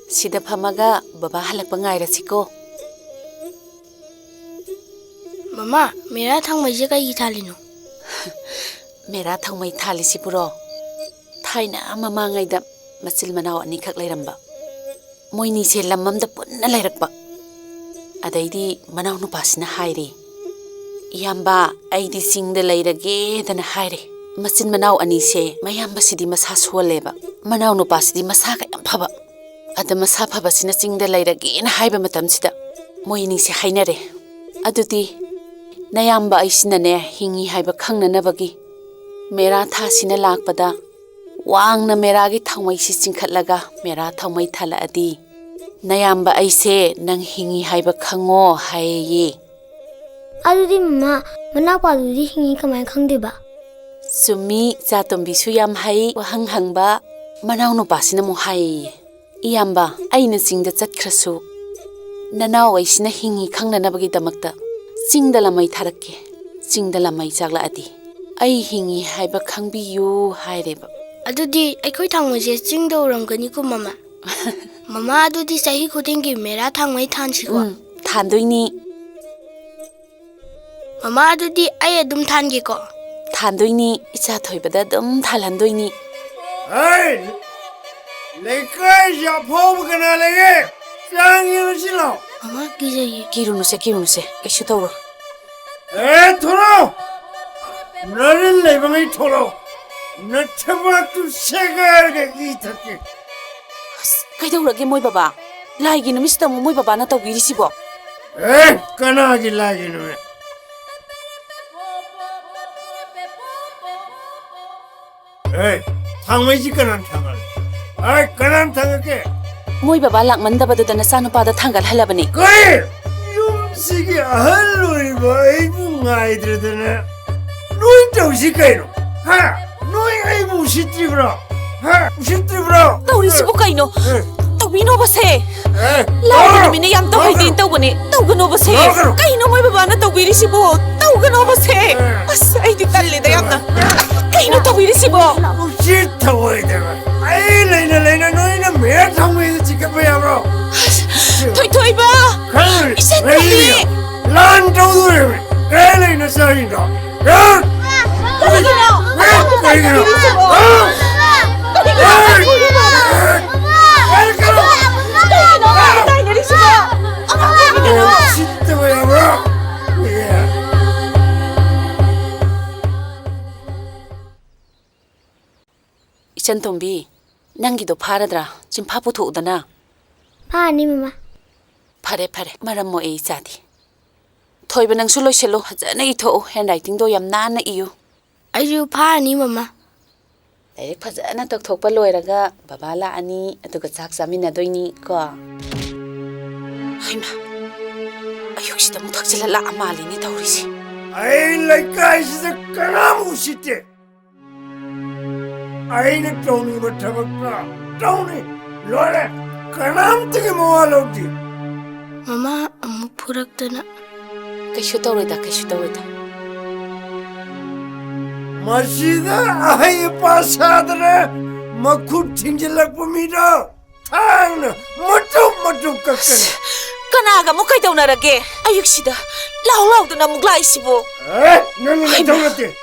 Sida phamaga baba halakpa ngairasiko. Mama, mera thangmai je kai thalino. Mera thangmai thalisi puro. Thaina mama ngaida machil manaw ani khak lairamba. Moini se lamamda punna lairakpa. Adaidi manaw nupasina hairi. Iyamba aidi singda lairage dana hairi. Machin manaw ani se mayamba sidi masa suoleba. Manaw nupasidi masa ka yam phaba. Ada masa phaba sina singda lairage na haiba matam sida. Moini se hainare. Aduti Nayamba aisinane hingi haiba khangna nabagi. Mera tha sina lakpada. Wang na mera gi thangmai si chingkhatlaga mera thangmai thala adi. Nayamba aise nang hingi haiba khango haiye. Adudi mama, mana paludi hingi kamai khangdeba. Sumi chatombi su yam hai wahang hangba manaw no pasina mo haiye. Iyamba aina singda chatkhrasu. Nanaw aisina hingi khangna nabagi damakta. Singdala mai tharake. Singdala mai chagla adi. Ai hingi haiba khangbiyu haireba. Adudi aikoi thangmai je chingda uramgani ko mama. Mama adudi sahi khudingi mera thangmai thanchiko. Thandoini. Mama adudi ai adum thangi ko. Thandoini icha thoibada dum thalandoini. Hey! Lekai ya phob kana lege. Chang yu silo. Mama kijaye. Kirunuse kaishu tawro. Thoro! Narin lebangai thoro. Nathaba tu segar ge gi thake. Kaidawrage moi baba. Laigi numisita moi baba na tawirisibo. Kana gi lagi nu. Thangmai ji kanan thangal. Kanan thangake. Moi baba lakmandabadu dana sanupada thangal halabani. Kai! Yum sigi ahaloi bai bungai dredana. Noi tausi kaino. Ha! Noi ai bu sitri bro. Ha! Sitri bro. Tawrisibo kaino. Tawino base. Laigi numina yam tawhaidin tawgani. Tawgano base. Kaino moi baba na tawirisibo. Tawgano base. As aidi tallida yamna. Kaino tawirisibo. Shit tawai deba. Ai leina noi na mer thamai chikapa ya bro. Toi ba. Isen tali. Lan tawdure. Leina sarinda. Ya. Ichan tombi, nangido paradra, chimpa putu udana. Pani mama. Pare, maram mo e chadi. Toiba nang sulo shelo hazana ito handwriting do yam nana iyo. Ayu pani mama. Direct fazana tokthokpa loiraga baba la ani aduga chak chaminadoini ko. Haima. Ayuksida mu thakchila la amali ni tawrisi. Ai lekai se kanamu site. Ai ne tawni ba thabakka. Tawni lore kanam tege mawalodi. Mama amu puraktana. Kaishu tawrida. Masida ai pasadre makhut thingjilak pumida. Thang matu kakkan. Kanaga mo kay dawnarage. Ayuksida law duna mugla isibo. Nang tawate.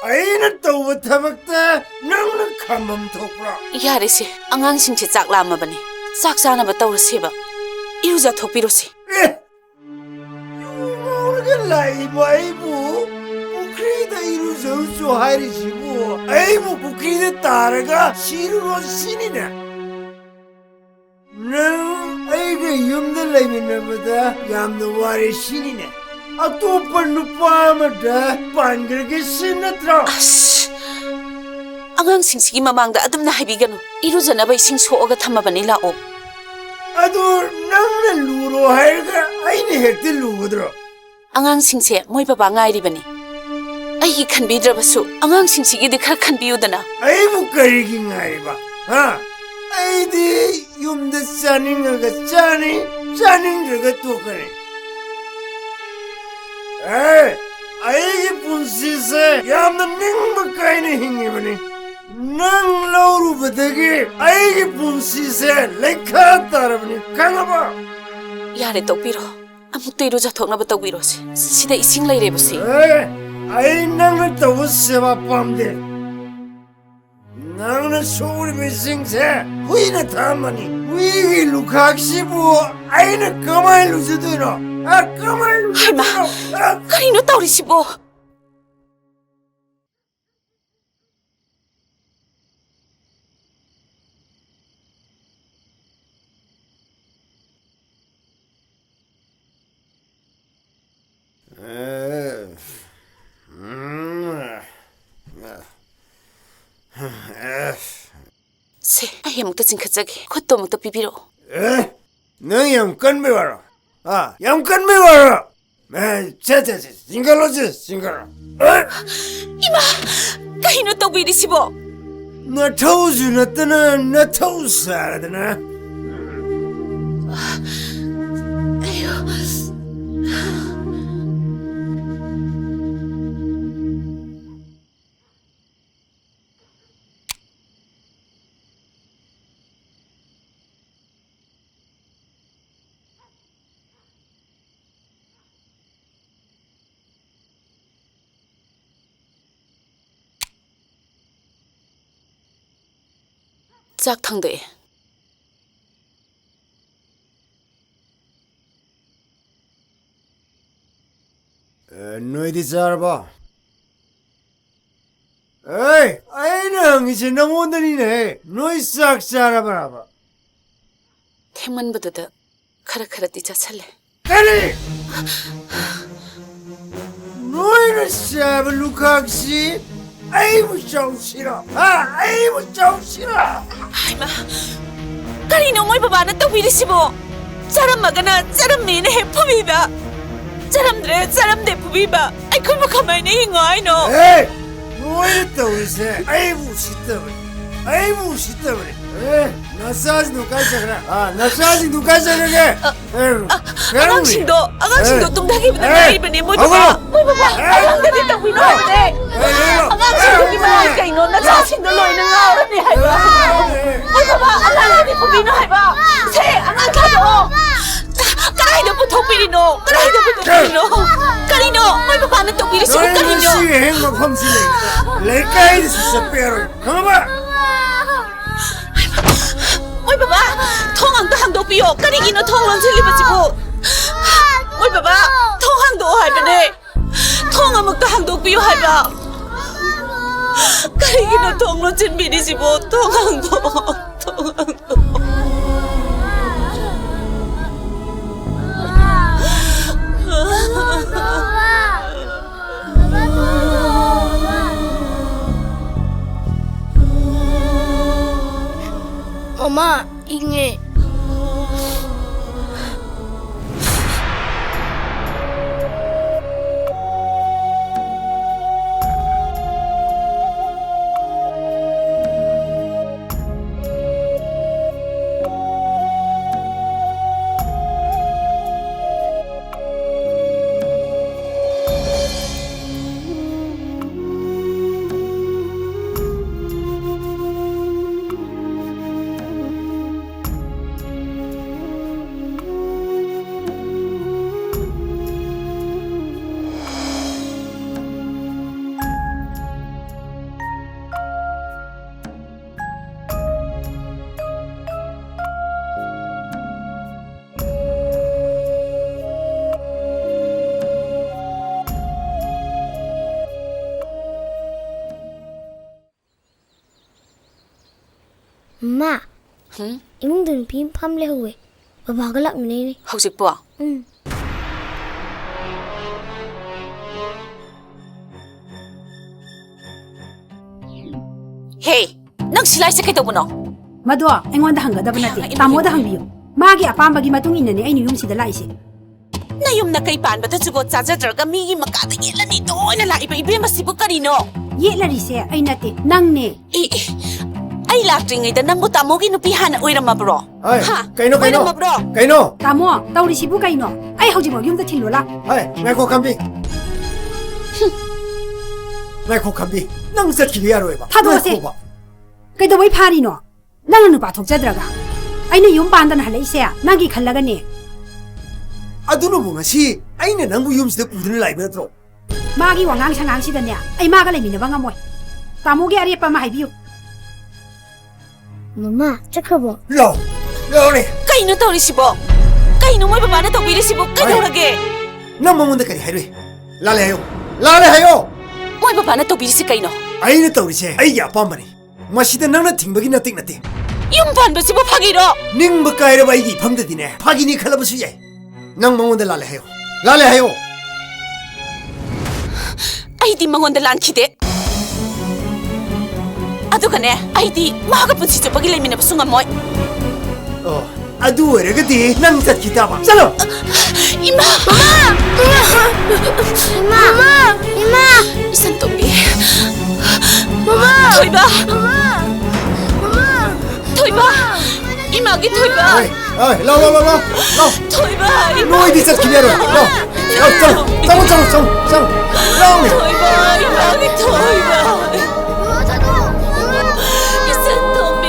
Ai na tawba thabakta nang khamam thokra. Yarese angang singche chak lamabani. Chak chana ba tawraseba. Iruja thokpirosi. Lai baibu pukri da iru zo hairi sibu. Ai bu pukri da taraga siru ro sinina. Nang ai ga yum da lai mina bada yam da wari sinina. Atopa nupa mada pangar ge sinatra. Angang singsigi mamangda adum na haibigano. Irujana ba ising sooga thamabani lao. Adu nang na luro hairga ai ne hekte lugodro. Angang singse moi baba ngairibani. Ai khanbidrabasu angang singsigi de khar khanbiyudana. Ai bu kari gi ngaiba. Ha. Ai di yum da chaninga chaninga tokare. Ai punsi se yam da ning ba kai ne hingi bani. 낭 라우루 버데기 아이기 분시세 레카 따라보니 강아봐 야래 떡비로 아무것도 이루자 덕나봐 떡비로지 시대 이싱 레이레부시 아이 낭을 떠고 세바 빰데 낭은 소울이 미싱세 후이는 다만이 위기 루카시부 아이는 그만 루즈드노 그만 루즈드노 카리노 따우리시보 세 아이 아무것도 징크자기 콧도 아무것도 비비로 너희 양건매 와라 양건매 와라 자자자 징갈로지 징갈로 이마 카리노 떡비리시보 나 타우주 나 뜨나 나 타우스 알아드나 짝탕대 너희들 잘봐 에이 아이는 이제 너무 온다니네 너희 싹 잘봐봐 태만보다도 카라카라 뛰자 찰래 까리 너희는 샤브 루카ksi 아이고 좀 싫어 아이고 좀 싫어 아이마 카리노 뭘 바바는 떡비리시보 짜람 마가나 짜람 미네 해프비바 짜람들의 짜람대 부비바 아이 굴마 가만히 잉어 아이노 에이 너희는 또 우리세 아이고 싫다버리 나사지 누가 자그래 나사지 누가 자그래 아강신도 뚱다기보다 나이브니 뭘 바바 아강들이 떡비노 하네 아강신도기만 하이노 나사신도 로이는 아오라니 하이바 뭘 바바 아강들이 부비노 하이바 세 아강카도 까라이도 부톡비리노 까리노 뭘 바바는 떡비리시고 까리노 너희는 시에 행복 험실래 레카이드 수사 빼로 가봐 ôi bà thông hàng hàng đồ biểu cái gì nó thông làm gì mà chị bộ ôi bà thông hàng đồ hay bên đây thông hàng một hàng đồ biểu hay bà cái gì nó thông nó trên bị đi chị bộ thông hàng đồ 엄마, 잉해. 엄마, 응? 이몽들은 빈팜래 후에 바바가 락미네. 혹시 뭐 응. 헤이 넌 실라이스 그도구나 ꯃꯗꯣ ꯑꯩꯉꯣꯟꯗ ꯍꯪꯒꯗꯕ ꯅꯠꯇꯦ ꯇꯥꯃꯣꯗ ꯍꯪꯕꯤꯌꯨ ꯃꯥꯒꯤ ꯑꯄꯥꯝꯕꯒꯤ ꯃꯇꯨꯡ ꯏꯟꯅꯅꯦ ꯑꯩꯅ ꯌꯨꯝꯁꯤꯗ ꯂꯥꯛꯏꯁꯦ 나욤나 그이 반바다 주고 짜자들가 미기 막가다 예라니 또나 라이바 이베마 시부 까리노 ꯌꯦꯠꯂꯔꯤꯁꯦ ꯑꯩ ꯅꯠꯇꯦ ꯅꯪꯅꯦ ꯑꯩ ꯂꯥꯛꯇ꯭ꯔꯤꯉꯩꯗ ꯅꯪꯕꯨ ꯇꯥꯃꯣꯒꯤ ꯅꯨꯄꯤ ꯍꯥꯟꯅ ꯑꯣꯏꯔꯝꯃꯕ꯭ꯔꯣ ꯀꯩꯅꯣ ꯑꯣꯏꯔꯝꯃꯕ꯭ꯔꯣ ꯀꯩꯅꯣ ꯇꯥꯃꯣ ꯇꯧꯔꯤꯁꯤꯕꯨ ꯀꯩꯅꯣ ꯑꯩ ꯍꯧꯖꯤꯛꯃꯛ ꯌꯨꯝꯗ ꯊꯤꯜꯂꯣ ꯂꯥ ꯉꯥꯏꯈꯣ ꯈꯝꯕꯤ ꯉꯥꯏꯈꯣ ꯈꯝꯕꯤ ꯅꯪ ꯆꯠꯈꯤꯕ ꯌꯥꯔꯣꯏꯕ ꯊꯥꯗꯣꯛꯑꯁꯦ ꯀꯩꯗꯧꯕꯩ ꯐꯥꯔꯤꯅꯣ ꯅꯪꯅ ꯅꯨꯄꯥ ꯊꯣꯛꯆꯗ꯭ꯔꯒ ꯑꯩꯅ ꯌꯨꯝ ꯄꯥꯟꯗꯅ ꯍꯜꯂꯛꯏꯁꯦ ꯅꯪꯒꯤ ꯈꯜꯂꯒꯅꯤ ꯑꯗꯨꯅꯕꯨ ꯉꯁꯤ ꯑꯩꯅ ꯅꯪꯕꯨ ꯌꯨꯝꯁꯤꯗ ꯄꯨꯗꯨꯅ ꯂꯥꯛꯏꯕ ꯅꯠꯇ꯭ꯔꯣ ꯃꯥꯒꯤ ꯋꯥꯉꯥꯡ ꯁꯉꯥꯡꯁꯤꯗꯅꯦ ꯑꯩ ꯃꯥꯒ ꯂꯩꯃꯤꯟꯅꯕ ꯉꯝꯃꯣꯏ ꯇꯥꯃꯣꯒꯤ ꯑꯔꯦꯞꯄ ꯑꯃ ꯍꯥꯏꯕꯤꯌꯨ ꯃꯃꯥ ꯆꯠꯈ꯭ꯔꯕꯣ ꯂꯥꯛꯑꯣ ꯂꯥꯛꯑꯣꯅꯦ ꯀꯩꯅꯣ ꯇꯧꯔꯤꯁꯤꯕꯣ ꯀꯩꯅꯣ ꯃꯣꯏ ꯕꯕꯥꯅ ꯇꯧꯕꯤꯔꯤꯁꯤꯕꯣ ꯀꯩꯗꯧꯔꯒꯦ ꯅꯪ ꯃꯉꯣꯟꯗ ꯀꯔꯤ ꯍꯥꯏꯔꯨꯏ ꯂꯥꯜꯂꯦ ꯍꯥꯏꯌꯣ ꯂꯥꯜꯂꯦ ꯍꯥꯏꯌꯣ ꯃꯣꯏ ꯕꯕꯥꯅ ꯇꯧꯕꯤꯔꯤꯁꯤ ꯀꯩꯅꯣ ꯑꯩꯅ ꯇꯧꯔꯤꯁꯦ ꯑꯩꯒꯤ ꯑꯄꯥꯝꯕꯅꯤ ꯃꯁꯤꯗ ꯅꯪꯅ ꯊꯤꯡꯕꯒꯤ ꯅꯇꯤꯛ ꯅꯠꯇꯦ ꯌꯨꯝ ꯄꯥꯟꯕꯁꯤꯕꯨ ꯐꯥꯒꯤꯔꯣ ꯅꯤꯡꯕ ꯀꯥꯏꯔꯕ ꯑꯩꯒꯤ ꯏꯐꯝꯗꯗꯤꯅꯦ ꯐꯥꯒꯤꯅꯤ ꯈꯜꯂꯕꯁꯨ ꯌꯥꯏ ꯅꯪ ꯃꯉꯣꯟꯗ ꯂꯥꯜꯂꯦ ꯍꯥꯏꯌꯣ ꯂꯥꯜꯂꯦ ꯍꯥꯏꯌꯣ ꯑꯩꯗꯤ ꯃꯉꯣꯟꯗ ꯂꯥꯟꯈꯤꯗꯦ ꯑꯗꯨꯒꯅꯦ ꯑꯩꯗꯤ ꯃꯥꯒ ꯄꯨꯟꯁꯤ ꯆꯨꯞꯄꯒꯤ ꯂꯩꯃꯤꯟꯅꯕꯁꯨ ꯉꯝꯃꯣꯏ ꯑꯣ ꯑꯗꯨ ꯑꯣꯏꯔꯒꯗꯤ ꯅꯪ ꯆꯠꯈꯤ ꯇꯥꯕ ꯆꯠꯂꯣ 이마! 이마! 이마! 이산tom비 마마! 토이바! 마마! 토이바! 이마기 토이바! lao 토이바! nuôi đi chặt kia rồi lao xong lao này 토이바! 이마기 토이바! 마마 자도! 이산tom비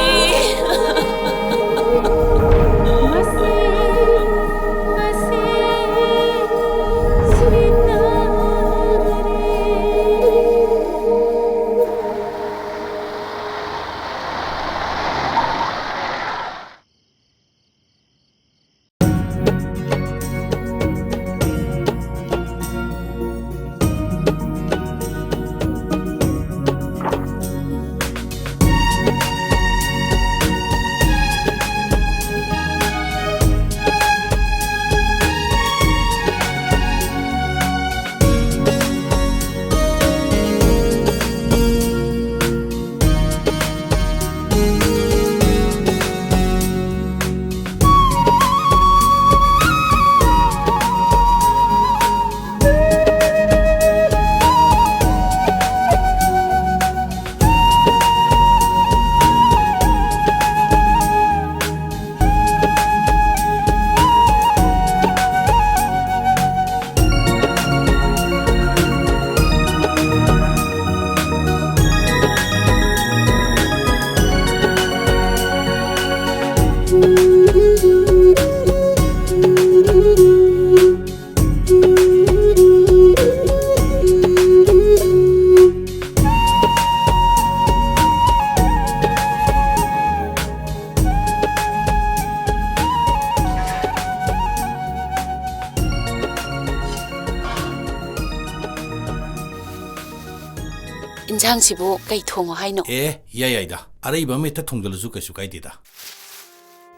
인장시부 ꯀꯩ ꯊꯣꯡꯉꯣ ꯍꯥꯏꯅꯣ? 야야이다. 아래이밤 메타 통들어주 그수 가이디다.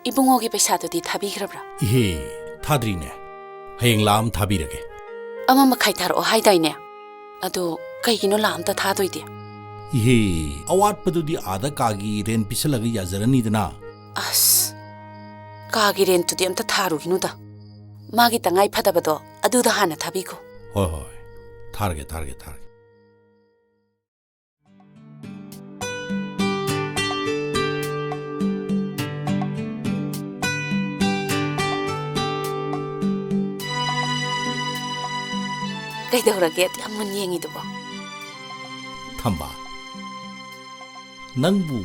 이bungo기 ꯄꯩꯁꯥꯗꯨꯗꯤ ꯊꯥꯕꯤꯈ꯭ꯔꯕ꯭ꯔꯥ? 이헤 타드리네. 하영 람 타비르게. ꯑꯃ ꯃꯈꯥꯏ ꯊꯥꯔꯛꯑꯣ ꯍꯥꯏꯗꯥꯏꯅꯦ. ꯑꯗꯣ ꯀꯩꯒꯤꯅꯣ ꯂꯥ ꯑꯝꯇ ꯊꯥꯗꯣꯏꯗꯤ? 이헤 아왓빠두디 아다 까기 렌 비슬라가 야자라니드나. ꯑꯁ ꯀꯥꯒꯤ ꯔꯦꯟꯇꯨꯗꯤ ꯑꯝꯇ ꯊꯥꯔꯨꯈꯤꯅꯨꯗ. ꯃꯥꯒꯤ ꯇꯉꯥꯏ ꯐꯗꯕꯗꯣ ꯑꯗꯨꯗ ꯍꯥꯟꯅ ꯊꯥꯕꯤꯈꯣ. ꯍꯣꯏ 타르게. ꯀꯩꯗꯧꯔꯒꯦ ꯌꯥꯝ ꯃꯨꯟ ꯌꯦꯡꯉꯤꯗꯨꯕꯣ? ꯊꯝꯕ ꯅꯪꯕꯨ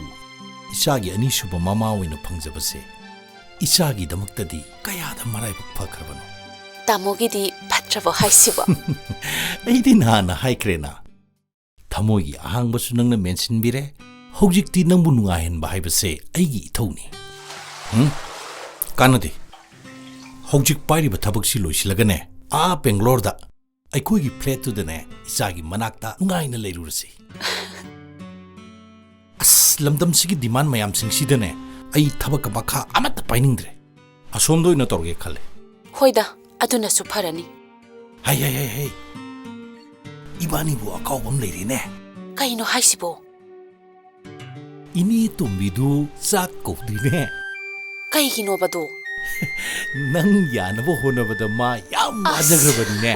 ꯏꯆꯥꯒꯤ ꯑꯅꯤꯁꯨꯕ ꯃꯃꯥ ꯑꯣꯏꯅ ꯐꯪꯖꯕꯁꯦ ꯏꯆꯥꯒꯤꯗꯃꯛꯇꯗꯤ ꯀꯌꯥꯗ ꯃꯔꯥꯏꯕꯛ ꯐꯈ꯭ꯔꯕꯅꯣ. ꯇꯥꯃꯣꯒꯤꯗꯤ ꯐꯠꯇ꯭ꯔꯕꯣ ꯍꯥꯏꯁꯤꯕꯣ? ꯑꯩꯗꯤ ꯅꯍꯥꯟꯅ ꯍꯥꯏꯈ꯭ꯔꯦꯅ. ꯊꯃꯣꯏꯒꯤ ꯑꯍꯥꯡꯕꯁꯨ ꯅꯪꯅ ꯃꯦꯟꯁꯤꯟꯕꯤꯔꯦ. ꯍꯧꯖꯤꯛꯇꯤ ꯅꯪꯕꯨ ꯅꯨꯡꯉꯥꯏꯍꯟꯕ ꯍꯥꯏꯕꯁꯦ ꯑꯩꯒꯤ ꯏꯊꯧꯅꯤ. ꯀꯥꯟꯅꯗꯦ. ꯍꯧꯖꯤꯛ ꯄꯥꯏꯔꯤꯕ ꯊꯕꯛꯁꯤ ꯂꯣꯏꯁꯤꯜꯂꯒꯅꯦ ꯕꯦꯡꯒ꯭ꯂꯣꯔꯗ ꯑꯩꯈꯣꯏꯒꯤ ꯐ꯭ꯂꯦꯠꯇꯨꯗꯅꯦ ꯏꯆꯥꯒꯤ ꯃꯅꯥꯛꯇ ꯅꯨꯡꯉꯥꯏꯅ ꯂꯩꯔꯨꯔꯁꯤ. ꯑꯁ ꯂꯝꯗꯝꯁꯤꯒꯤ ꯗꯤꯃꯥꯟ ꯃꯌꯥꯝꯁꯤꯡꯁꯤꯗꯅꯦ ꯑꯩ ꯊꯕꯛꯀ ꯃꯈꯥ ꯑꯃꯠꯇ ꯄꯥꯏꯅꯤꯡꯗ꯭ꯔꯦ. ꯑꯁꯣꯝꯗ ꯑꯣꯏꯅ ꯇꯧꯔꯒꯦ ꯈꯜꯂꯦ. ꯍꯣꯏꯗ ꯑꯗꯨꯅꯁꯨ ꯐꯔꯅꯤ. ꯍꯩ 이바니부 아까워봄 레리네. ꯀꯩꯅꯣ ꯍꯥꯏꯁꯤꯕꯣ? 이니 톰비두 싹 곱디네. ꯀꯩꯒꯤꯅꯣꯕꯗꯣ? ꯅꯪ ꯌꯥꯅꯕ ꯍꯣꯠꯅꯕꯗ ꯃꯥ ꯌꯥꯝ ꯋꯥꯖꯈ꯭ꯔꯕꯅꯤꯅꯦ.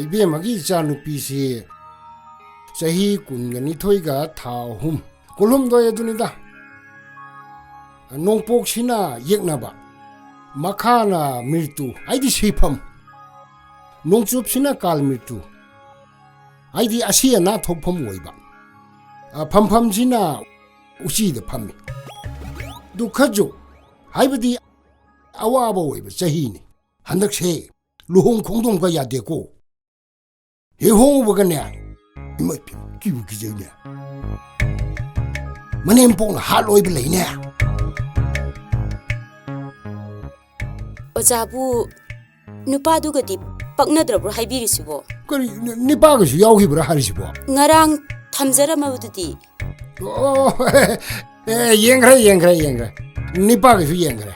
이베마기 이자누피시 자히 군가니 토이가 타홈 콜롬도에 두니다. ꯅꯣꯡꯄꯣꯛꯁꯤꯅ ꯌꯦꯛꯅꯕ ꯃꯈꯥꯅ ꯃꯤꯔꯇꯨ ꯍꯥꯏꯗꯤ ꯁꯤꯐꯝ ꯅꯣꯡꯆꯨꯞꯁꯤꯅ ꯀꯥꯜ ꯃꯤꯔꯇꯨ ꯍꯥꯏꯗꯤ ꯑꯁꯤ ꯑꯅꯥ ꯊꯣꯛꯐꯝ ꯑꯣꯏꯕ ꯐꯝꯐꯝꯁꯤꯅ ꯎꯆꯤꯗ ꯐꯝꯃꯤ ꯗꯨꯈꯖꯨ ꯍꯥꯏꯕꯗꯤ ꯑꯋꯥꯕ ꯑꯣꯏꯕ ꯆꯍꯤꯅꯤ ꯍꯟꯗꯛꯁꯦ ꯂꯨꯍꯣꯡ ꯈꯣꯡꯗꯣꯡꯕ ꯌꯥꯗꯦꯀꯣ ꯍꯦꯛ ꯍꯣꯡꯉꯨꯕꯒꯅꯦ ꯏꯃꯥ ꯀꯤꯕꯨ ꯀꯤꯖꯩꯅꯦ ꯃꯅꯦꯝꯄꯣꯛꯅ ꯍꯥꯠ ꯑꯣꯏꯕ ꯂꯩꯅꯦ ꯑꯣꯖꯥꯕꯨ ꯅꯨꯄꯥꯗꯨꯒꯗꯤ ꯄꯛꯅꯗ꯭ꯔꯕ꯭ꯔꯣ ꯍꯥꯏꯕꯤꯔꯤꯁꯤꯕꯣ ꯀꯔꯤ ꯅꯤꯄꯥꯒꯁꯨ ꯌꯥꯎꯈꯤꯕ꯭ꯔꯥ ꯍꯥꯏꯔꯤꯁꯤꯕꯣ ꯉꯔꯥꯡ ꯊꯝꯖꯔꯝꯃꯕꯗꯨꯗꯤ ꯑꯣ ꯌꯦꯡꯈ꯭ꯔꯦ ꯅꯤꯄꯥꯒꯁꯨ ꯌꯦꯡꯈ꯭ꯔꯦ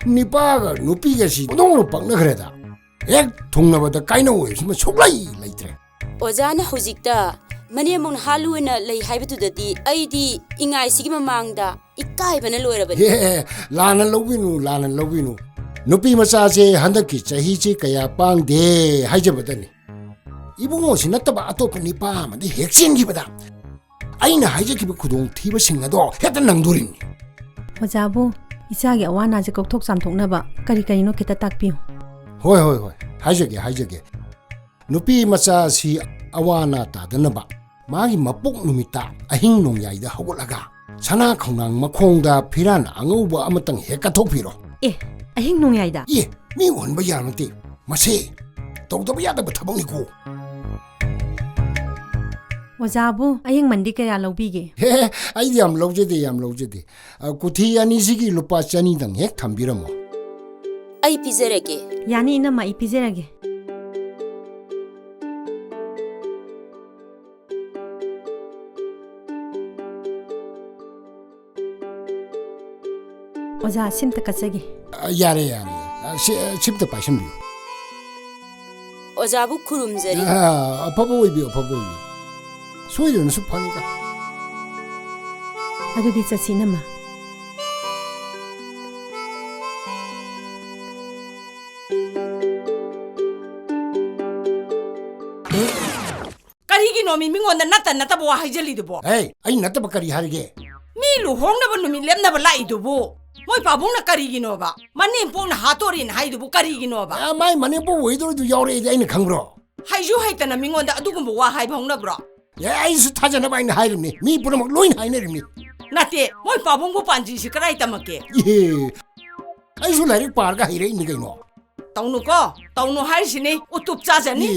ꯅꯤꯄꯥꯒ ꯅꯨꯄꯤꯒꯁꯤ ꯄꯨꯡꯗꯣꯡꯅ ꯄꯛꯅꯈ꯭ꯔꯦꯗ ꯍꯦꯛ ꯊꯨꯡꯅꯕꯗ ꯀꯥꯏꯅꯧ ꯑꯣꯏꯕꯁꯤꯃ ꯁꯨꯛꯂꯩ ꯂꯩꯇ꯭ꯔꯦ ꯑꯣꯖꯥꯅ ꯍꯧꯖꯤꯛꯇ ꯃꯅꯦꯝꯃꯣꯛꯅ ꯍꯥꯠꯂꯨꯅ ꯂꯩ ꯍꯥꯏꯕꯗꯨꯗꯗꯤ ꯑꯩꯗꯤ ꯏꯉꯥꯏꯁꯤꯒꯤ ꯃꯃꯥꯡꯗ ꯏꯀꯥꯏꯕꯅ ꯂꯣꯏꯔꯕꯅꯤ ꯂꯥꯟꯅ ꯂꯧꯕꯤꯅꯨ ꯅꯨꯄꯤ ꯃꯆꯥꯁꯦ ꯍꯟꯗꯛꯀꯤ ꯆꯍꯤꯁꯤ ꯀꯌా ꯄꯥꯡꯗꯦ ꯍꯥꯏꯖꯕꯗꯅꯤ ꯏꯕꯨꯡꯉꯣꯁꯤ ꯅꯠꯇꯕ ꯑꯇꯣꯞꯄ ꯅꯤꯄꯥ ꯑꯃꯗꯤ ꯍꯦꯛ ꯆꯦꯟꯈꯤꯕꯗ ꯑꯩꯅ ꯍꯥꯏꯖꯈꯤꯕ ꯈꯨꯗꯣꯡꯊꯤꯕꯁꯤꯡ ꯑꯗꯣ ꯍꯦꯛꯇ ꯅꯪꯗꯣꯔꯤꯅꯤ ꯑꯣꯖꯥꯕꯨ ꯏꯆꯥꯒꯤ ꯑꯋꯥ ꯑꯅꯥꯁꯦ ꯀꯧꯊꯣꯛ ꯆꯥꯝꯊꯣꯛꯅꯕ ꯀꯔꯤ ꯀꯔꯤꯅꯣ ꯈꯤꯇ ꯇꯥꯛꯄꯤꯌꯨ ꯍꯣꯏ ꯍꯥꯏꯖꯒꯦ ꯅꯨꯄꯤ ꯃꯆꯥꯁꯤ ꯑꯋꯥ ꯑꯅꯥ ꯇꯥꯗꯅꯕ ꯃꯥꯒꯤ ꯃꯄꯣꯛ ꯅꯨꯃꯤꯠꯇ ꯑꯍꯤꯡ ꯅꯣꯡꯌꯥꯏꯗ ꯍꯧꯒꯠꯂꯒ ꯁꯅꯥ ꯈꯣꯡꯅꯥꯡ ꯃꯈꯣꯡꯗ ꯐꯤꯔꯥꯟ ꯑꯉꯧꯕ ꯑꯃꯇꯪ ꯍꯦꯛ ꯀꯠꯊꯣꯛꯄꯤꯔꯣ ꯑꯍꯤꯡ ꯅꯣꯡꯌꯥꯏꯗ ꯃꯤ ꯎꯍꯟꯕ ꯌꯥꯕ ꯅꯠꯇꯦ ꯃꯁꯤ ꯇꯧꯗꯕ ꯌꯥꯗꯕ ꯊꯕꯛꯅꯤꯀꯣ ꯑꯣꯖꯥꯕꯨ ꯑꯌꯤꯡꯃꯟꯗꯤ ꯀꯌా ꯂꯧꯕꯤꯒꯦ ꯑꯩꯗꯤ ꯌꯥꯝ ꯂꯧꯖꯗꯦ ꯀꯨꯊꯤ ꯑꯅꯤꯁꯤꯒꯤ ꯂꯨꯄꯥ 200ꯗꯪ ꯍꯦꯛ ꯊꯝꯕꯤꯔꯝꯃꯣ ꯑꯩ ꯄꯤꯖꯔꯒꯦ ꯌꯥꯅꯤ ꯏꯅꯝꯃ ꯑꯩ ꯄꯤꯖꯔꯒꯦ ꯑꯣꯖꯥ ꯁꯤꯝꯇ ꯀꯠꯆꯒꯦ ꯌꯥꯔꯦ ꯁꯤꯝꯇ ꯄꯥꯏꯁꯟꯕꯤꯌꯨ ꯑꯣꯖꯥꯕꯨ ꯈꯨꯔꯨꯝꯖꯔꯤ ꯑꯐꯕ ꯑꯣꯏꯕꯤꯌꯨ ꯁꯣꯏꯗꯅꯁꯨ ꯐꯪꯒ ꯑꯗꯨꯗꯤ ꯆꯠꯁꯤ ꯏꯅꯝꯃ ꯀꯔꯤꯒꯤꯅꯣ ꯃꯤꯉꯣꯟꯗ ꯅꯠꯇꯕ ꯋꯥ ꯍꯥꯏꯖꯜꯂꯤꯗꯨꯕꯣ ꯑꯩ ꯅꯠꯇꯕ ꯀꯔꯤ ꯍꯥꯏꯔꯤꯒꯦ ꯃꯤ ꯂꯨꯍꯣꯡꯅꯕ ꯅꯨꯃꯤꯠ ꯂꯦꯞꯅꯕ ꯂꯥꯛꯏꯗꯨꯕꯨ ꯃꯣꯏ ꯄꯥꯕꯨꯡꯅ ꯀꯔꯤꯒꯤꯅꯣꯕ ꯃꯅꯦꯝꯄꯣꯛꯅ ꯍꯥꯠꯇꯣꯔꯦꯅ ꯍꯥꯏꯗꯨꯕꯨ ꯀꯔꯤꯒꯤꯅꯣꯕ ꯃꯥꯏ ꯃꯅꯦꯝꯄꯣꯛ ꯑꯣꯏꯗꯣꯏꯗꯨ ꯌꯥꯎꯔꯛꯑꯦꯗꯤ ꯑꯩꯅ ꯈꯪꯕ꯭ꯔꯣ ꯍꯩꯁꯨ ꯍꯩꯇꯅ ꯃꯤꯉꯣꯟꯗ ꯑꯗꯨꯒꯨꯝꯕ ꯋꯥ ꯍꯥꯏꯕ ꯍꯧꯅꯕ꯭ꯔꯣ ꯑꯩꯁꯨ ꯊꯥꯖꯅꯕ ꯑꯩꯅ ꯍꯥꯏꯔꯤꯕꯅꯤ ꯃꯤ ꯄꯨꯝꯅꯃꯛ ꯂꯣꯏꯅ ꯍꯥꯏꯅꯔꯤꯕꯅꯤ ꯅꯠꯇꯦ ꯃꯣꯏ ꯄꯥꯕꯨꯡꯕꯨ ꯄꯥꯟꯖꯤꯁꯤ ꯀꯗꯥꯏ ꯇꯝꯃꯛꯀꯦ ꯑꯩꯁꯨ ꯂꯥꯏꯔꯤꯛ ꯄꯥꯔꯒ ꯍꯩꯔꯛꯏꯅꯤ ꯀꯩꯅꯣ ꯇꯧꯅꯨ ꯍꯥꯏꯔꯤꯁꯤꯅꯤ ꯎꯇꯨꯞ ꯆꯥꯖꯅꯤ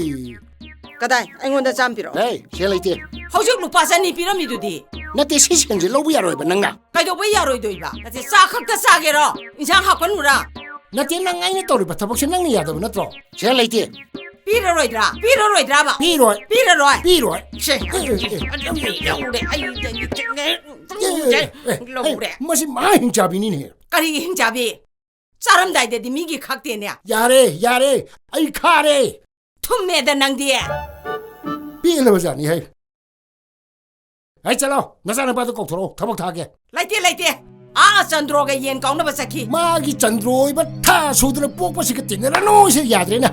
ꯀꯗꯥꯏ ꯑꯩꯉꯣꯟꯗ ꯆꯥꯝꯄꯤꯔꯣ ꯁꯦꯜ ꯂꯩꯇꯦ ꯍꯧꯖꯤꯛ ꯂꯨꯄꯥ 200 ꯄꯤꯔꯝꯃꯤꯗꯨꯗꯤ ꯅꯠꯇꯦ ꯁꯤ ꯁꯦꯟꯁꯦ ꯂꯧꯕ ꯌꯥꯔꯣꯏꯕ ꯅꯪꯅ ꯀꯩꯗꯧꯕ ꯌꯥꯔꯣꯏꯗꯣꯏꯕ ꯅꯠꯇꯦ ꯆꯥ ꯈꯛꯇ ꯆꯥꯒꯦꯔꯣ ꯏꯟꯁꯥꯡ ꯍꯥꯞꯀꯅꯨꯔꯥ ꯅꯠꯇꯦ ꯅꯪ ꯑꯩꯅ ꯇꯧꯔꯤꯕ ꯊꯕꯛꯁꯦ ꯅꯪꯅ ꯌꯥꯗꯕ ꯅꯠꯇ꯭ꯔꯣ ꯁꯦꯜ ꯂꯩꯇꯦ ꯄꯤꯔꯔꯣꯏꯗ꯭ꯔꯥꯕ ꯄꯤꯔꯣꯏ ꯂꯧꯔꯦ ꯃꯁꯤ ꯃꯥ ꯍꯤꯡꯆꯥꯕꯤꯅꯤꯅꯦ ꯀꯔꯤꯒꯤ ꯍꯤꯡꯆꯥꯕꯤ ꯆꯥꯔꯝꯗꯥꯏꯗꯗꯤ ꯃꯤꯒꯤ ꯈꯛꯇꯦꯅꯦ ꯌꯥꯔꯦ ꯑꯩ ꯈꯥꯔꯦ ꯊꯨꯝꯃꯦꯗ ꯅꯪꯗꯤ ꯄꯦꯜꯂꯕꯖꯥꯠꯅꯤ ꯆꯠꯂꯣ ꯅꯆꯥꯅꯨꯄꯥꯗꯣ ꯀꯧꯊꯣꯔꯛꯑꯣ ꯊꯕꯛ ꯊꯥꯒꯦ ꯂꯩꯇꯦ ꯆꯟꯗ꯭ꯔꯣꯒ ꯌꯦꯟ ꯀꯥꯎꯅꯕ ꯆꯠꯈꯤ ꯃꯥꯒꯤ ꯆꯟꯗ꯭ꯔꯣ ꯑꯣꯏꯕ ꯊꯥ ꯁꯨꯗꯅ ꯄꯣꯛꯄꯁꯤꯒ ꯇꯤꯟꯅꯔꯅꯨ ꯁꯤ ꯌꯥꯗ꯭ꯔꯦꯅꯦ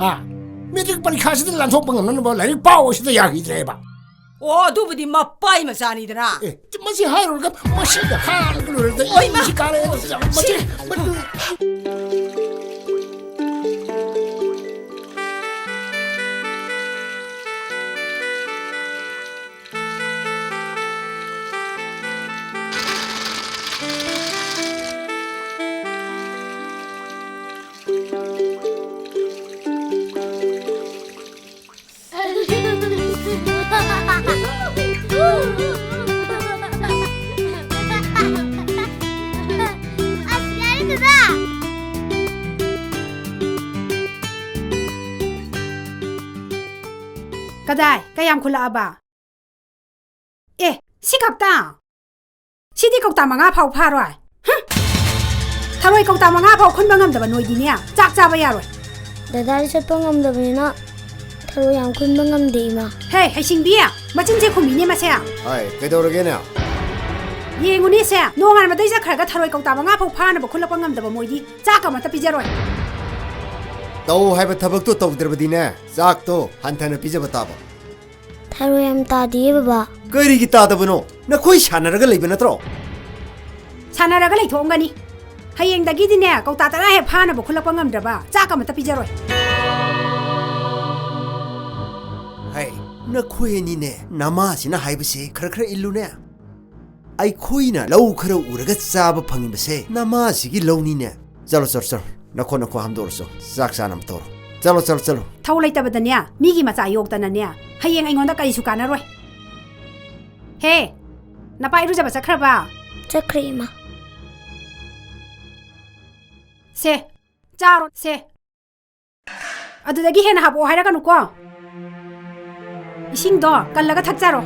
ꯃꯦꯇ꯭ꯔꯤꯛ ꯄꯔꯤꯈꯥꯁꯤꯗ ꯂꯥꯟꯊꯣꯛꯄ ꯉꯝꯅꯅꯕ ꯂꯥꯏꯔꯤꯛ ꯄꯥꯎ ꯁꯤꯗ ꯌꯥꯈꯤꯗ꯭ꯔꯦꯕ ꯑꯣ ꯑꯗꯨꯕꯨꯗꯤ ꯃꯄꯥꯏ ꯃꯆꯥꯅꯤꯗꯅ ꯃꯁꯤ ꯍꯥꯏꯔꯨꯔꯒ ꯃꯁꯤꯒ ꯍꯥꯏꯔꯒ ꯂꯣꯏꯔꯗ ꯃꯁꯤ ꯀꯥꯔꯦ ꯀꯗꯥꯏ ꯀꯌꯥꯝ ꯈꯨꯜꯂꯛꯑꯕ ꯁꯤ ꯈꯛꯇ ꯁꯤꯗꯤ ꯀꯧꯇꯥ 5 ꯐꯥꯎ ꯐꯥꯔꯣꯏ ꯊꯔꯣꯏ ꯀꯧꯇꯥ 5 ꯐꯥꯎ ꯈꯨꯟꯕ ꯉꯝꯗꯕ ꯅꯣꯏꯗꯤꯅꯦ ꯆꯥꯛ ꯆꯥꯕ ꯌꯥꯔꯣꯏ ꯗꯗꯥꯗꯤ ꯆꯠꯄ ꯉꯝꯗꯕꯅꯤꯅ ꯊꯔꯣꯏ ꯌꯥꯝ ꯈꯨꯟꯕ ꯉꯝꯗꯦ ꯏꯃꯥ ꯍꯩꯁꯤꯡꯕꯤ ꯃꯆꯤꯟꯁꯦ ꯈꯨꯝꯕꯤꯅꯦ ꯃꯁꯦ ꯀꯩꯗꯧꯔꯒꯦꯅꯦ ꯌꯦꯡꯉꯨꯅꯦ ꯁꯦ ꯅꯣꯡꯉꯥꯟꯕꯗꯩ ꯆꯠꯈ꯭ꯔꯒ ꯊꯔꯣꯏ ꯀꯧꯇꯥ 5 ꯐꯥꯎ ꯐꯥꯅꯕ ꯈꯨꯜꯂꯛꯄ ꯉꯝꯗꯕ ꯃꯣꯏꯗꯤ ꯆꯥꯛ ꯑꯃꯠꯇ ꯄꯤꯖꯔꯣꯏ ꯇꯧ ꯍꯥꯏꯕ ꯊꯕꯛꯇꯣ ꯇꯧꯗ꯭ꯔꯕꯗꯤꯅꯦ ꯆꯥꯛꯇꯣ ꯍꯟꯊꯅ ꯄꯤꯖꯕ ꯇꯥꯕ ꯊꯔꯣꯏ ꯌꯥꯝ ꯇꯥꯗꯤꯌꯦ ꯕꯕꯥ ꯀꯔꯤꯒꯤ ꯇꯥꯗꯕꯅꯣ ꯅꯈꯣꯏ ꯁꯥꯟꯅꯔꯒ ꯂꯩꯕ ꯅꯠꯇ꯭ꯔꯣ ꯁꯥꯟꯅꯔꯒ ꯂꯩꯊꯣꯛꯑꯝꯒꯅꯤ ꯍꯌꯦꯡꯗꯒꯤꯗꯤꯅꯦ ꯀꯧꯇꯥ ꯇꯔꯥ ꯍꯦꯛ ꯐꯥꯅꯕ ꯈꯨꯜꯂꯛꯄ ꯉꯝꯗ꯭ꯔꯕ ꯆꯥꯛ ꯑꯃꯠꯇ ꯄꯤꯖꯔꯣꯏ ꯍꯩ ꯅꯈꯣꯏ ꯑꯅꯤꯅꯦ ꯅꯃꯥꯁꯤꯅ ꯍꯥꯏꯕꯁꯦ ꯈꯔ ꯈꯔ ꯏꯜꯂꯨꯅꯦ ꯑꯩꯈꯣꯏꯅ ꯂꯧ ꯈꯔ ꯎꯔꯒ ꯆꯥꯕ ꯐꯪꯉꯤꯕꯁꯦ ꯅꯃꯥꯁꯤꯒꯤ ꯂꯧꯅꯤꯅꯦ ꯆꯠꯂꯣ ꯆꯠꯂꯣ ꯆꯠꯂꯣ ꯅꯈꯣ ꯍꯥꯝꯗꯣꯛꯔꯁꯨ ꯆꯥꯛ ꯆꯥꯅꯕ ꯇꯧꯔꯣ ꯆꯠꯂꯣ ꯆꯠꯂꯣ ꯆꯠꯂꯣ ꯊꯧ ꯂꯩꯇꯕꯗꯅꯦ ꯃꯤꯒꯤ ꯃꯆꯥ ꯌꯣꯛꯇꯅꯅꯦ ꯍꯌꯦꯡ ꯑꯩꯉꯣꯟꯗ ꯀꯔꯤꯁꯨ ꯀꯥꯟꯅꯔꯣꯏ ꯍꯦ ꯅꯄꯥ ꯏꯔꯨꯖꯕ ꯆꯠꯈ꯭ꯔꯕ ꯆꯠꯈ꯭ꯔꯦ ꯏꯃꯥ ꯁꯦ ꯆꯥꯔꯣ ꯁꯦ ꯑꯗꯨꯗꯒꯤ ꯍꯦꯟꯅ ꯍꯥꯄꯛꯑꯣ ꯍꯥꯏꯔꯛꯀꯅꯨꯀꯣ 이싱도 깔라가 탁자로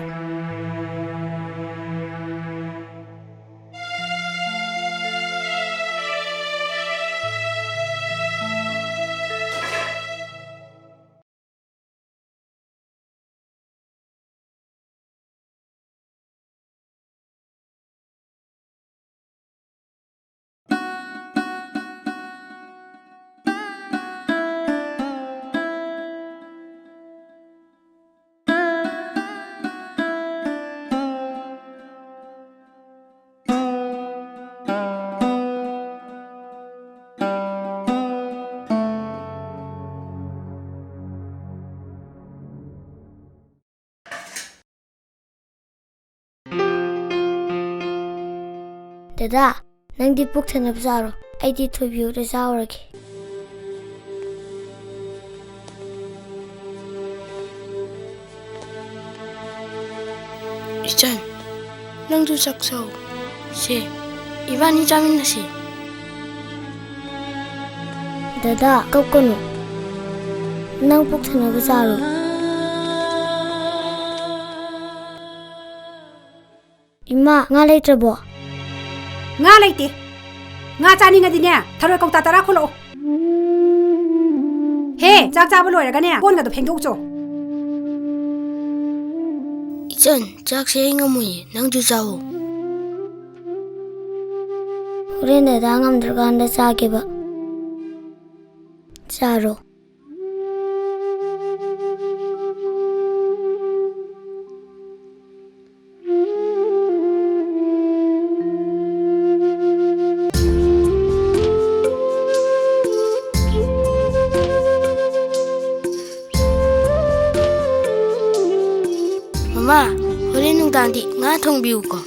Dada, nangdi puk thanap zaro. Aidi thobiu re zauragi. Ichan, nangdu saksau. Se, ibani jamin nasi. Dada, kau kono. Nang puk thanap zaro. Ima, ngalai trabo. nga leite nga chani ngadine tharoi kौता tara khulo he chak cha ba loiraga ne kon ga do phengdok cho Ichan, chak se ngamui, nangdu zao. Horen dada ngamdraganda chageba. Charo. Mama, horen nungdandi nga thongbiu ko.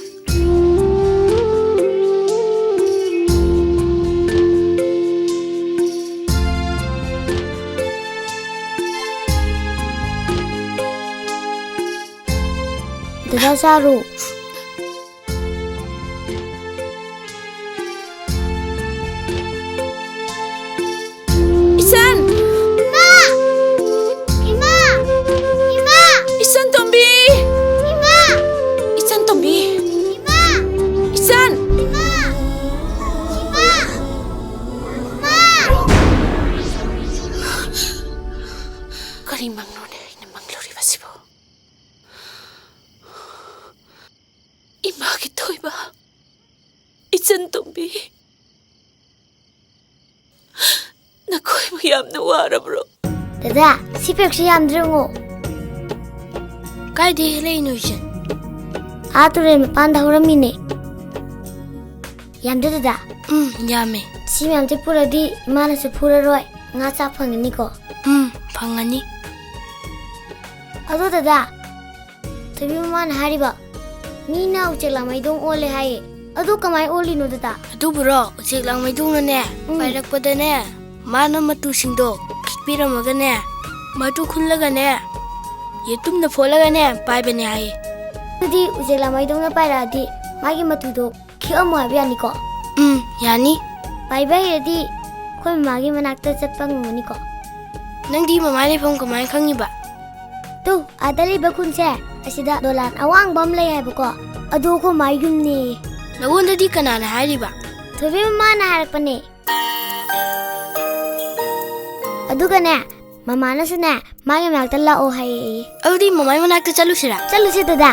Dada charo. Isan! Ima! Ima! Ima! Isan Tombi! Ima! Isan Tombi! Ima! Isan! Ima! Ima! Ima! Kari manglone ina manglori basibo. Ima gitoy ba? Isan Tombi. Nakoy mo yam na wara bro. Dada, si Pepsi yamdrengo. Kai de helai no Ichan. Ature me panda horamine. Yamde dada. Yame. Si yamte puradi imana se puraroi. Nga chak phangni ko. Phangani. Ado dada. Tabi man hariba. Nina uchela maidong ole haye. Ado kamai oli no dada. Adu bro, uchek lang mai dung na ne. Pairak pada ne. Mana matu singdo. Kikpira maga ne. Matu khullaga ne. Yetum na pholaga ne. Pai bane hai. Adi uchela maidong na pairadi. Magi matudo khiamu habiani ko. Yani. Pai bai adi. Khoi magi manakta chatpa ngani ko. Nangdi mama le phom kamai khangi ba. Tu adali bakun se. Asida dolan awang bam lay hai ko. Ado ko mai yumni. Nagonda di kanana hari ba. Tabi mana harapane. Aduga ne. Mama na suna magi manakta la o hai. Audi mama manakta chalu sira. Chalu se dada.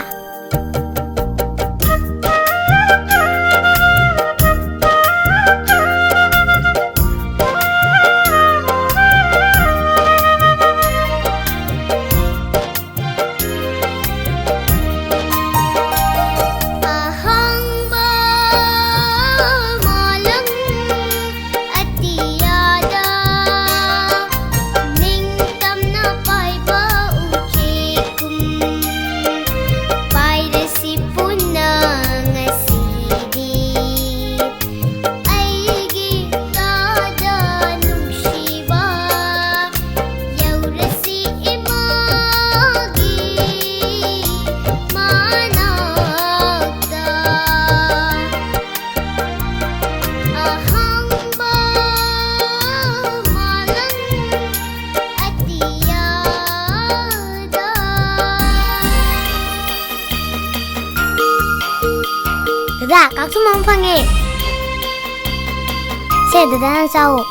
ꯑꯗꯨꯗ ꯀꯥꯛꯊꯨꯝ ꯑꯃ ꯐꯪꯉꯦ ꯁꯦ ꯑꯗꯨꯗ ꯅꯪ ꯆꯥꯎ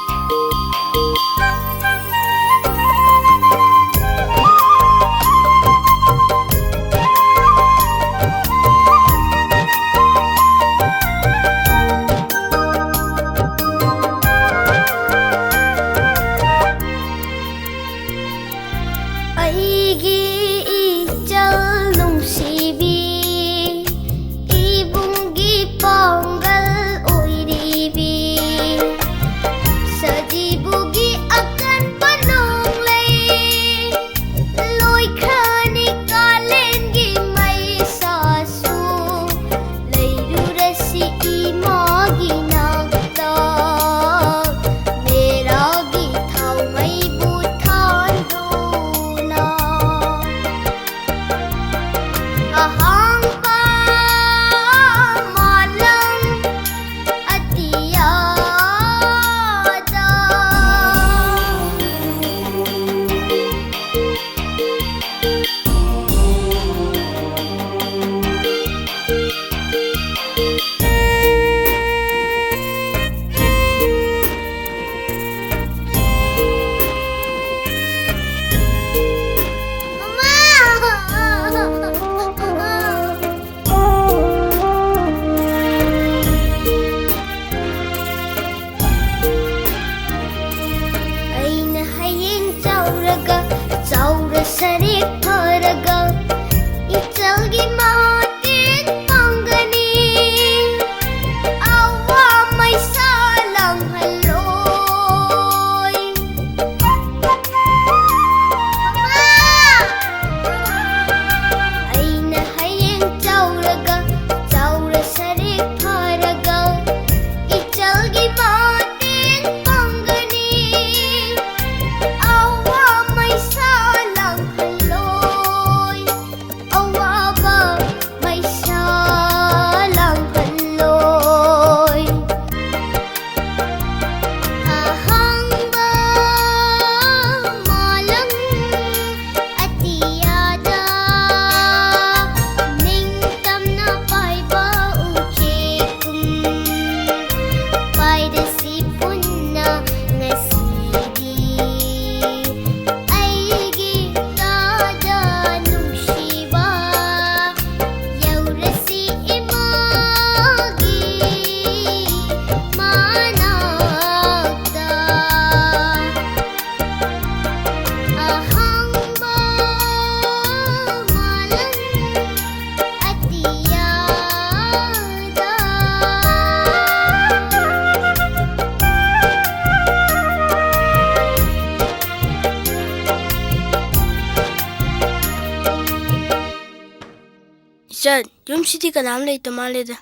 ꯏꯆꯟ ꯌꯨꯝꯁꯤꯗꯤ ꯀꯅꯥꯝ ꯂꯩꯇ ꯃꯥꯜꯂꯦꯗ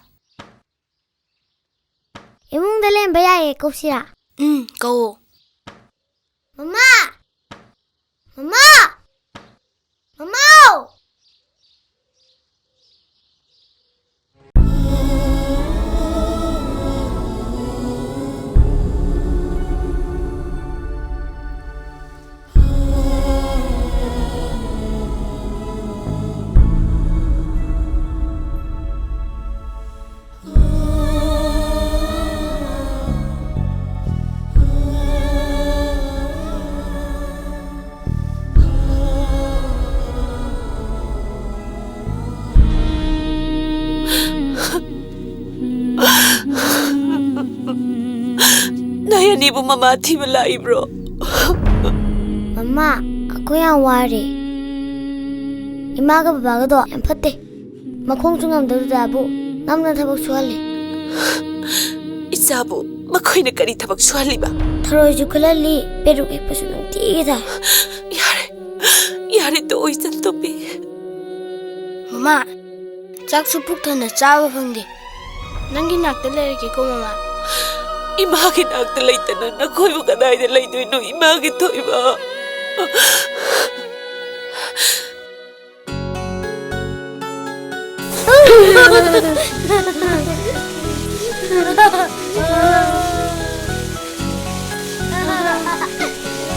ꯏꯃꯨꯡꯗ ꯂꯩꯔꯝꯕ ꯌꯥꯏꯌꯦ ꯀꯧꯁꯤꯔꯥ ꯀꯧꯋꯣ ꯃꯃꯥ ꯃꯃꯥ ꯃꯃꯥꯎ 너희 아니부 마마 팀을 라이브로 엄마 ꯑꯩꯈꯣꯏ ꯌꯥꯝ ꯋꯥꯔꯦ 이마가 바바가도 ꯌꯥꯝ ꯐꯠꯇꯦ ꯃꯈꯣꯡꯁꯨ ꯉꯝꯗꯕꯗꯨꯗꯕꯨ ꯅꯝꯅ ꯊꯕꯛ ꯁꯨꯍꯜꯂꯦ 이자부 마코이는 까리 타박 수할리바 ꯊꯔꯣꯏꯁꯨ ꯈꯨꯜꯍꯜꯂꯤ ꯄꯦꯔꯨꯛ ꯍꯦꯛꯄꯁꯨ ꯅꯨꯡꯇꯤꯒꯤ ꯊꯥꯏ 야래 또 오이잔 또비 ꯃꯃꯥ ꯆꯥꯛꯁꯨ ꯄꯨꯛ ꯊꯟꯅ ꯆꯥꯕ ꯐꯪꯗꯦ ꯅꯪꯒꯤ ꯅꯥꯛꯇ ꯂꯩꯔꯒꯦꯀꯣ ꯃꯃꯥ 이마게 낙들 레이따나 나 거이부가 나이들 레이도이노 이마게 토이바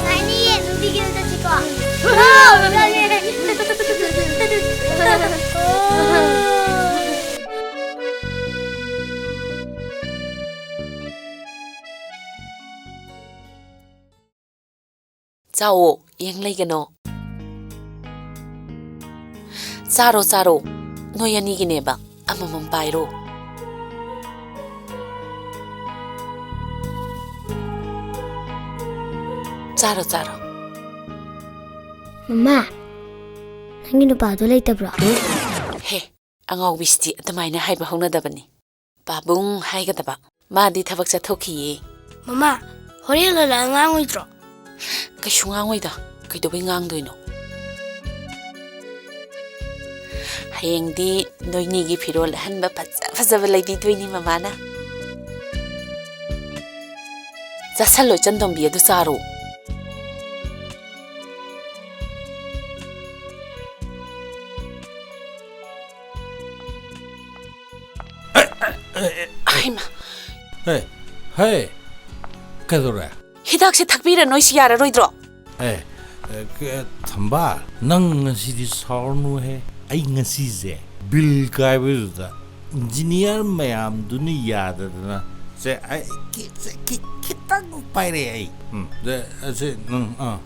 아니 눈비기를 다치고 짜오 앵레이게노 짜로 짜로 노야니기네바 아마만 바이로 짜로 짜로 Mama, nangi nupado laytabra. 해 angawbisti adamaina haiba honadabani babung haigadaba madi thabak chathokhiye Mama, horen la ngang oidro. kaisu ngangoida kaidobai ngangdoino hayengdi noinigi phirol hanba fajaba laibidoini mamana zasalo chandombi adu charo 아이마 헤이, 헤이, 그래도래. 히닥시 탁비라 노이시 야라로이드로 헤이, 그 담바, 넌 ngasi디 서울누해. 아이 ngasi제 빌 가이브다. 인지니어 매암두니 야다드나. 제 아이 기딱 빠이래 아이. 제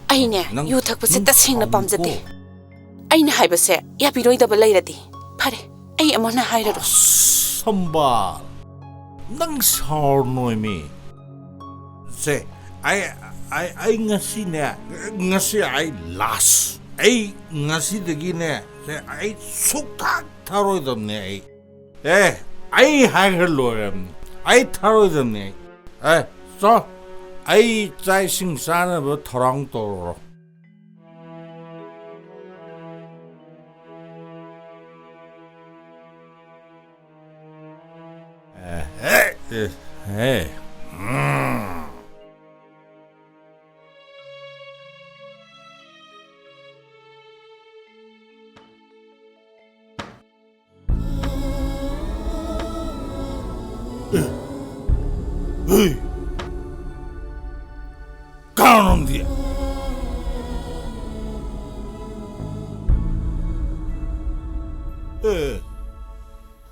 아이네 유 탁부세 따생나 밤자데 아이나 하이버세 야비로이다바 레이라디 파레 아이 아모나 하이라로 선바. 넌 서울누이미. 제 ai ngasi ne ngasi ai las ai ngasi degi ne ai sukta tharo dam ne ai hai hello ai tharo dam ne so ai chai sing sana bo thorang to Hey! Kanon dia.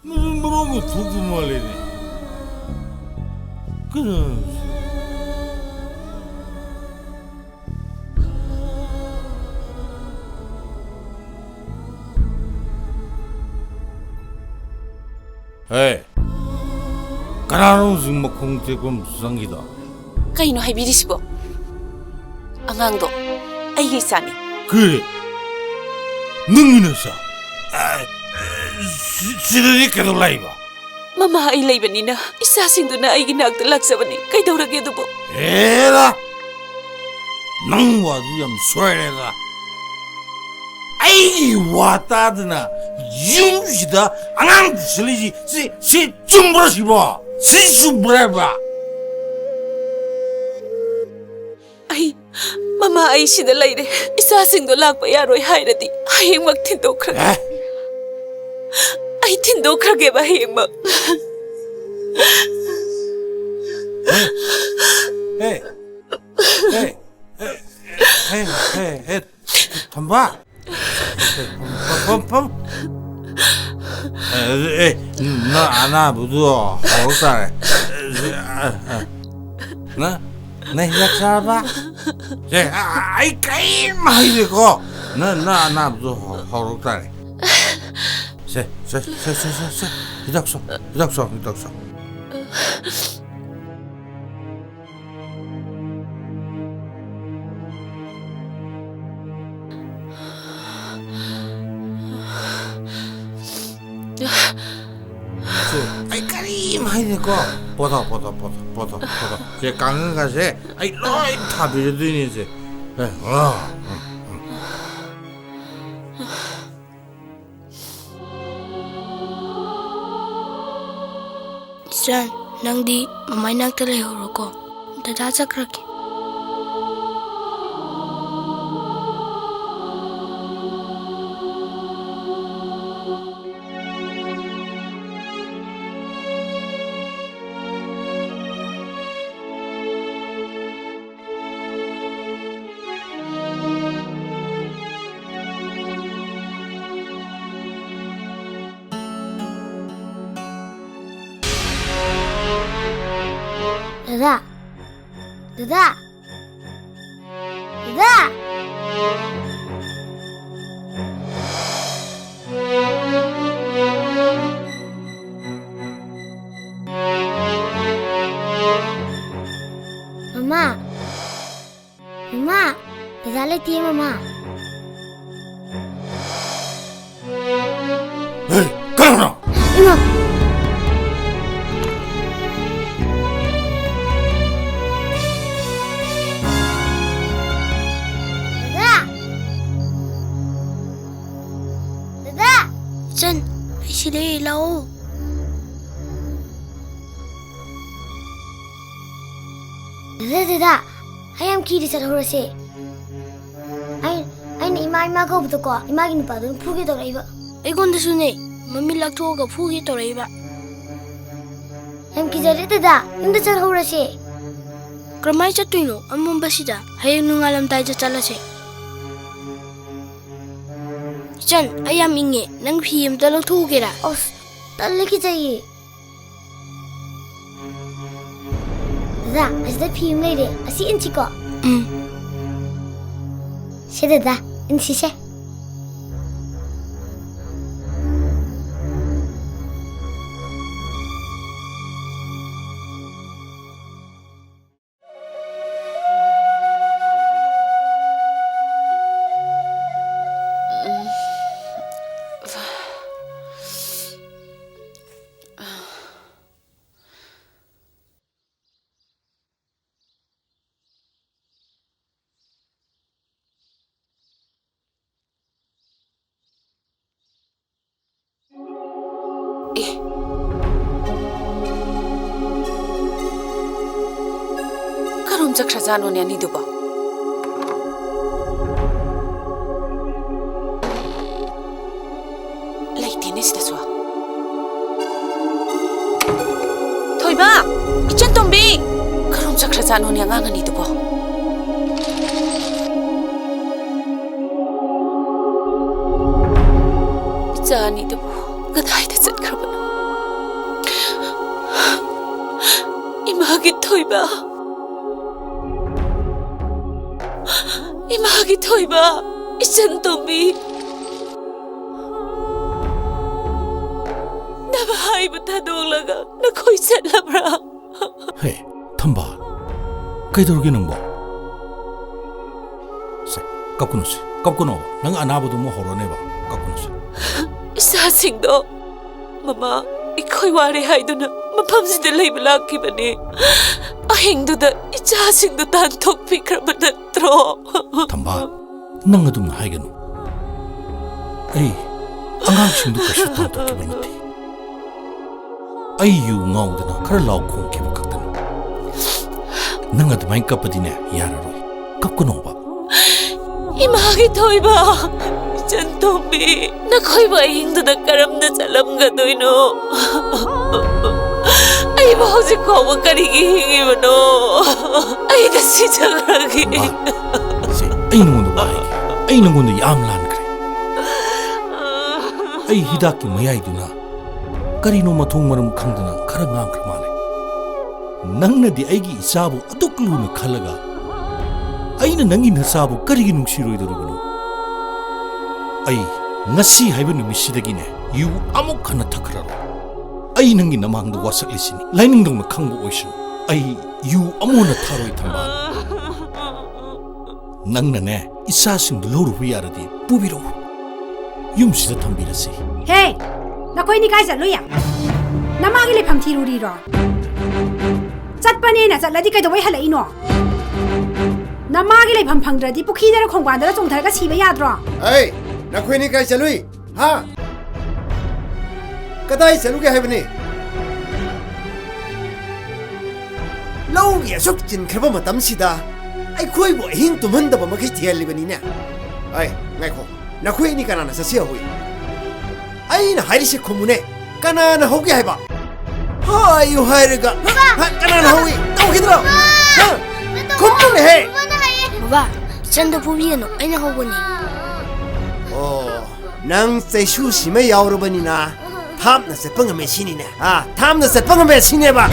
Nunggu tuh malah ni. Kenapa? Hey! 가라는 지금 공태금 수상기다. kaino haibirisibo angangdo aigi sani 그래. 능이나서. 시들이 계속 라이바. mama ai leibanina isasingduna aigi nakta laksabani kaidorage dubo 에라. 능 와도 좀 소리래다. 아이 왔다드나 융시다 안강 슬리지 시 중부러시봐. 시수브레바. ai mama ai sida leire isasingdo lakpa yaroi hairadi hayengmak thindokra ai thindokrage ba hayengmak Hey, hey, hey, hey, hey, 담바. 펌. 나 안아 부두 호르사래. 나 약사봐. 제 아이 까이 마이고. 나 안아 부두 호르사래. 세. 이닥서. 아이 까리 많이 되고 보다 제 강은 가세 아이 로이 다 빌려드니 이제 San, nang di mamay nagtalahuro ko. Dadasakraki. Dada. Dada! Mama! Mama! Dada lagi Mama. Hei, kau Ima! Dada! Dada! Chen, ai sila lau. Dada! I am kiri sa horse. Ay na ima ko buto ko. Ima gini pa dun pugi to raiba. ꯑꯩꯉꯣꯟꯗꯁꯨ ꯅꯦ ꯃꯃꯤꯠ ꯂꯥꯛꯊꯣꯛꯑꯒ ꯐꯨꯒꯦ ꯇꯧꯔꯛꯏꯕ Em kizare dada. Yunda sa horse. ꯀꯔꯝꯍꯥꯏꯅ ꯆꯠꯇꯣꯏꯅꯣ ꯑꯃꯝꯕꯁꯤꯗ ꯍꯌꯦꯡ ꯅꯣꯡꯉꯥꯜꯂꯝꯗꯥꯏꯗ ꯆꯠꯂꯁꯦ ꯏꯆꯟ ꯑꯩ ꯌꯥꯝ ꯏꯪꯉꯦ ꯅꯪ ꯐꯤ ꯑꯃꯇ ꯂꯧꯊꯣꯛꯎꯒꯦꯔꯥ Os, talle kizaye. Dada, asida phim leire. Asi inchi ko. Se dada, inchi se. Karom chakhrajano ne ani duba. Laitine sida swa. Thoiba, ichan tombi. Karom chakhrajano ne angang ani duba. Icha ani duba. Kadai da chatkrabana. Imagi Thoiba. Imagi Thoiba, ichan tombi. Nabahai batadong laga nakoy satlabra. Hey, thamba. Kaitorgi nangbo. Se, kapkunusi. Kapkuno. Nang anabudu mo horone ba. Kapkunusi. Isa singdo. Mama, ikoy wari haiduna mapamsida layba lakibani. Ahingduda icha singdo tantok pikraba natro. Thamba, nang adum na haiganu. Ay, angang singdu kasu tantok kibanati. Ay yu ngaudana khara law khong kiba kakdana. Nang adumay kapadine yararoi. Kapkuno ba. Imagi Thoiba, ichan tombi. Nakoy ba ahingduda karamna salamgadoino. Ay ba hojik kawa karigi hingibano. Ay na si jagragi. Se, ay nangundu bahay. Ay nangundu yam lan kare. Ay hidak ki mayay duna. Karino mathong maram khangdana khara ngang kramale. Nang na di ay gi isabu aduklu na khalaga. Ay na nangin hasabu karigi nungsiroi dorugano. Ay ngasi haiba numisidagine yu amok khana thakraro. Ay nangi namangda wasak lisini. Laining dong na khangbu oisu. Ay yu amona tharoi thamba. Nang na ne isa sing loru huyaradi pubiro. Yum sida thambirasi. Hey! Nakoy ni kai zatlo ya. Namagi le pham thiruri ro. Chatpane na chatladi kai doi halai no. Namagi le pham phangdradi pukhi dara khongban dara chongthar ga siba yadro. Hey, nakhoi ni kai chalui? Ha? Kadai chaluge haibani? Laugi asuk chin khaba matam sida. Ai khoi bo hing tumanda ba makai thial libani ne. Ai, ngai kho. Nakhoi ni kana na sasia hui. Ai na hairi se khomune. Kana na hogi haiba. Hai yu hairiga. Ha kana na hogi. Tau hidro. Ha? Khomune he. Baba, ꯏꯆꯟꯗ ꯐꯨꯕꯤꯒꯅꯨ ꯑꯩꯅ ꯍꯧꯕꯅꯤ Oh, nang tsaishu sima yaurubani na. Thamna se pangame sini ne. Ah, thamna se pangame sini ba.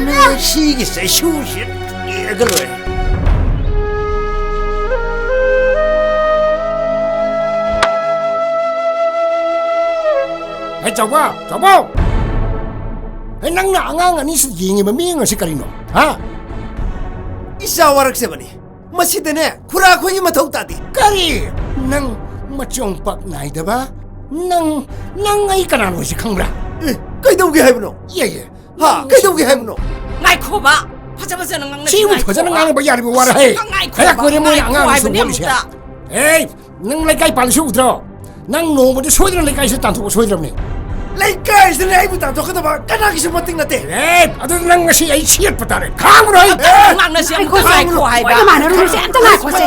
Na shi gi tsaishu shi. Egaloi. chaba chaba ai nang na angang ani si yingi ma mi ngasi karino ha isa warakse masitane khura khoi mathau tadi kari nang machong pak nai da ba nang ai kana no si khangra kaidauge haibno ye ha kaidauge haibno ngai kho ba 파자마자는 강나 si mu phajana ngang ba yari ba hai hai ko re mo angang su bol sia ei nang lai kai pal su udro nang no mo de soidra lai kai se tan thu soidra ni laikai sene ai buta to kada ba kana ki sumating nate adu nang ngasi ai chiat patare khang ro 강나 시 거 ngai kho hai ba mana ru se anta ngai kho se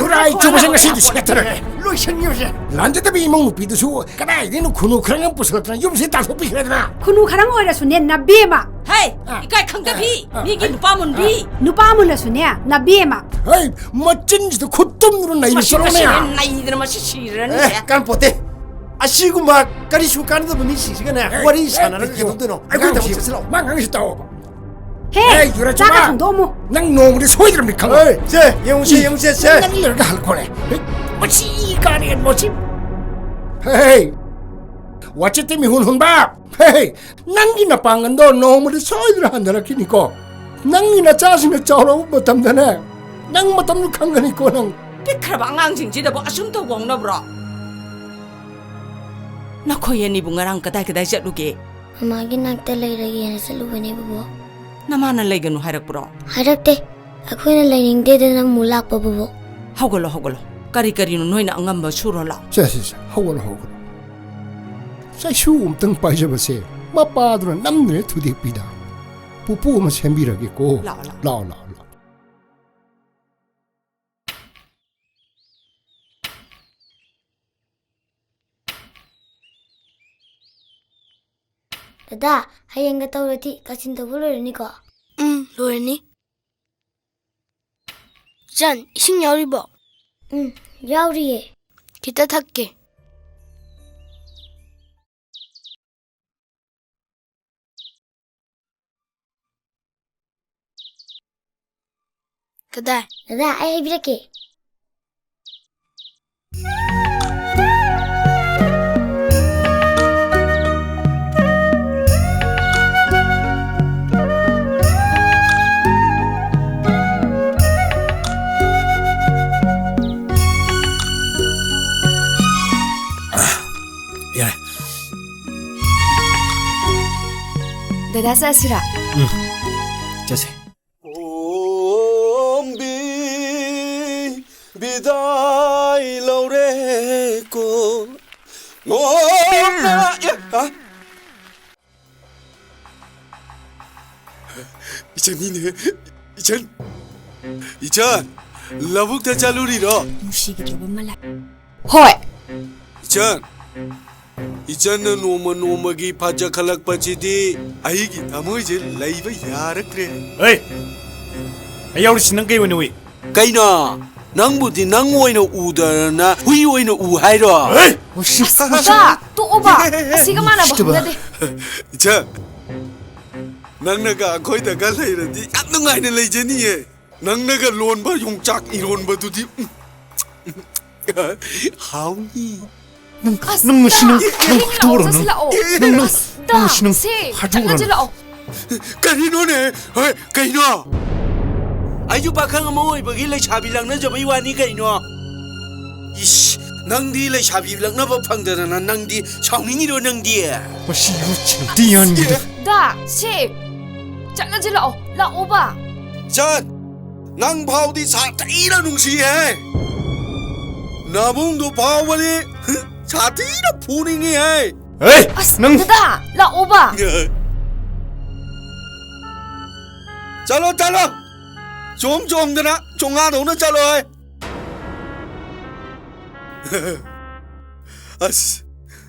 Urai coba saya ngasih itu sekitar. lo shenyo se Lanjut tapi imong nupi itu su. Karena ini nu kuno kerang yang pusat na yum sih tak sopi kerana. khunu kharang oira su ne na bema 헤이 이까이 강다 비 미기 누빠문 비 nupa mun la su ne na bema Hei, macam itu kutum nurun naik 마시는 sorongnya. 나이들 마시 시르는 kan pote asigu ma kari su kan da bani si sigana wari sana ra ke do no ai ko ta selo Mang ngasih tahu. he jura ta ka coba. thang do mu Nang nong di soidra mi kang. ei se yongse se Nang lerga hal kore. Masih kalian masih. Hei, wajib temi hun ba. Hei, nang ina pangan do nong di soidra handara kini ko. Nang ina casi na cawlo matam dana. Nang matam nu kangani ko nang. 비크라 방앙징지다 뭐 아숨도 공나 브라 나 코예니 붕아랑 그다이 잣루게 Mama gi nakta leiragi yana salubane bubo. 나만은 레게노 하락 브라 Harakte. Akoina leiringde da na mulak pa bubo. 하골로 까리까리노 노이나 안감바 수로라 Sesa, hawal. Saya sum teng paja base. Mapadro namne tudi pida. Pupu mas hembira ko. La. La. Dada, hayang ga tawrati kasin to bulorni ko. 로엔이 짠, 이식 열이버 Yauriye. 기타 탈게 그다 Dada, ay birake. 야, Dada sa sira. 자세 비다이 러레고 뭐나 이찬이네 이찬 라북다 잘루리라 Hoy. 이찬은 노마기 파자 칼락 빠지디 아이기 나머지 라이브 야락그래 에이, 아야 우리 신랑 게임 왜? 까이나 낭부디 낭오이노 우다나 후이오이노 우하이라 에이, Da, tu oba. Asiga mana ba? 이찬 낭나가 거기다 갈라이라디 깜능아이는 레이저니에 낭나가 론바 용짝 이론바두디 하우니 nung sinang haduro nung Da, sinang si. haduro. 까리노네 까이노 아주 박항아 뭐이 버기 레샤빌랑나 저바이와니 까이노 이씨 낭디 레샤빌랑나 법팡더나 낭디 샤우닝이로 낭디 Masih lucu Dian gitu. Da, si. Chana jila la oba. 짠 낭바우디 사타이라 뭉시해 나봉도 바와리 사타이라 포닝해 에이, nung Da, la oba. चलो 좀 되나 종아도는 चलो है 아스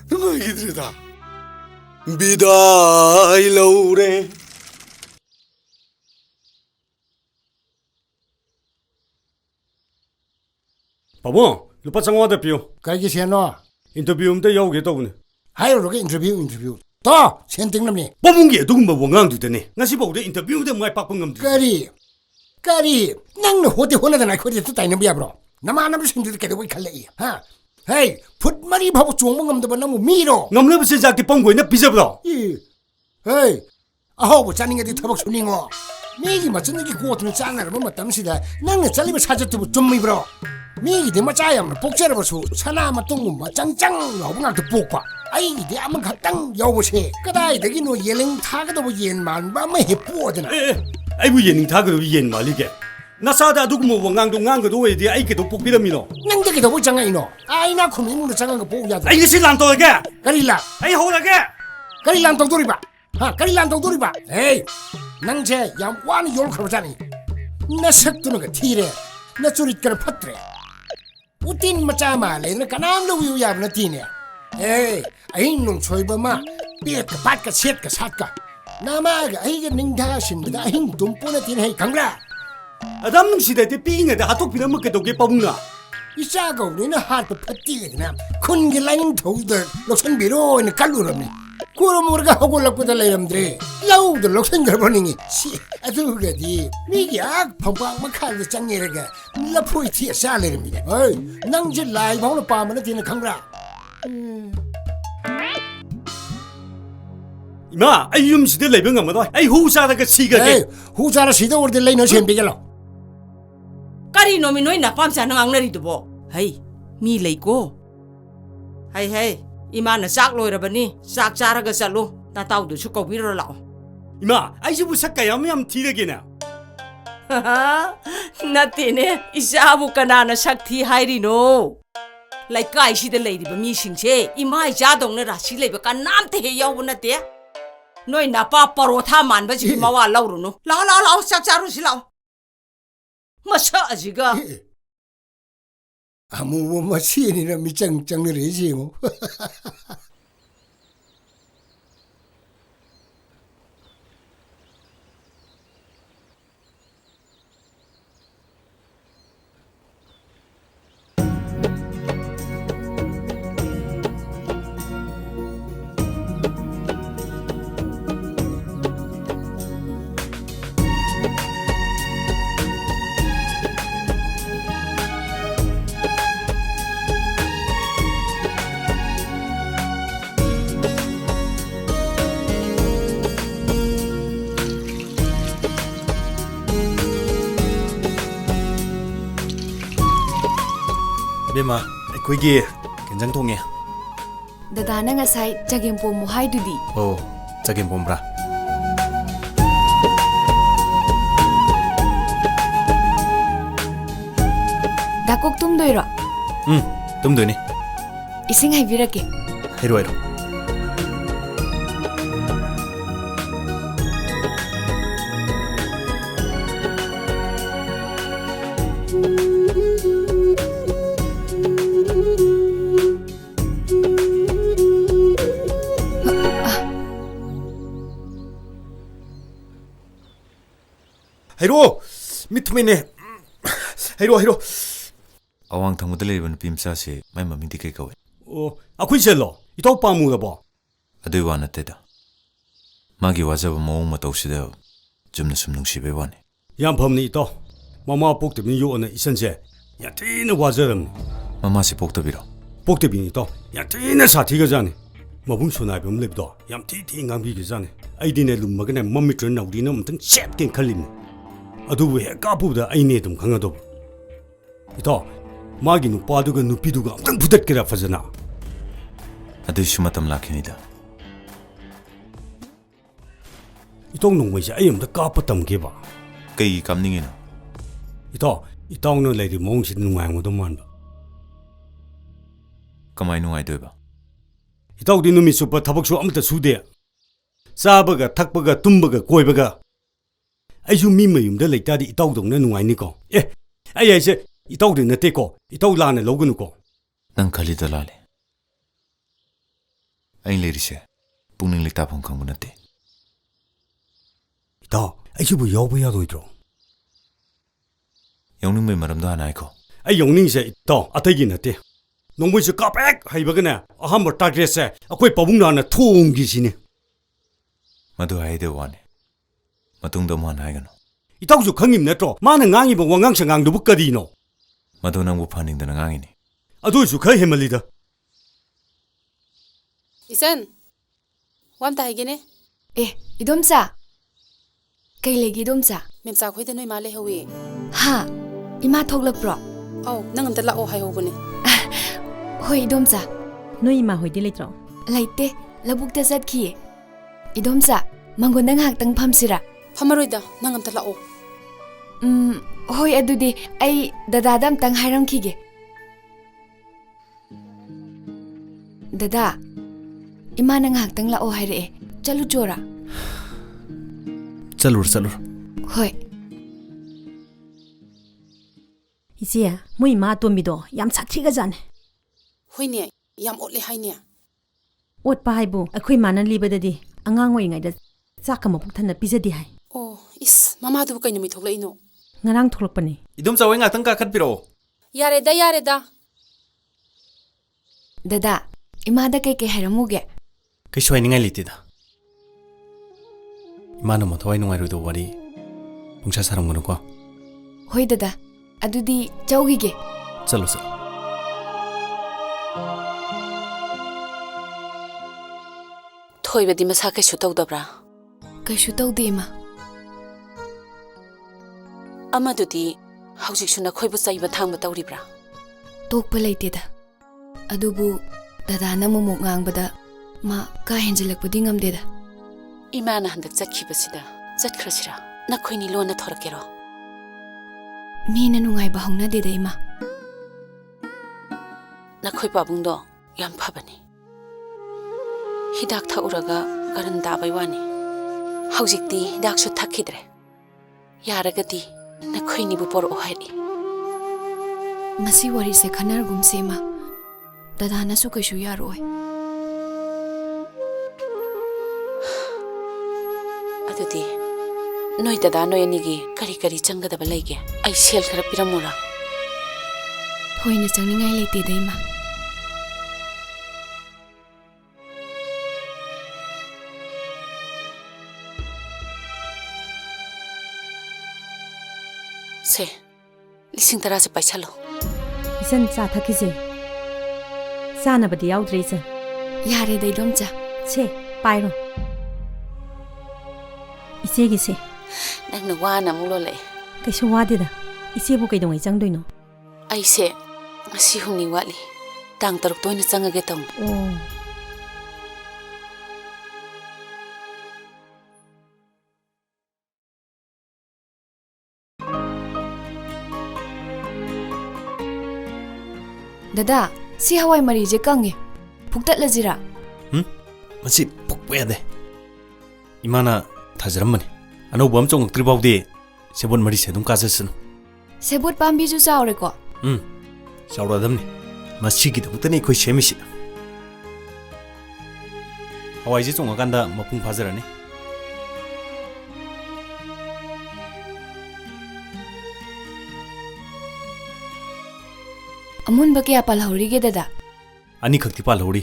누가 이들이다 비다이 러우레 바보, 루파 장화 대표 Kaya siano. 인터뷰인데 여기 떠오네. Hayo roke interview. To, senting namni. 뽑은게 누군가 원강도 되네. 나시 보고도 인터뷰인데 뭐에 빡빡감도. Kari. Nang no hote hona na ko de tay na biya bro. Nama nam sin de kede wi khalle. Ha. Hey, put money pao chuang mo ngam da ba na mo mi ro. ngamle se jak ti pong goi na pizza bro Hey, aho ba chani ngi thabak suni ngo. Mi gi ma chen gi ko tu chang na ba tam si da nang ne chali ba sa ja tu chum mi bro. Mi gi de ma cha yam pok che ba su chana ma tung ma chang chang lo ba ngak tu pok pa. Ai gi de am kha tang yo bo se. Ka dai de gi no yeling tha ga do bo yen man ba ma he po da na. ai bu yen ning tha ga yen ma li ge na sa da du mo ngang ga do we de ai ke do pok pi da mi no Nang de gi do bo chang ai no. Ai na khu mi mu da chang ga po ya da. ai si lan to ge Ka ri la. ai ho la ge Kari lan tong duri ba? Ha, kari lan tong duri ba? Hey, nang je yam wan yol khar jani. Na sak tu na thire. Na churit kar phatre. Utin macha ma le na kanam lo yu yam na tine. Hey, ai nong choi ba ma. Piet ka pat ka set ka sat ka. Na ma ga ai ga ning da shin da ai dum pu na tin hey kangla. adam nung si da te pi nga da hatok pi na mo ke do ge pa bunga Isa go ni na hat pa phati na. Khun gi lain thau da lo san bi ro ni kalu ram ni. Kuro murga hogo lakku da layam dre. Lau da lo san gar boningi. Si atu ga di. Mi gi ak phang phang ma khal da chang ye ga. La phui thi sa le ram ni. Hey, nang je lai bang lo pa ma na tin khang ra. ima ai yum si de le bang ma do ai hu sa da ga si ga ge Hey, hu sa ra si da wor de lai no sem bi ga lo. Kari no mi noi na pam sa nang nari du bo. Hey, mi lei ko. Hey, ima na sak loi ra bani. Sak cha ra ga sa lu. Na tau du su ko bi ro lao. ima ai ju bu sak ka yam thi de ge na Nati ne, isa bu kana na sak thi hai ri no. Lai kai si de lei di ba mi sing che. Ima ja dong na ra si lei ba kan nam te he yaw bu na te. Noi na pa parotha man ba ji ma wa lau ru no. Lao sak cha ru si lao. Masa ajiga. Amu ma si ni na mi chang chang re ji mo. Bema, ꯑꯩꯈꯣꯏꯒꯤ ꯀꯦꯟꯖꯪ ꯊꯣꯡꯉꯦ ꯗꯗꯥꯅ ꯉꯁꯥꯏ ꯆꯒꯦꯝꯄꯣꯝꯃꯨ ꯍꯥꯏꯗꯨꯗꯤ ꯑꯣ ꯆꯒꯦꯝꯄꯣꯝꯕ꯭ꯔꯥ ꯗꯥꯀꯣꯛ ꯇꯨꯝꯗꯣꯏꯔꯣ ꯇꯨꯝꯗꯣꯏꯅꯤ ꯏꯁꯤꯡ ꯍꯩꯕꯤꯔꯛꯀꯦ ꯍꯩꯔꯣ ꯍꯩꯔꯣ Hero, mitmene. Hero. Awang thangmada leiriba nupi mcha se mai mami di kai kawe. Oh, akhui selo. Itaw pamu da bo. Adui wa natte da. Magi wajaba mawong mataw sida jumna sum nungsibe wani. Yam phamni itaw. Mama pokte mi yo na isan se. Ya tina wajaram. Mama si pokta biro. Pokte bi itaw. Ya tina sathi ga jani. Mabung sunai bam leb do. Yam ti ngang bi ga jani. Ai dine lum magana mammi tren naudi na mtang chet ken khalin. Adubu he kapuda aine dum khangado. Ito magi nupaduga nupiduga amtang pudat kira fazana. Adu shumatam lakhinida. Itong nungwai sa ayam da kapatam ke ba. Kai kamningina. Itong no lady mong sin nungwai mo duman ba. Kamay nungay doy ba. Itaw di numi supa tabak su amta sude. Sabaga takbaga tumbaga koibaga. Ayu mi mayumda leitadi itaw dong na nungay ni ko. Ay se itaw din na te ko. Itaw la na logan ko. Nang khali dalale. Ay leri se pungning lektapong kang munate. Itaw ayu bu yaw ba yadoy dro. Yongning may maramda hanay ko. Ay yongning se itaw atay gi na te. Nongboy se kapek haybaga na aham target se akoy pabung na thong gi sine. Madu hayde wane. Matungda mo hanay gano. Itaw su khangim na tro. Mana ngangi ba wangang sa ngang dubu kadino. Madu nang bu paning da nangangini. ꯑꯗꯨꯏꯁꯨ ꯈꯔ ꯍꯦꯟꯃꯜꯂꯤꯗ 이선 ꯋꯥꯝꯇ ꯍꯥꯏꯒꯦꯅꯦ ꯑꯦ 이돔ꯆꯥ ꯀꯩ ꯂꯩꯒꯦ 이돔ꯆꯥ ꯃꯦꯝꯆꯥ ꯈꯣꯏꯗ ꯅꯣꯏ ꯃꯥ ꯂꯩꯍꯧꯋꯤ ꯍꯥ 이마 ꯊꯣꯛꯂꯛꯄ꯭ꯔꯣ ꯑꯧ ꯅꯪ ꯑꯝꯇ ꯂꯥꯛꯑꯣ ꯍꯥꯏꯍꯧꯕꯅꯦ ꯍꯣꯏ 이돔ꯆꯥ ꯅꯣꯏ ꯏꯃꯥ ꯍꯣꯏꯗꯤ ꯂꯩꯇ꯭ꯔꯣ ꯂꯩꯇꯦ ꯂꯧꯕꯨꯛꯇ ꯆꯠꯈꯤꯌꯦ 이돔ꯆꯥ ꯃꯪꯒꯣꯟꯗ ꯉꯥꯏꯍꯥꯛꯇꯪ ꯐꯝꯁꯤꯔꯥ ꯐꯝꯃꯔꯣꯏꯗ ꯅꯪ ꯑꯝꯇ ꯂꯥꯛꯑꯣ ꯍꯣꯏ ꯑꯗꯨꯗꯤ ꯑꯩ ꯗꯗꯥꯗ ꯑꯝꯇꯪ ꯍꯥꯏꯔꯝꯈꯤꯒꯦ ꯗꯗꯥ 이마ꯅ ꯉꯥꯏꯍꯥꯛꯇꯪ ꯂꯥꯛꯑꯣ ꯍꯥꯏꯔꯛꯑꯦ ꯆꯠꯂꯨꯆꯣꯔꯥ ꯆꯠꯂꯨꯔ ꯍꯣꯏ ꯏꯆꯦ ꯃꯣꯏ ꯏꯃꯥ ꯑꯇꯣꯝꯕꯤꯗꯣ ꯌꯥꯝ ꯁꯥꯊꯤꯒꯖꯥꯠꯅꯦ ꯍꯣꯏꯅꯦ ꯌꯥꯝ ꯑꯣꯠꯂꯦ ꯍꯥꯏꯅꯦ ꯑꯣꯠꯄ ꯍꯥꯏꯕꯨ ꯑꯩꯈꯣꯏ ꯃꯥꯅ ꯂꯤꯕꯗꯗꯤ ꯑꯉꯥꯡ ꯑꯣꯏꯔꯤꯉꯩꯗ ꯆꯥꯛꯀ ꯃꯄꯨꯛ ꯊꯟꯅ ꯄꯤꯖꯗꯦ ꯍꯥꯏ ꯑꯣ ꯏꯁ ꯃꯃꯥꯗꯨꯕꯨ ꯀꯩ ꯅꯨꯃꯤꯠ ꯊꯣꯛꯂꯛꯏꯅꯣ ꯉꯔꯥꯡ ꯊꯣꯛꯂꯛꯄꯅꯤ 이돔ꯆꯥ ꯍꯣꯏ ꯉꯥꯛꯇꯪ ꯀꯥꯈꯠꯄꯤꯔꯛꯑꯣ ꯌꯥꯔꯦꯗ ꯌꯥꯔꯦꯗ ꯗꯗꯥ 이마ꯗ ꯀꯩꯀꯩ ꯍꯥꯏꯔꯝꯃꯨꯒꯦ ꯀꯩꯁꯨ ꯍꯥꯏꯅꯤꯡꯉꯥꯏ ꯂꯩꯇꯦꯗ 이마ꯅ ꯊꯋꯥꯏ ꯅꯨꯡꯉꯥꯏꯔꯣꯏꯗꯧꯕ ꯋꯥꯔꯤ ꯄꯨꯡꯁꯥ ꯁꯥꯔꯝꯒꯅꯨꯀꯣ ꯍꯣꯏ ꯗꯗꯥ ꯑꯗꯨꯗꯤ ꯆꯧꯒꯤꯒꯦ ꯆꯠꯂꯣ ꯊꯣꯏꯕꯗꯤ ꯃꯁꯥ ꯀꯩꯁꯨ ꯇꯧꯗꯕ꯭ꯔꯥ ꯀꯩꯁꯨ ꯇꯧꯗꯦ 이마 ꯑꯃꯗꯨꯗꯤ ꯍꯧꯖꯤꯛꯁꯨ ꯅꯈꯣꯏꯕꯨ ꯆꯩꯕ ꯊꯥꯡꯕ ꯇꯧꯔꯤꯕ꯭ꯔꯥ ꯇꯣꯛꯄ ꯂꯩꯇꯦꯗ ꯑꯗꯨꯕꯨ ꯗꯗꯥꯅ ꯃꯣꯃꯣꯛ ꯉꯥꯡꯕꯗ ꯃꯥ ꯀꯥ ꯍꯦꯟꯖꯤꯜꯂꯛꯄꯗꯤ ꯉꯝꯗꯦꯗ ꯏꯃꯥꯅ ꯍꯟꯗꯛ ꯆꯠꯈꯤꯕꯁꯤꯗ ꯆꯠꯈ꯭ꯔꯁꯤꯔꯥ ꯅꯈꯣꯏꯅꯤ ꯂꯣꯟꯅ ꯊꯣꯔꯛꯀꯦꯔꯣ ꯃꯤꯅ ꯅꯨꯡꯉꯥꯏꯕ ꯍꯧꯅꯗꯦꯗ 이마 ꯅꯈꯣꯏ ꯄꯥꯕꯨꯡꯗꯣ ꯌꯥꯝ ꯐꯕꯅꯤ ꯍꯤꯗꯥꯛ ꯊꯛꯎꯔꯒ ꯀꯔꯟ ꯇꯥꯕꯩꯋꯥꯅꯤ ꯍꯧꯖꯤꯛꯇꯤ ꯍꯤꯗꯥꯛꯁꯨ ꯊꯛꯈꯤꯗ꯭ꯔꯦ ꯌꯥꯔꯒꯗꯤ ꯅꯈꯣꯏꯅꯤꯕꯨ ꯄꯣꯔꯛꯑꯣ ꯍꯥꯏꯔꯤ ꯃꯁꯤ ꯋꯥꯔꯤꯁꯦ ꯈꯟꯅꯔꯒꯨꯝꯁꯦ 이마 ꯗꯗꯥꯅꯁꯨ ꯀꯩꯁꯨ ꯌꯥꯔꯣꯏ ꯑꯗꯨꯗꯤ ꯅꯣꯏ ꯗꯗꯥ ꯅꯣꯏ ꯑꯅꯤꯒꯤ ꯀꯔꯤ ꯀꯔꯤ ꯆꯪꯒꯗꯕ ꯂꯩꯒꯦ ꯑꯩ ꯁꯦꯜ ꯈꯔ ꯄꯤꯔꯝꯃꯨꯔꯥ ꯊꯣꯏꯅ ꯆꯪꯅꯤꯡꯉꯥꯏ ꯂꯩꯇꯦꯗ 이마 ꯁꯦ 10,000ꯁꯦ ꯄꯥꯏꯁꯜꯂꯣ 이선 ꯆꯥ ꯊꯛꯈꯤꯁꯦ ꯆꯥꯅꯕꯗꯤ ꯌꯥꯎꯗ꯭ꯔꯦ 이선 ꯌꯥꯔꯦꯗ 이돔ꯆꯥ ꯁꯦ ꯄꯥꯏꯔꯣ 이ꯆꯦꯒꯤꯁꯦ ꯅꯪꯅ ꯋꯥꯅ ꯑꯃꯨꯛ ꯂꯣꯜꯂꯛꯑꯦ ꯀꯩꯁꯨ ꯋꯥꯗꯦꯗ 이ꯆꯦꯕꯨ ꯀꯩꯗꯧꯉꯩ ꯆꯪꯗꯣꯏꯅꯣ ꯑꯩꯁꯦ ꯉꯁꯤ 6ꯅꯤ ꯋꯥꯠꯂꯤ ꯇꯥꯡ 6ꯇ ꯑꯣꯏꯅ ꯆꯪꯉꯒꯦ ꯇꯧꯅꯤ ꯑꯣ ꯗꯗꯥ ꯁꯤ ꯍꯋꯥꯏ ꯃꯔꯤꯁꯦ ꯀꯪꯉꯦ ꯐꯨꯛꯇꯠꯂꯁꯤꯔꯥ ꯃꯁꯤ ꯐꯨꯛꯄ ꯌꯥꯗꯦ 이마ꯅ ꯊꯥꯖꯔꯝꯕꯅꯤ ꯑꯅꯧꯕ ꯑꯃ ꯆꯣꯡꯉꯛꯇ꯭ꯔꯤ ꯐꯥꯎꯗꯤ ꯁꯦꯕꯣꯠ ꯃꯔꯤꯁꯦ ꯑꯗꯨꯝ ꯀꯥꯖꯁꯅꯨ ꯁꯦꯕꯣꯠ ꯄꯥꯝꯕꯤꯁꯨ ꯆꯥꯎꯔꯦꯀꯣ ꯆꯥꯎꯔꯛꯑꯗꯕꯅꯤ ꯃꯁꯤꯒꯤꯗꯃꯛꯇꯅꯤ ꯑꯩꯈꯣꯏ ꯁꯦꯝꯃꯤꯁꯤ ꯍꯋꯥꯏꯁꯦ ꯆꯣꯡꯉꯀꯥꯟꯗ ꯃꯄꯨꯡ ꯐꯥꯖꯔꯅꯤ ꯑꯃꯨꯟꯕ ꯀꯌꯥ ꯄꯥꯜꯍꯧꯔꯤꯒꯦ ꯗꯗꯥ ꯑꯅꯤꯈꯛꯇꯤ ꯄꯥꯜꯍꯧꯔꯤ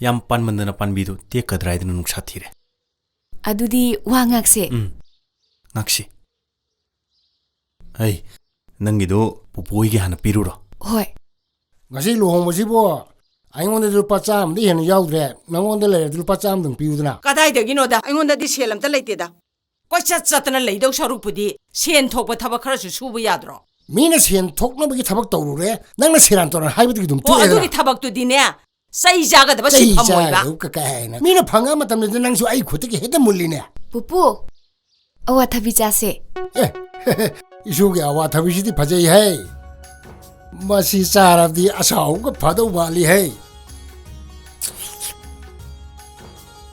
ꯌꯥꯝ ꯄꯥꯟꯃꯟꯗꯅ ꯄꯥꯟꯕꯤꯗꯨ ꯇꯦꯛꯀꯗ꯭ꯔꯥ ꯍꯥꯏꯗꯅ ꯅꯨꯡꯁꯥ ꯊꯤꯔꯦ ꯑꯗꯨꯗꯤ ꯋꯥ ꯉꯥꯛꯁꯦ ꯉꯥꯛꯁꯤ ꯑꯩ ꯅꯪꯒꯤꯗꯣ ꯄꯨꯄꯨꯍꯣꯏꯒꯤ ꯍꯥꯟꯅ ꯄꯤꯔꯨꯔꯣ ꯍꯣꯏ ꯉꯁꯤ ꯂꯨꯍꯣꯡꯕꯁꯤꯕꯨ ꯑꯩꯉꯣꯟꯗꯗꯤ ꯂꯨꯄꯥ ꯆꯥꯝꯃꯗꯤ ꯍꯦꯟꯅ ꯌꯥꯎꯗ꯭ꯔꯦ ꯅꯪꯉꯣꯟꯗ ꯂꯩꯔꯗꯤ ꯂꯨꯄꯥ ꯆꯥꯝꯃꯗꯪ ꯄꯤꯌꯨꯗꯅ ꯀꯗꯥꯏꯗꯒꯤꯅꯣꯗ ꯑꯩꯉꯣꯟꯗꯗꯤ ꯁꯦꯜ ꯑꯝꯇ ꯂꯩꯇꯦꯗ ꯀꯣꯏꯆꯠ ꯆꯠꯇꯅ ꯂꯩꯗꯧ ꯁꯔꯨꯛꯄꯨꯗꯤ ꯁꯦꯟ ꯊꯣꯛꯄ ꯊꯕꯛ ꯈꯔꯁꯨ ꯁꯨꯕ ꯌꯥꯗ꯭ꯔꯣ ꯃꯤꯅ ꯁꯦꯟ ꯊꯣꯛꯅꯕꯒꯤ ꯊꯕꯛ ꯇꯧꯔꯨꯔꯦ ꯅꯪꯅ ꯁꯦꯔꯥꯟ ꯇꯧꯔꯥꯟ ꯍꯥꯏꯕꯗꯒꯤ ꯑꯗꯨꯝ ꯑꯣ ꯇꯣꯛꯑꯦꯗꯅ ꯑꯗꯨꯒꯤ ꯊꯕꯛꯇꯨꯗꯤꯅꯦ ꯆꯩ ꯆꯥꯒꯗꯕ ꯁꯤꯟꯐꯝ ꯑꯣꯏꯕ ꯀꯥꯏꯅ ꯃꯤꯅ ꯐꯪꯉ ꯃꯇꯝꯗꯗꯤ ꯅꯪꯁꯨ ꯑꯩ ꯈꯨꯠꯇꯒꯤ ꯍꯦꯛꯇ ꯃꯨꯜꯂꯤꯅꯦ ꯄꯨꯄꯨ ꯑꯋꯥꯊꯕꯤ ꯆꯥꯁꯦ ꯏꯁꯨꯒꯤ ꯑꯋꯥꯊꯕꯤꯁꯤꯗꯤ ꯐꯖꯩꯍꯦ ꯃꯁꯤ ꯆꯥꯔꯕꯗꯤ ꯑꯁꯥꯎꯕꯒ ꯐꯗꯧ ꯃꯥꯜꯂꯤꯍꯦ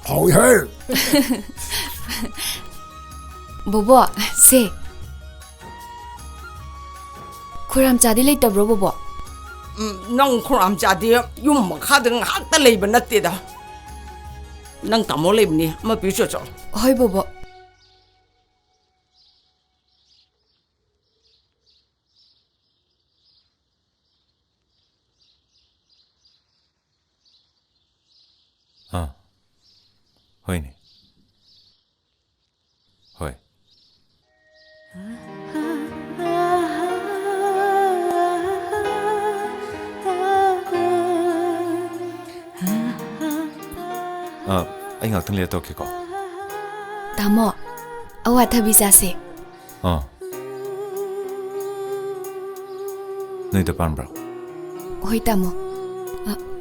ꯍꯥꯎꯏꯍꯦ ꯕꯣꯕꯣ ꯁꯦ ꯈꯨꯔꯥꯝꯆꯥꯗꯤ ꯂꯩꯇꯕ꯭ꯔꯣ ꯕꯣꯕꯣ ꯅꯪ ꯈꯨꯔꯥꯝꯆꯥꯗꯤ ꯌꯨꯝ ꯃꯈꯥꯗ ꯉꯥꯛꯇ ꯂꯩꯕ ꯅꯠꯇꯦꯗ ꯅꯪ ꯇꯥꯃꯣ ꯂꯩꯕꯅꯤ ꯑꯃ ꯄꯤꯆꯣ ꯆꯣ ꯍꯣꯏ ꯕꯣꯕꯣ ꯍꯣꯏꯅꯦ ꯍꯣꯏ ꯑꯩ ꯉꯥꯛꯇꯪ ꯂꯩꯔ ꯇꯧꯔꯛꯀꯦꯀꯣ ꯇꯥꯃꯣ ꯑꯋꯥꯊꯕꯤ ꯆꯥꯁꯦ ꯅꯣꯏꯗ ꯄꯥꯟꯕ꯭ꯔꯣ ꯍꯣꯏ ꯇꯥꯃꯣ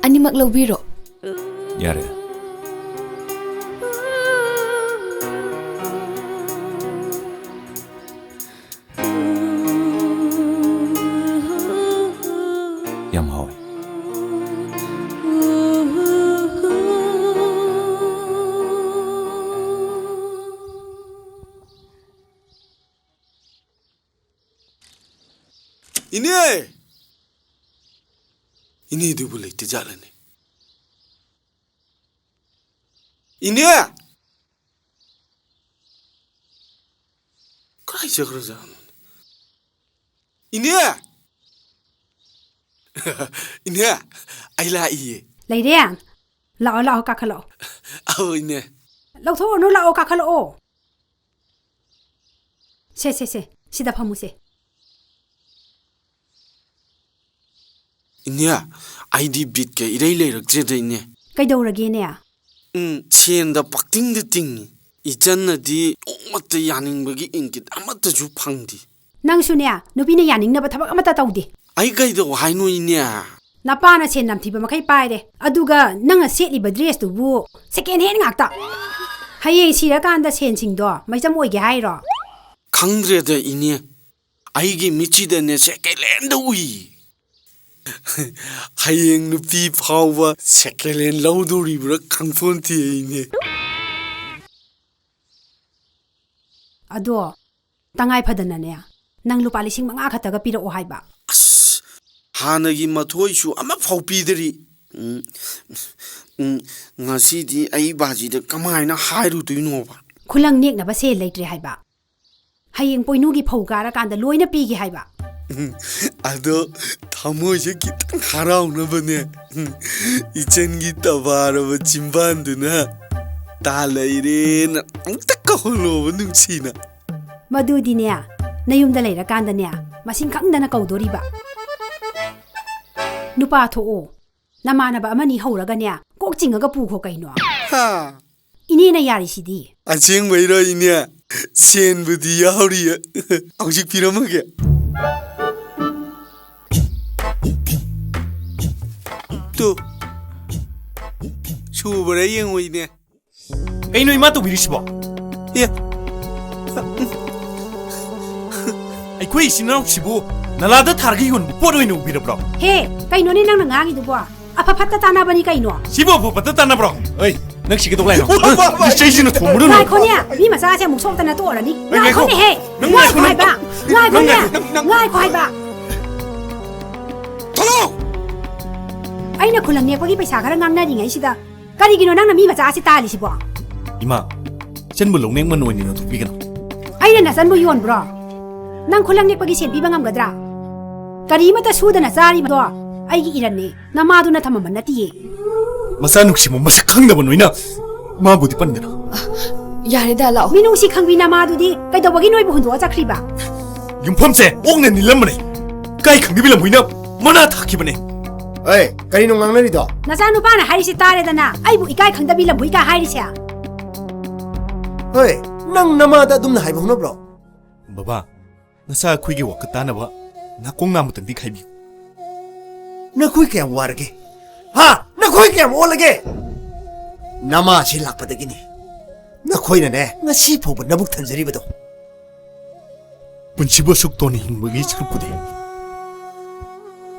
ꯑꯅꯤꯃꯛ ꯂꯧꯕꯤꯔꯣ ꯌꯥꯔꯦ ꯌꯥꯝ ꯍꯥꯎꯋꯦ 이네도 불레이트 잘하네. 이네! 그라이자 그러자. 이네! 이네! 아이라 이에. 레이리안, 라오 까칼로. 아우 이네. 라오토 노 라오 까칼로. 세, 시다 파무세. 이네야, 아이디 빛게 이래이래럭제다 이네. 그이도르게네야. 치엔다 빡팅드 띵. 이잖나디 오마트 야닝버기 인깃 아마트주 팡디. 낭수네야, 누비네 야닝나바 타박 아마타 타우디. 아이 가이도 하이노 이네야. 나빠나 세 남티바 마카이 빠이데. 아두가 낭아 세리바 드레스두부 세컨핸드 ngakta. 하이eng 시라간다 센칭도 마이점 오이게 하이로. 강드레다 이네. 아이기 미치데네 세컨핸드 우이. 하이eng 누피 파와 세컨핸드 라우도리브라 강폰티에이네. 아도 땅아이 파드나네. 낭 루파 리싱 망아 카타가 피로 오하이바. 하나기 마토이슈 아마 파우피들이 ngasi디 ai bajiда kamaina hairu tuino ba khulang nek na ba se leitre haiba hayeng poinu gi phogara kanda loina pi gi haiba ado thamoje ki harau na bane ichen gi tabara ba chimbanduna talaire na takka holo nungchina madudi ne nayumda leira kanda ne masin khangdana kaudoriba nupa tho namana ba amani horaga ne kok chingaga pu kho kaino ha ine na yari sidi acheng meiro ine sen budi yauri aujik piramage to shubare yeng oine kaino ima to birisibo ye ai khoi sinau sibo nalada thargi yon poro inu birabro he kaino ni nang ngangi du bo apa phatta tana bani kaino sibo bo patta tana bro oi nang sige to laino ni seisinu thomru no ngai khonya mi ma sa se muk sok tana to ra ni ngai khone he ngai khoi ba ngai khonya ngai khoi ba thalo aina khulang ne pagi paisa khara ngang na ri ngai sida kari gino nang na mi ma sa se ta li sibo ima chen bu longneng man oni no thupi kan aina na san bu yon bro nang khulang ne pagi sen pi bangam gadra kari mata sudana sari do aigi iranne namaduna thamam nati masa nuksi mo masak khangda ban noina ma budi pandena yare da lao minusi khangbi namadudi kai do bagi noi bu hundo chakri ba yumpham se okne nilam mane kai khangbi lam hoina mana thaki bane ai kari no ngang nari do na sa nu pa na hari si tare dana ai bu ikai khangda bi lam bui ka hari sia oi nang namada dum na haibong no bro baba nasa khuigi wakata na ba na kong na mutang di khaibi na khui kya warge ha na khui kya olage nama si lakpadagini na khoi na ne ngasi phoba nabuk thanjari bado punchibo suk to ni hingwagi chukkude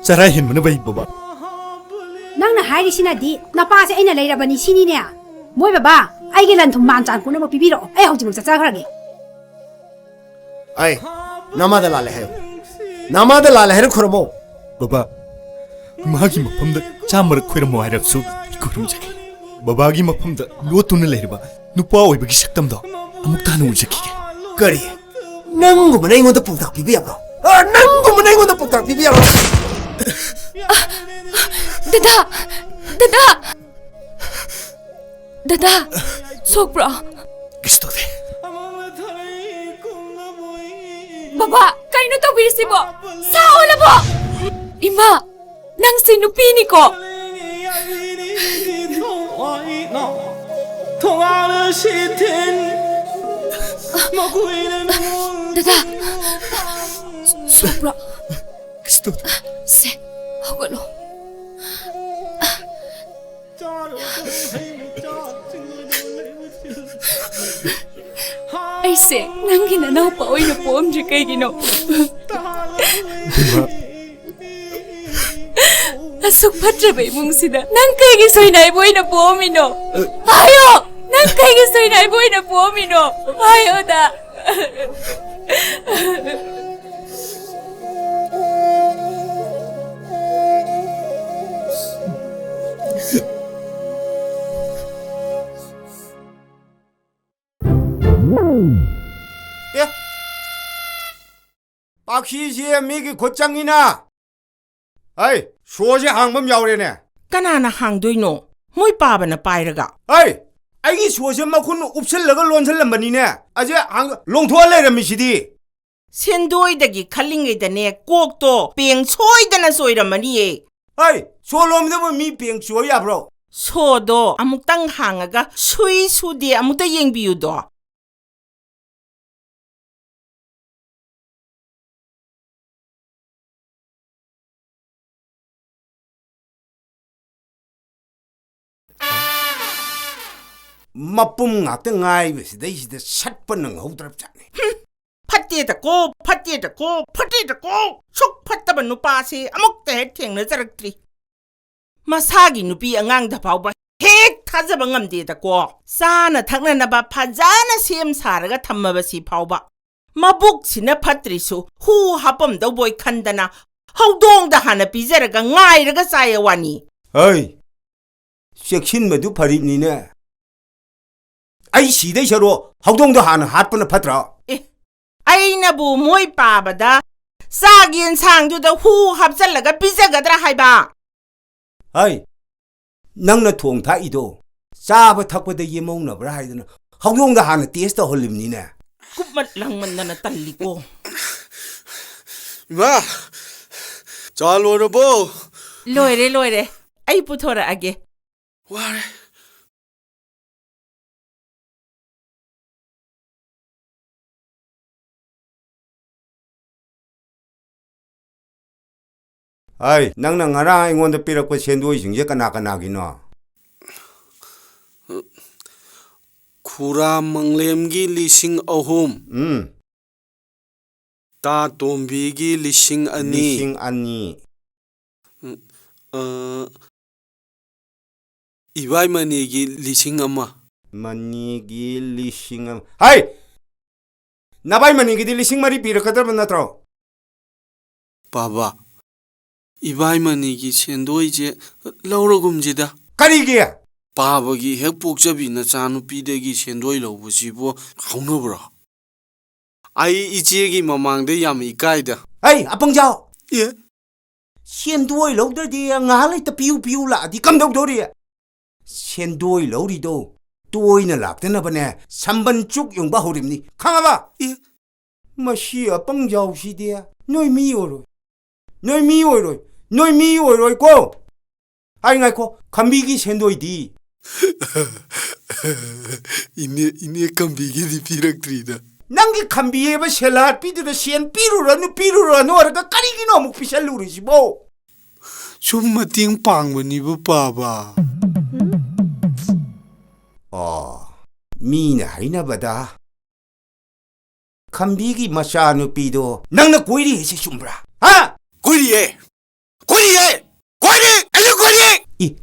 chara hin mana bai baba nang na hari sina di na pa se aina leira bani sini ne moi baba ai ge lan thum man chan kuna mo pibiro ai hauji mu cha kharage ai namada la le hayo namada la le hayo khurmo baba 마기 마품다 참을 코이라 모아랍수 이거름자 바바기 마품다 로투는 레르바 누파 오이버기 색담다 아무다는 우즈키게 거리 낭고 머네 이거도 푹탁 비비야고 낭고 머네 이거도 푹탁 비비야고 다다 속브라 기스토데 바바 kaino to birisibo saolabo ima nang sinupi ni ko 통화를 시튼 먹고이는 Dada! Sobra! Gusto. Se, hawalo. Aise, nangi nanaw pa oy na poem di kay gino. Asok patra bay mong sida. Nang kay gisoy na iboy na poem ino. Ayo! Nang kay gisoy na iboy na poem ino. Ayo da. 예? 박시시의 미기 곧장이나 아이 수호지 항범 야오래네 까나나 항도이노 모이 빠바나 빠이르가 아이 아이기 수호지 마군 옵슬러가 론슬럼바니네 아제 롱토할래라미시디 센도이다기 칼링게다네 꼭도 뺑 소이다나 소이라마니에 아이 소롬도 미 뺑소야 브로 소도 아묵땅 항아가 수이수디 아무다 옌비유도 마뿜 ngạc tới ngay về đây thì sát phân năng hậu tập trạng này. 팥띠에다고 속 팥다바 누빠시 아묵다 핵탱 자락들이 마사기 누비 앙앙다 바우바 핵 타자바 ngam디에다고 싸나 탁나나바 파자나 셈사라가 탐마바시 바우바 마복시나 팥들이수 후 하범도 보이 칸다나 하우동다 하나 비자라가 nga이라가 싸여와니 어이 섹신 메두 파립니네 아이 시대셔로 하우동도 하나 핫분을 파더라 아이나부 모이 빠바다 싸기엔 상두다 후 합살라가 비자가더라 하이바 아이 낭나 통타 이도 싸바 탁보다 예몽나브라 하이드나 하우동도 하나 테스트 홀림니네 굽만 랑만 나나 딸리고 이마 잘 놀아보 로이래 아이 부터라 아게 와래 아이 낭나 nga랑 아이원도 삐럭고 센도이 징제 까나까나기노 쿠라 망렘기 리싱 어홈 다 돔비기 리싱 아니 이바이 마니기 리싱 아마 마니기 리싱 아마 아이 나바이 마니기 리싱 마리 삐럭거들 만나트로 바바 이바이 마니기 센도이제 라우라금지다 까리기야 바바기 핵복잡이나 자누피데기 센도이 라우부지보 하우너브라 아이 이지에기 마망데 야미 이까이다 아이 아빵자오 예 센도이 라우더디 ngahalai piu 라디 감독도리 센도이 라우리도 또이나 락드나바네 3번 쭉 용바 호림니 강아봐 예 마시 아빵자오 시디야 너희 미오로 고 아이 ngaiko 감비기 센도이디 이네 감비기 디피락트리다 낭기 감비에바 셀라 삐드르 시엔 삐루라 노아가 까리기 너무 피샬루리지 뭐 좀 마팅 빵머니부 바바 미나 하이나바다 감비기 마샤누 삐도 낭나 고이리 해시 shum브라 아 고이리에 아유 고이리 이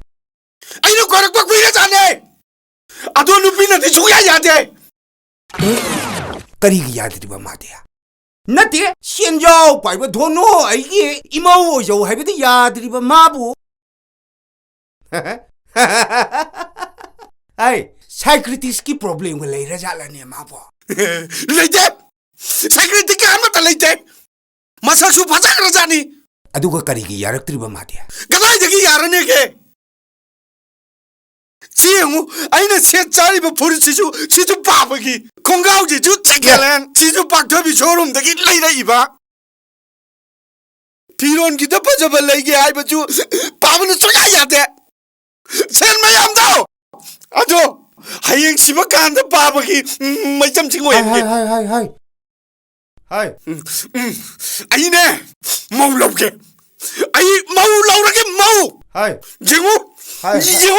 아이노 고락박 고이라잖아 아도 누피나데 죽어야 야돼 까리기 야드리바 마디야 나데 시엔자오 바이바 도노 아이기 이마오죠 하이베드 야드리바 마부 아이 사이크리티스키 프로블렘 레이라 잘라네 마부 레이데 사이크리티키 아무것도 레이데 마사수 바자그러자니 아두가 까리기 야락드리바 마디야 가다이데기 야르네게 지영우 아이나 세짜리바 버리치주 지주 바바기 공가우지 주 체켈란 지주 박터비 쇼룸데기 레이라 이바 비론기다 빠져봐 레이게 아이바주 바바는 쏘가야돼 셀마얌도 아도 하영 집에 간다 바보기 뭐좀 친구 하이 아니네 mau lâu 아이 mau lâu ra cái mau 하이 친구 이요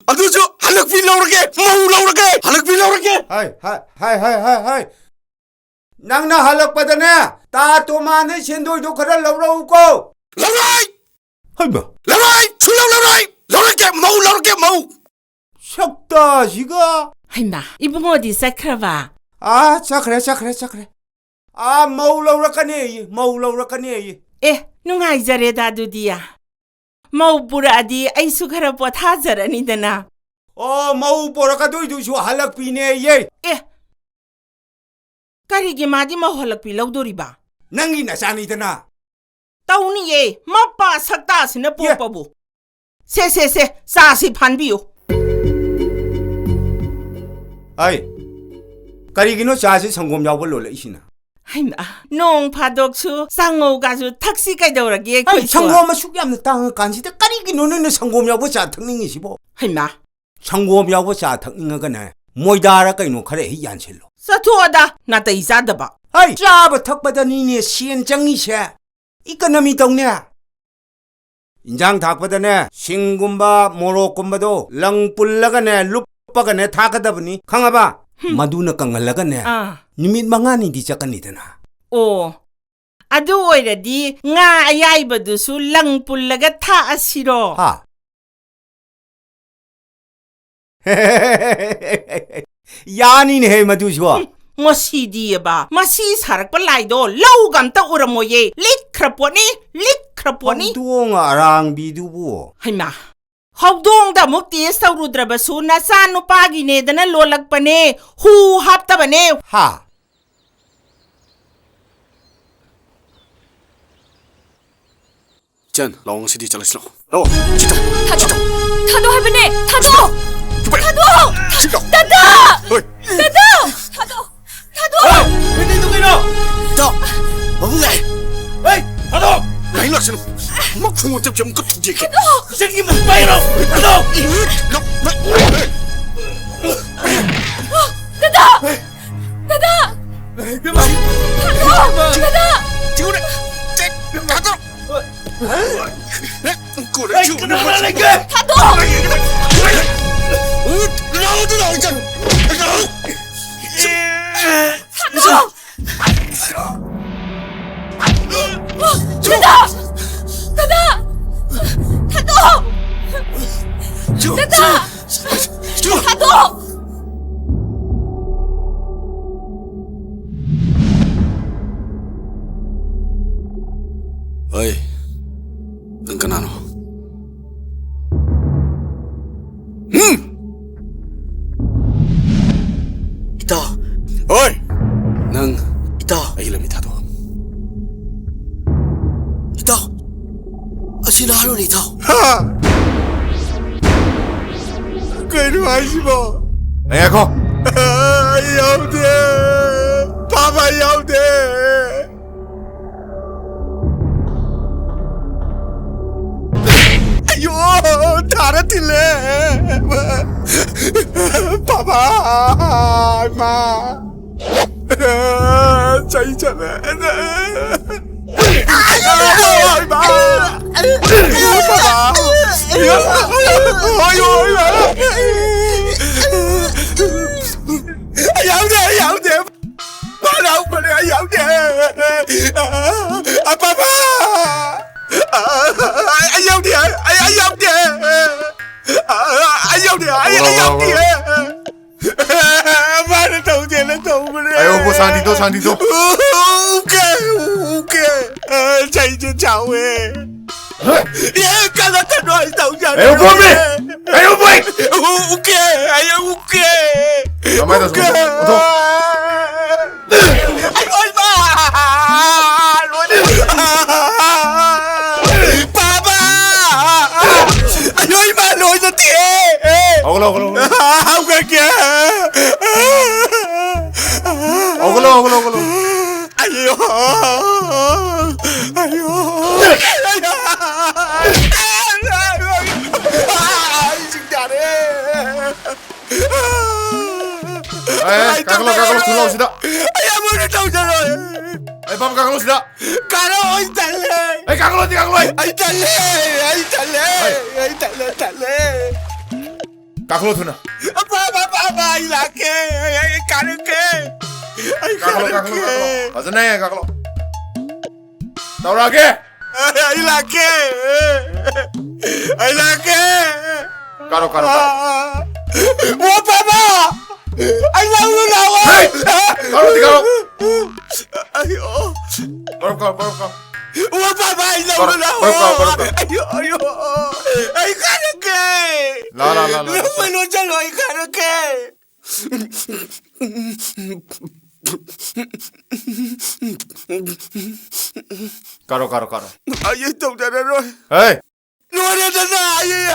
아주 저 할락비 lâu ra cái mau lâu ra cái 할락비 lâu ra cái 하이 낭나 할락바다네 따또만의 신도이도 그래 러우고 러라이 하이마 러라이 출렁 러라이 러라게 mau lâu ra cái mau 속다 시가 하이마 이봉 어디 사크라바 아 그래 아 마울라까네 에 누가이자레다 두디야 mau 부라디 아이수 khara pothajaraniꯗꯅ mau 보라까도이두수 할락비네 예 에 karigi madi ma holakpi lawdoriba nangi nasanidana tawniye mappa sakta sina popabu se sasi phanbiyo ai karigino saasi sangom yaw lo leisina haima nong phadoksu sangogasu taxi kaidorage ai sangom ma sukyamna tang kansida karigino는 sangom yaw 자 탁닝이시보 haima sangom yaw 자 탁닝가네 모이다라 kaino khare hi yansello 사토다 나타 이자다바 ai 자바 탁바다니네 시엔장이세 이코노미 동네 인장 닭바다네 싱굼바 모로굼바도 랑뿔라가네 룹바가네 타가다보니 강아바 마두나 강갈라가네 니밋 망아니디 작가니다나 오 아두 오이라디 nga 아야이바두수 랑뿔라가 타아시로 하 야니네 마두시와 Masidiba, masi sarak palay do, lawgam ta uramoye, likraponi. Hawdong arang bidubo. Hayma, hawdong da mukti sa rudrabasu na sano pagine da na lolagpane, hu hapta bane. Ha. 짠, 라옹 시디 잘했어. 라옹, 진짜. 타도 할머니, 타도. Ini tu kena. Tak, apa lagi? Hei, aduh, lain lah sini. Mak semua macam kau tunjuk. Jangan gimana bayar lo. Aduh, Dada. Cikgu dah, Dada. Kau dah cuba. Kenapa lagi? Tato. Lau tu lau jangan. Oi, engkau Ito. Oi. Nang ito ay lamita to. Ito. Asinalo nito. Ha. Kaya ayos mo. Ay ako. Ayaw de. Papa ayaw de. Ayo, taratile. Papa, ma. Cai-cai. Ay, ma. Papa. Ayo. Ayaw de. Mana ayaw de. Papa. Ayaw dia. Mana tahu dia nak tahu mana. Ayo bos sandito. Okay. Cai je jauh. Ya kalau kedua tahu jangan. Ayo bomi. Ayo boy. Okay. Ramai dah semua. Betul. Ayo ma. Papa. Ayo ma lôi ra tiền. Oglo. Không có kìa. Oglo. Ayo. Xin chào đi. 가글로 둘러오시다. 아무리 나오잖아. 밥 가글로시다. 가로 어이 달래. 가글로 어디 가글로. 아이 달래. 가글로 두나. 아빠 이라게. 가르게. 가글로. 맞네 가글로. 나오라게. 이라게. 가로. 와 봐봐. 아이 나와. 가로. 아유. 가로. 와 봐봐 아이 나와. 아유. 아이 가르게. 라라라. 너무 잘로 아이 가르게. 가로. 아유 동자라로. 에이. 노래잖아 아이야.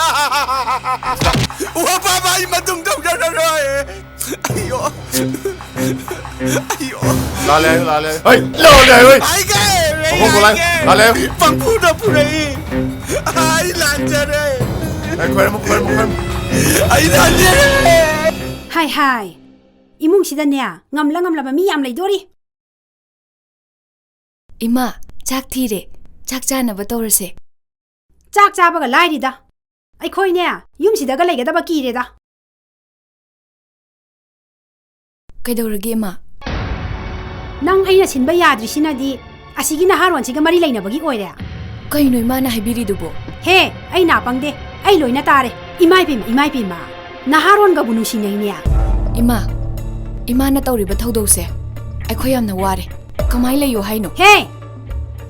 와 봐봐 이만 동자라로. 아유. 라레. 에이. 라레. 아이게. 라레. 빵푸다 purai. 아이 란자레. 아이 거르모. 아이 란자레. 하이 이몽시다네 ngamla 미 ꯌꯥꯝ ꯂꯩꯗꯣꯔꯤ 이마 ꯆꯥꯛ ꯊꯤꯔꯦ ꯆꯥꯛ ꯆꯥꯅꯕ ꯇꯧꯔꯁꯦ ꯆꯥꯛ ꯆꯥꯕꯒ ꯂꯥꯏꯔꯤꯗ ꯑꯩꯈꯣꯏꯅꯦ ꯌꯨꯝꯁꯤꯗꯒ ꯂꯩꯒꯗꯕ ꯀꯤꯔꯦꯗ ꯀꯩꯗꯧꯔꯒꯦ ꯏꯃꯥ ꯅꯪ ꯑꯩꯅ ꯁꯤꯟꯕ ꯌꯥꯗ꯭ꯔꯤꯁꯤꯅꯗꯤ ꯑꯁꯤꯒꯤ ꯅꯍꯥꯔꯣꯟꯁꯤꯒ ꯃꯔꯤ ꯂꯩꯅꯕꯒꯤ ꯑꯣꯏꯔꯦ ꯀꯩꯅꯣ ꯏꯃꯥꯅ ꯍꯥꯏꯕꯤꯔꯤꯗꯨꯕꯣ ꯍꯦ ꯑꯩ ꯅꯥꯄꯪꯗꯦ ꯑꯩ ꯂꯣꯏꯅ ꯇꯥꯔꯦ ꯏꯃꯥꯏꯄꯦꯝꯃ ꯅꯍꯥꯔꯣꯟꯒꯕꯨ ꯅꯨꯡꯁꯤꯅꯩꯅꯦ 이마나 떠오르바 터도세 아이코 얌나 와레 그마이 레요 하이노 헤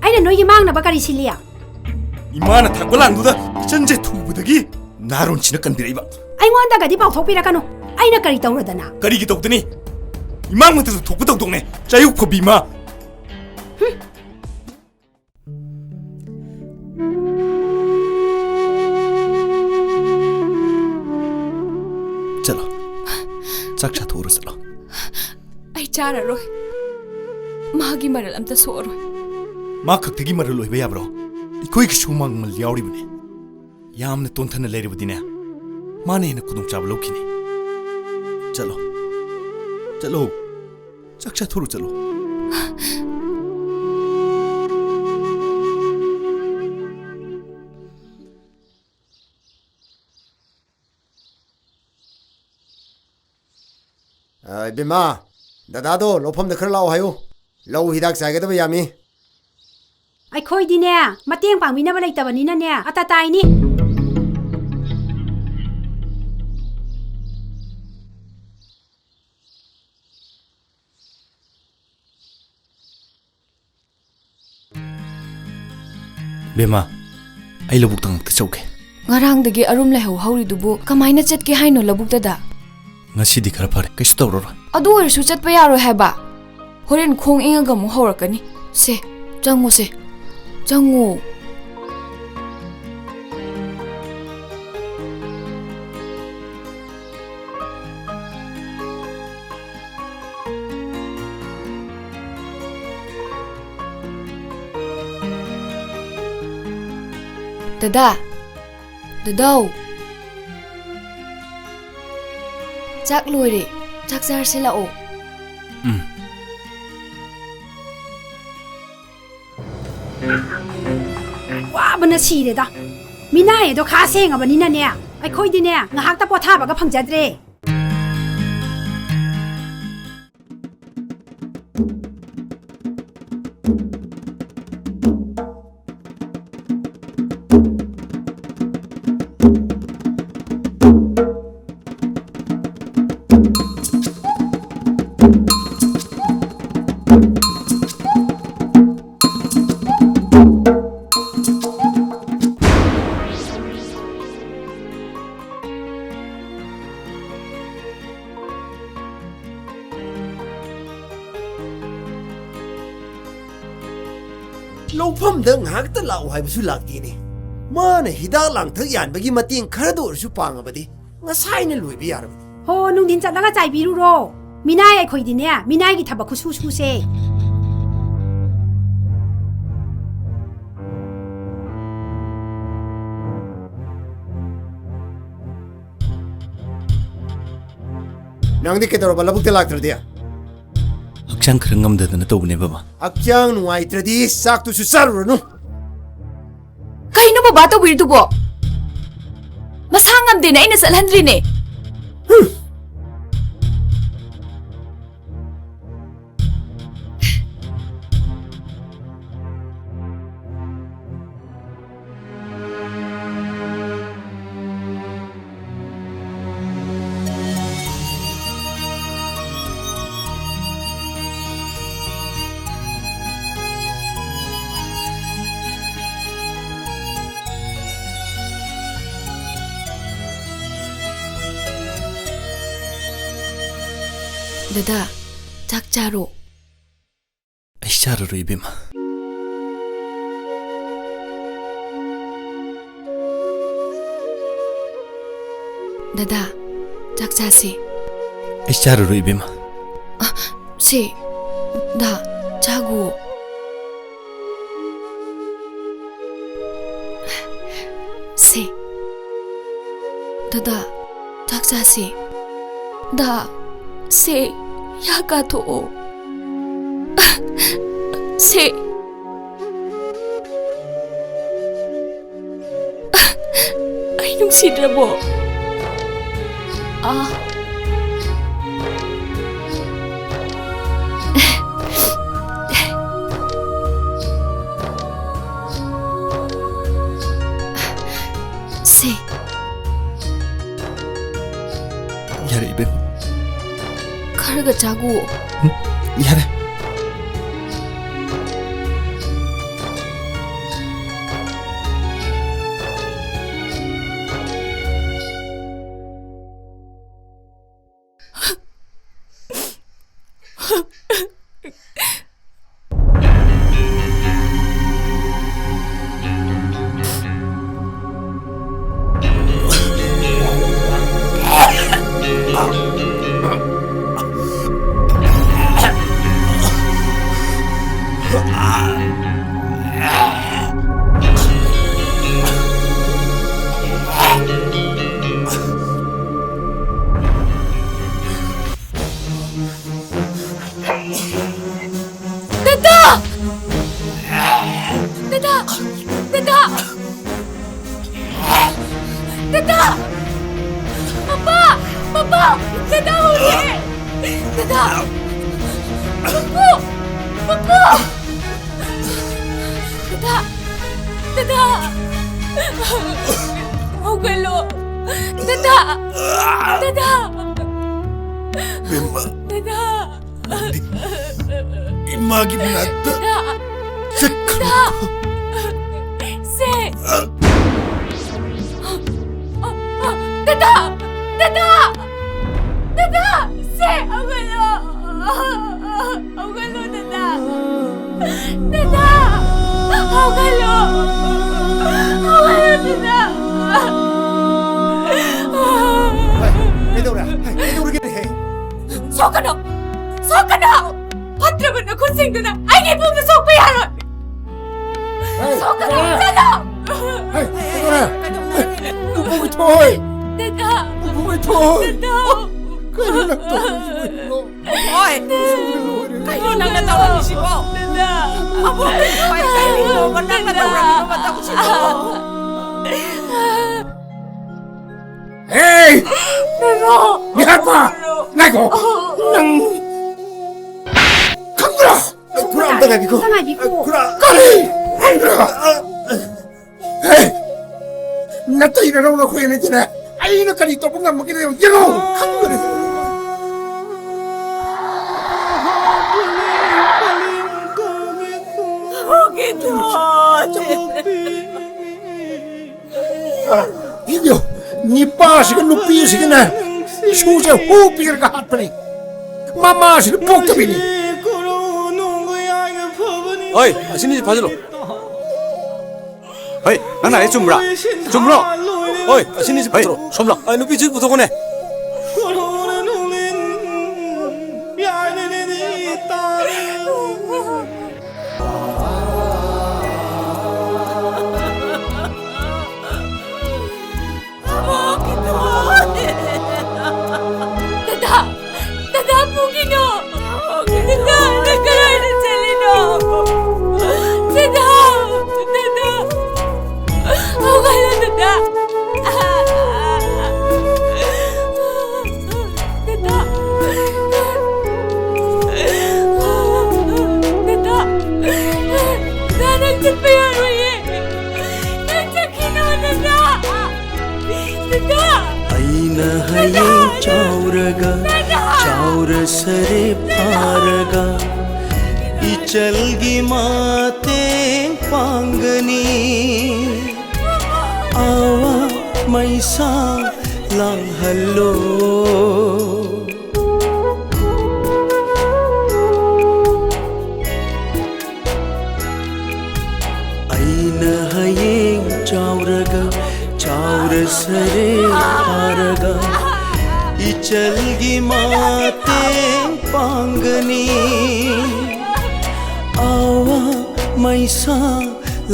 아이나 너희 망나바 가리 실리야 이마나 탁골랑두다 전제 투부덕이 나론 지나간 비레이바 아이원다가디 바우톡비라카노 아이나 가리 떠오르다나 가리기 덕더니 이망한테서 독부덕동네 자유코 비마 चलो चक्चा थोड़ा चलो आई चारा रोय मागी मरल अमता सोरो मा खक्तगी मरल लोय बया ब्रो इकोई कि सुमांग मल यावरी बने यामने तोंथन लेरे बदिने माने न कुदुम चाब लोकिने चलो चक्चा थोड़ा चलो बिमा दादादो लोफम खर लाओ हायो लौ हिदाक जागदब यामी ꯑꯩꯈꯣꯏꯗꯤꯅꯦ ꯃꯇꯦꯡ ꯄꯥꯡꯕꯤꯅꯕ ꯂꯩꯇꯕꯅꯤꯅꯅꯦ ꯑꯇꯥ ꯇꯥꯏꯅꯤ बेमा आई लबुक तंग चौके ngarangdagi arum lehau hauridubu kamaina chatke haino labuktada ngasi khara fare kaisu tawro adu orisu chatpa yaro heba horen khong inga mu haurakani se changu Dadao Chak loire chak jar se lao 와ꯕꯅ ꯁꯤꯔꯦꯗ ꯃꯤꯅꯥꯏꯗꯣ ꯈꯥ ꯁꯦꯡꯉꯕꯅꯤꯅꯅꯦ ꯑꯩꯈꯣꯏꯗꯤꯅꯦ ꯉꯥꯏꯍꯥꯛꯇ ꯄꯣꯊꯥꯕꯒ ꯐꯪꯖꯗ꯭ꯔꯦ लौफम दंग हाकता लाओ हाइबसु लागदीने माने हिदा लांगथक यानबगी मतेंग खरदो रसु पांगबदी ngसाइने लुइबि यारब हो नुंदिन चलगा चाइबिरुरो मिनाय अखोइदिने मिनायगी थबक खुसुसुसे ꯅꯪꯗꯤ ꯀꯩꯗꯧꯔꯕ ꯂꯧꯕꯨꯛꯇ ꯂꯥꯛꯇ꯭ꯔꯗꯤ ꯍꯛꯆꯥꯡ ꯈꯔ ꯉꯝꯗꯗꯅ ꯇꯧꯕꯅꯦ ꯕꯕꯥ ꯍꯛꯆꯥꯡ ꯅꯨꯡꯉꯥꯏꯇ꯭ꯔꯗꯤ ꯆꯥꯛꯇꯨꯁꯨ ꯆꯥꯔꯨꯔꯅꯨ ꯀꯩꯅꯣ ꯕꯕꯥ ꯇꯧꯕꯤꯔꯤꯗꯨꯕꯣ ꯃꯁꯥ ꯉꯝꯗꯦꯅ ꯑꯩꯅ ꯆꯠꯍꯟꯗ꯭ꯔꯤꯅꯦ Dada, chak charo. ꯑꯩ ꯆꯥꯔꯔꯣꯏ ꯏꯕꯦꯝꯃ Dada, chak chase. ꯑꯩ ꯆꯥꯔꯔꯣꯏ ꯏꯕꯦꯝꯃ Se, da, chago. Se. Dada, chak chase. Da. Se, ya ka to. Se. Ay nung sidra mo. Se. 야래 이뱀 Karga chago. 야래 이마기 났다. Se. Dada! Dada! Dada! Se! Agalo! Agalo, Dada! Dada! Agalo! Agalo, Dada! 그러긴 해. 속아너! 속아너! 받들어본 너 군생도나 아이게 보면 속배 하러! 속아너! 짜너! 부부가 thôi. Dada! 부부가 thôi. Dada! Cái là tôi. Ôi, cái đồ năng là tao làm gì bộ? Ông bố phải cái gì đồ mà năng là tao làm mà tao chỉ bộ. Hey! 미안하다. 나고 능. 강구라. 구라 안 당해 비고. 당해 비고. 구라. 까리. 강구라. Hey! 나또 이러는 거 후회했잖아. 아이너까지 또 뭔가 먹게 되면 영어. 강구라. 이거 니 빠시가 누삐시기나 수제 호흡비가 핫더니 마마시는 복잡이니 어이 아시니 봐줄로 어이 난 아예 좀 물어 어이 아시니 봐줄로 som라 아 누삐 지부터 거네 ꯑꯩꯅ ꯍꯌꯦꯡ ꯆꯥꯎꯔꯒ ꯆꯥꯎꯔꯁꯔꯦ ꯐꯥꯔꯒ ꯏꯆꯜꯒꯤ ꯃꯇꯦꯡ ꯄꯥꯡꯒꯅꯤ ꯑꯋꯥ ꯃꯩꯁꯥ ꯂꯥꯡꯍꯜꯂꯣ ꯑꯩꯅ ꯍꯌꯦꯡ ꯆꯥꯎꯔꯒ ꯆꯥꯎꯔꯁꯔꯦ ꯐꯥꯔꯒ ꯏꯆꯜꯒꯤ ꯃꯇꯦꯡ ꯄꯥꯡꯒꯅꯤ ꯑꯋꯥ ꯃꯩꯁꯥ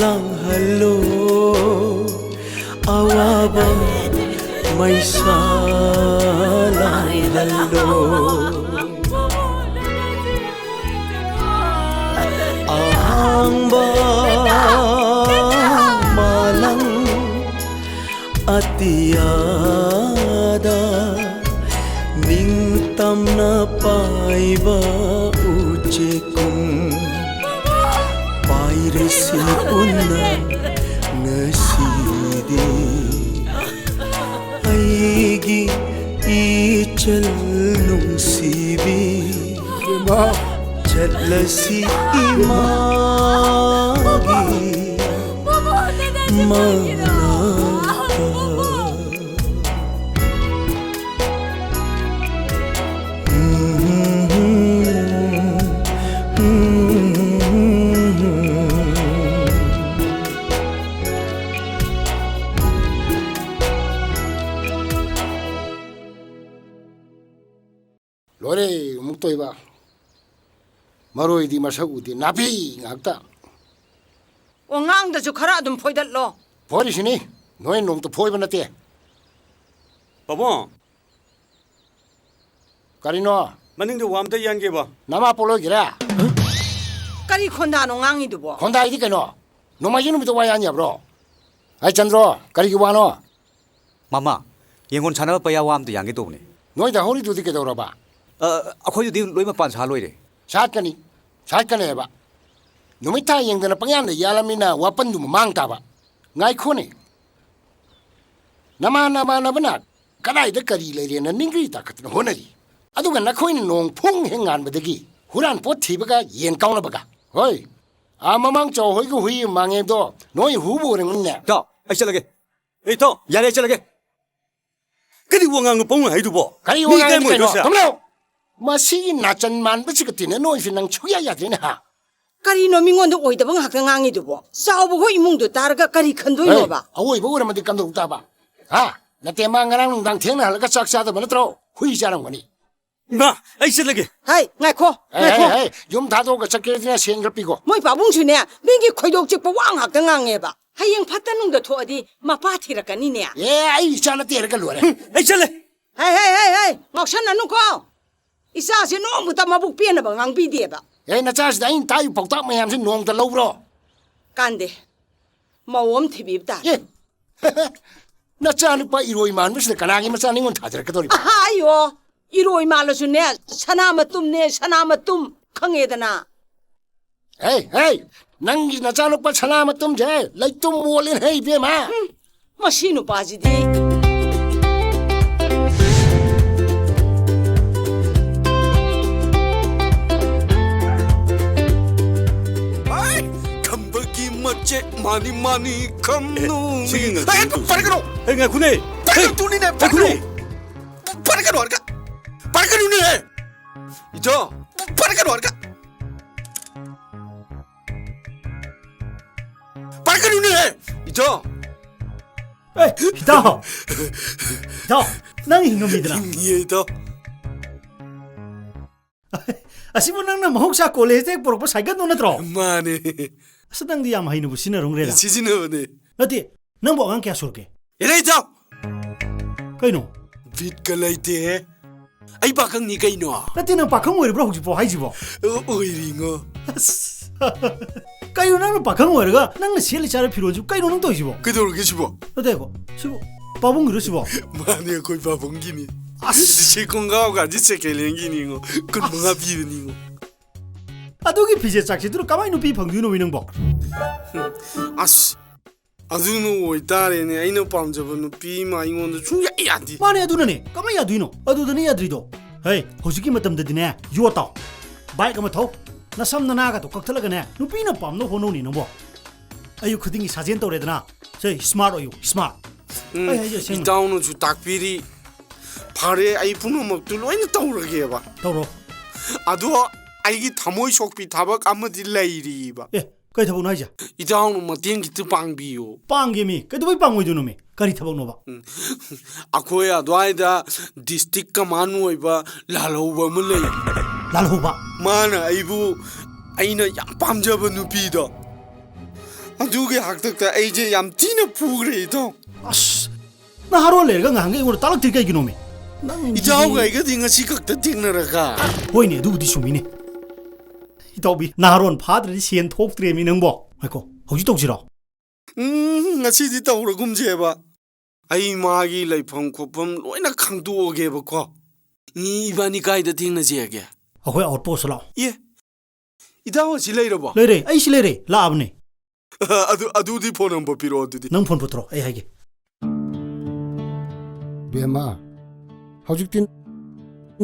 ꯂꯥꯡꯍꯜꯂꯣ ꯑꯋꯥꯕ ꯃꯩꯁꯥ ꯂꯥꯡꯍꯜꯂꯣ ꯑꯍꯥꯡꯕ 마lang atiyada ningstamna paiba ucekum pairasi unna ngasidi aigi ichal nungsibi chatlasi imagi Lore muktoiba maroi di masak udi nabi ngakta ꯉꯥꯡꯗꯁꯨ ꯈꯔ ꯑꯗꯨꯝ ꯐꯣꯏꯗꯠꯂꯣ ꯐꯣꯏꯔꯤꯁꯤꯅꯤ ꯅꯣꯏ ꯅꯣꯡꯇ ꯐꯣꯏꯕ ꯅꯠꯇꯦ ꯄꯥꯕꯨꯡ ꯀꯔꯤꯅꯣ ꯃꯅꯤꯡꯗ ꯋꯥ ꯑꯝꯇ ꯌꯥꯟꯒꯦꯕ ꯅꯃꯥ ꯄꯣꯂꯣꯏꯒꯤꯔꯥ ꯀꯔꯤ ꯈꯣꯟꯗꯥꯅꯣ ꯉꯥꯡꯉꯤꯗꯨꯕꯣ ꯈꯣꯟꯗꯥꯏꯗꯤ ꯀꯩꯅꯣ ꯅꯣꯡꯃꯥꯏꯖꯤꯡ ꯅꯨꯃꯤꯠꯇ ꯋꯥ ꯌꯥꯟ ꯌꯥꯕ꯭ꯔꯣ ꯑꯩ ꯆꯟꯗ꯭ꯔꯣ ꯀꯔꯤꯒꯤ ꯋꯥꯅꯣ ꯃꯃꯥ ꯌꯦꯡꯒꯣꯟ ꯁꯥꯟꯅꯕ ꯄꯩꯌꯥ ꯋꯥ ꯑꯝꯇ ꯌꯥꯟꯒꯦ ꯇꯧꯕꯅꯦ ꯅꯣꯏꯗ ꯍꯧꯔꯤꯗꯨꯗꯤ ꯀꯩꯗꯧꯔꯕ ꯑꯩꯈꯣꯏꯗꯨꯗꯤ ꯂꯣꯏ ꯃꯄꯥꯟ ꯁꯥ ꯂꯣꯏꯔꯦ ꯁꯥꯠꯀꯅꯦꯕ ꯅꯨꯃꯤꯠ ꯊꯥ ꯌꯦꯡꯗꯅ ꯄꯪꯌꯥꯟꯗ ꯌꯥꯜꯂꯝꯃꯤꯅ ꯋꯥꯄꯟꯗꯨ ꯃꯥꯡ ꯇꯥꯕ ꯉꯥꯏꯈꯣꯅꯦ ꯅꯃꯥꯟꯅꯕꯅ ꯀꯗꯥꯏꯗ ꯀꯔꯤ ꯂꯩꯔꯦꯅ ꯅꯤꯡꯒ꯭ꯔꯤ ꯇꯥꯈꯠꯇꯅ ꯍꯣꯠꯅꯔꯤ ꯑꯗꯨꯒ ꯅꯈꯣꯏꯅ ꯅꯣꯡ ꯐꯨꯡ ꯍꯦꯛ ꯉꯥꯟꯕꯗꯒꯤ ꯍꯨꯔꯥꯟ ꯄꯣꯠ ꯊꯤꯕꯒ ꯌꯦꯟ ꯀꯥꯎꯅꯕꯒ ꯍꯣꯏ ꯃꯃꯥꯡ ꯆꯥꯎ ꯍꯣꯏꯒ ꯍꯨꯏ ꯃꯥꯡꯉꯦꯕꯗꯣ ꯅꯣꯏ ꯍꯨꯕ ꯑꯣꯏꯔꯝꯒꯅꯤꯅꯦ ꯇꯥꯎ ꯑꯩ ꯆꯠꯂꯒꯦ ꯑꯩ ꯇꯥꯎ ꯌꯥꯔꯦ ꯑꯩ ꯆꯠꯂꯒꯦ ꯀꯔꯤ ꯋꯥꯉꯥꯡꯅꯣ ꯄꯥꯎꯡ ꯍꯥꯏꯗꯨꯕꯣ ꯀꯔꯤ ꯋꯥꯉꯥꯡꯅꯣ ꯀꯩꯅꯣ ꯊꯝꯂꯣ ꯃꯁꯤꯒꯤ ꯅꯥꯆꯟ ꯃꯥꯟꯕꯁꯤꯒ ꯇꯤꯟꯅ ꯅꯣꯏꯁꯤ ꯅꯪ ꯁꯨꯛꯌꯥ ꯌꯥꯗ꯭ꯔꯦꯅꯦ ꯍꯥ ꯀꯔꯤꯅꯣ ꯃꯤꯉꯣꯟꯗ ꯑꯣꯏꯗꯕ ꯉꯥꯛꯇ ꯉꯥꯡꯉꯤꯗꯨꯕꯣ ꯆꯥꯎꯕꯈꯣꯏ ꯏꯃꯨꯡꯗꯣ ꯇꯥꯔꯒ ꯀꯔꯤ ꯈꯟꯗꯣꯏꯅꯣꯕ ꯑꯋꯣꯏꯕ ꯑꯣꯏꯔꯝꯃꯗꯤ ꯀꯝꯗꯧ ꯇꯥꯕ ꯍꯥ ꯅꯠꯇꯦ ꯃꯥ ꯉꯔꯥꯡ ꯅꯨꯡꯗꯥꯡ ꯊꯦꯡꯅ ꯍꯜꯂꯒ ꯆꯥꯛ ꯆꯥꯗꯕ ꯅꯠꯇ꯭ꯔꯣ ꯍꯨꯏ ꯆꯥꯔꯝꯒꯅꯤ ꯏꯃꯥ ꯑꯩ ꯆꯠꯂꯒꯦ ꯍꯥꯏ ꯉꯥꯏꯈꯣ ꯌꯨꯝ ꯊꯥꯗꯣꯛꯑꯒ ꯆꯠꯀꯦꯗꯅ ꯁꯦꯟ ꯈꯔ ꯄꯤꯈꯣ ꯃꯣꯏ ꯄꯥꯕꯨꯡꯁꯨꯅꯦ ꯃꯤꯒꯤ ꯈꯣꯏꯗꯣꯛ ꯆꯤꯛꯄ ꯋꯥ ꯉꯥꯛꯇ ꯉꯥꯡꯉꯦꯕ ꯍꯌꯦꯡ ꯐꯠꯇ ꯅꯨꯡꯗ ꯊꯣꯛꯑꯗꯤ ꯃꯄꯥ ꯊꯤꯔꯛꯀꯅꯤꯅꯦ ꯑꯩ ꯏꯆꯥ ꯅꯠꯇꯦ ꯍꯥꯏꯔꯒ ꯂꯣꯏꯔꯦ ꯑꯩ ꯆꯠꯂꯦ ꯍꯩ ꯉꯥꯎꯁꯟꯅꯅꯨꯀꯣ ꯏꯆꯥꯁꯦ ꯅꯣꯡꯃꯇ ꯃꯕꯨꯛ ꯄꯦꯟꯅꯕ ꯉꯥꯡꯕꯤꯗꯦꯕ ꯅꯆꯥꯁꯤꯗ ꯑꯩꯅ ꯇꯥꯛꯏꯕ ꯄꯥꯎꯇꯥꯛ ꯃꯌꯥꯝꯁꯤ ꯅꯣꯡꯃꯇ ꯂꯧꯕ꯭ꯔꯣ ꯀꯥꯟꯗꯦ ꯃꯧ ꯑꯃ ꯊꯤꯕꯤꯕ ꯇꯥꯔꯦ ꯅꯆꯥ ꯅꯨꯄꯥ ꯏꯔꯣꯏ ꯃꯥꯟꯕꯁꯤꯗ ꯀꯅꯥꯒꯤ ꯃꯆꯥ ꯅꯤꯉꯣꯟ ꯊꯥꯖꯔꯛꯀꯗꯧꯔꯤꯕ ꯑꯌꯣ 이로이 말로서네 사나마뜸네 사나마뜸 강해다나. 에이 낭기 나자노빠 사나마뜸 제 라이뜸 몰린 헤이 베마. 마시누 빠지디. 멋제 많이 감노. 지금 빠르가노. 에 군에. 빠르가 뚫리네. 빠르가노. 빠르가노 할까? 빠르가노네. 이저 빠르가노 할까? 빠르가노네. 이저. 에이, 더. 난 이놈이더라. 더. 아시고 낭나 혹시 콜레지에 보러고 사이가 노나더라. 마네. Sedang diam hai nubu sina rong reda. Sina ne. Nanti nang bawa angkia surke. Ini jauh. Kaino. Fit kalai te. Ay bakang ni kaino. Nanti nang pakang wari bro hujipo hai jibo. Oi ringo. Kaino nang pakang wari ga nang seli cara piroju kaino nang to jibo. Kedor ke jibo. Nanti ko. Jibo. Babung giru jibo. Mana koi babung gini. Si kongau ga jise keleng gini ngo. Kun mga biru ni ngo. 아도기 비제 짝지 들어 까마이 누비 방규노 위는 복. 아스 ꯑꯗꯨꯅ ꯑꯣꯏꯇꯥꯔꯦꯅꯦ ꯑꯩꯅ ꯄꯥꯝꯖꯕ ꯅꯨꯄꯤ ꯑꯃ ꯑꯩꯉꯣꯟꯗ ꯁꯨꯡꯌꯥ ꯌꯥꯗꯦ ꯃꯥꯅꯦ ꯑꯗꯨꯅꯅꯦ ꯀꯃꯥꯏ ꯌꯥꯗꯣꯏꯅꯣ ꯑꯗꯨꯗꯅꯦ ꯌꯥꯗ꯭ꯔꯤꯗꯣ ꯍꯦ ꯍꯧꯖꯤꯛꯀꯤ ꯃꯇꯝꯗꯗꯤꯅꯦ ꯌꯣ ꯇꯥꯎ ꯕꯥꯏꯛ ꯑꯃ ꯊꯧ ꯅꯁꯝ ꯅꯅꯥꯒꯗꯣ ꯀꯛꯊꯠꯂꯒꯅꯦ ꯅꯨꯄꯤꯅ ꯄꯥꯝꯅ ꯍꯣꯠꯅꯧꯅꯤ ꯅꯪꯕꯣ ꯑꯌꯨꯛ ꯈꯨꯗꯤꯡꯒꯤ ꯁꯥꯖꯦꯟ ꯇꯧꯔꯦꯗꯅ ꯁꯦ ꯁ꯭ꯃꯥꯔꯠ ꯑꯣꯏꯌꯨ ꯁ꯭ꯃꯥꯔꯠ ꯏꯇꯥꯎꯅꯁꯨ ꯇꯥꯛꯄꯤꯔꯤ ꯐꯔꯦ ꯑꯩ ꯄꯨꯝꯅꯃꯛꯇꯨ ꯂꯣꯏꯅ ꯇꯧꯔꯒꯦꯕ ꯇꯧꯔꯣ ꯑꯗꯣ ꯑꯩꯒꯤ ꯊꯃꯣꯏ ꯁꯣꯛꯄꯤ ꯊꯕꯛ ꯑꯃꯗꯤ ꯂꯩꯔꯤꯕ ꯀꯩ ꯊꯕꯛꯅꯣ ꯍꯥꯏꯁꯦ ꯏꯇꯥꯎꯅ ꯃꯇꯦꯡ ꯈꯤꯇ ꯄꯥꯡꯕꯤꯌꯨ ꯄꯥꯡꯒꯦ ꯃꯤ ꯀꯩꯗꯧꯕꯩ ꯄꯥꯡꯉꯣꯏꯗꯣꯏꯅꯣ ꯃꯤ ꯀꯔꯤ ꯊꯕꯛꯅꯣꯕ ꯑꯩꯈꯣꯏ ꯑꯗꯨꯋꯥꯏꯗ ꯗꯤꯁꯇ꯭ꯔꯤꯛ ꯀꯃꯥꯟ ꯑꯣꯏꯕ ꯂꯥꯜꯍꯧꯕ ꯑꯃ ꯂꯩ ꯂꯥꯜꯍꯧꯕ ꯃꯥꯅ ꯑꯩꯕꯨ ꯑꯩꯅ ꯌꯥꯝ ꯄꯥꯝꯖꯕ ꯅꯨꯄꯤꯗꯣ ꯑꯗꯨꯒꯤ ꯍꯥꯛꯇꯛꯇ ꯑꯩꯁꯦ ꯌꯥꯝ ꯊꯤꯅ ꯐꯨꯈ꯭ꯔꯦ ꯏꯇꯥꯎ ꯑꯁ ꯅꯍꯥꯔꯣꯟ ꯂꯩꯔꯒ ꯉꯍꯥꯟꯒꯩ ꯑꯩꯉꯣꯟꯗ ꯇꯥꯛꯂꯛꯇ꯭ꯔꯤ ꯀꯩꯒꯤꯅꯣ ꯃꯤ ꯏꯇꯥꯎꯒ ꯑꯩꯒꯗꯤ ꯉꯁꯤ ꯈꯛꯇ ꯊꯦꯡꯅꯔꯒ ꯍꯣꯏꯅꯦ ꯑꯗꯨꯕꯨꯗꯤ ꯆꯨꯝꯃꯤꯅꯦ 이따오비 나하론 파들이 시엔 톡드레미 능보 아이고 hꯧꯖꯤꯛ ꯇꯧꯁꯤꯔꯣ ꯉꯁꯤꯗꯤ ꯇꯧꯔꯒꯨꯝꯖꯦꯕ ꯑꯩ ꯃꯥꯒꯤ ꯂꯩꯐꯝ ꯈꯣꯠꯐꯝ ꯂꯣꯏꯅ ꯈꯪꯗꯣꯛꯑꯒꯦꯕꯀꯣ 이반이 가이드 ꯊꯦꯡꯅꯖꯦꯒꯦ ꯑꯩꯈꯣꯏ ꯑꯥꯎꯠꯄꯣꯁꯇ ꯂꯥꯛꯑꯣ 예 이다워 지 ꯂꯩꯔꯕꯣ ꯂꯩꯔꯦ ꯑꯩ ꯁꯤ ꯂꯩꯔꯦ ꯂꯥꯛꯑꯕꯅꯦ ꯑꯗꯨꯗꯤ ꯐꯣꯟ ꯅꯝꯕꯔ ꯄꯤꯔꯣ ꯑꯗꯨꯗꯤ ꯅꯪ ꯐꯣꯟ ꯄꯨꯊꯣꯔꯛꯑꯣ ꯑꯩ ꯍꯥꯏꯒꯦ ꯕꯦꯃꯥ ꯍꯧꯖꯤꯛꯇꯤ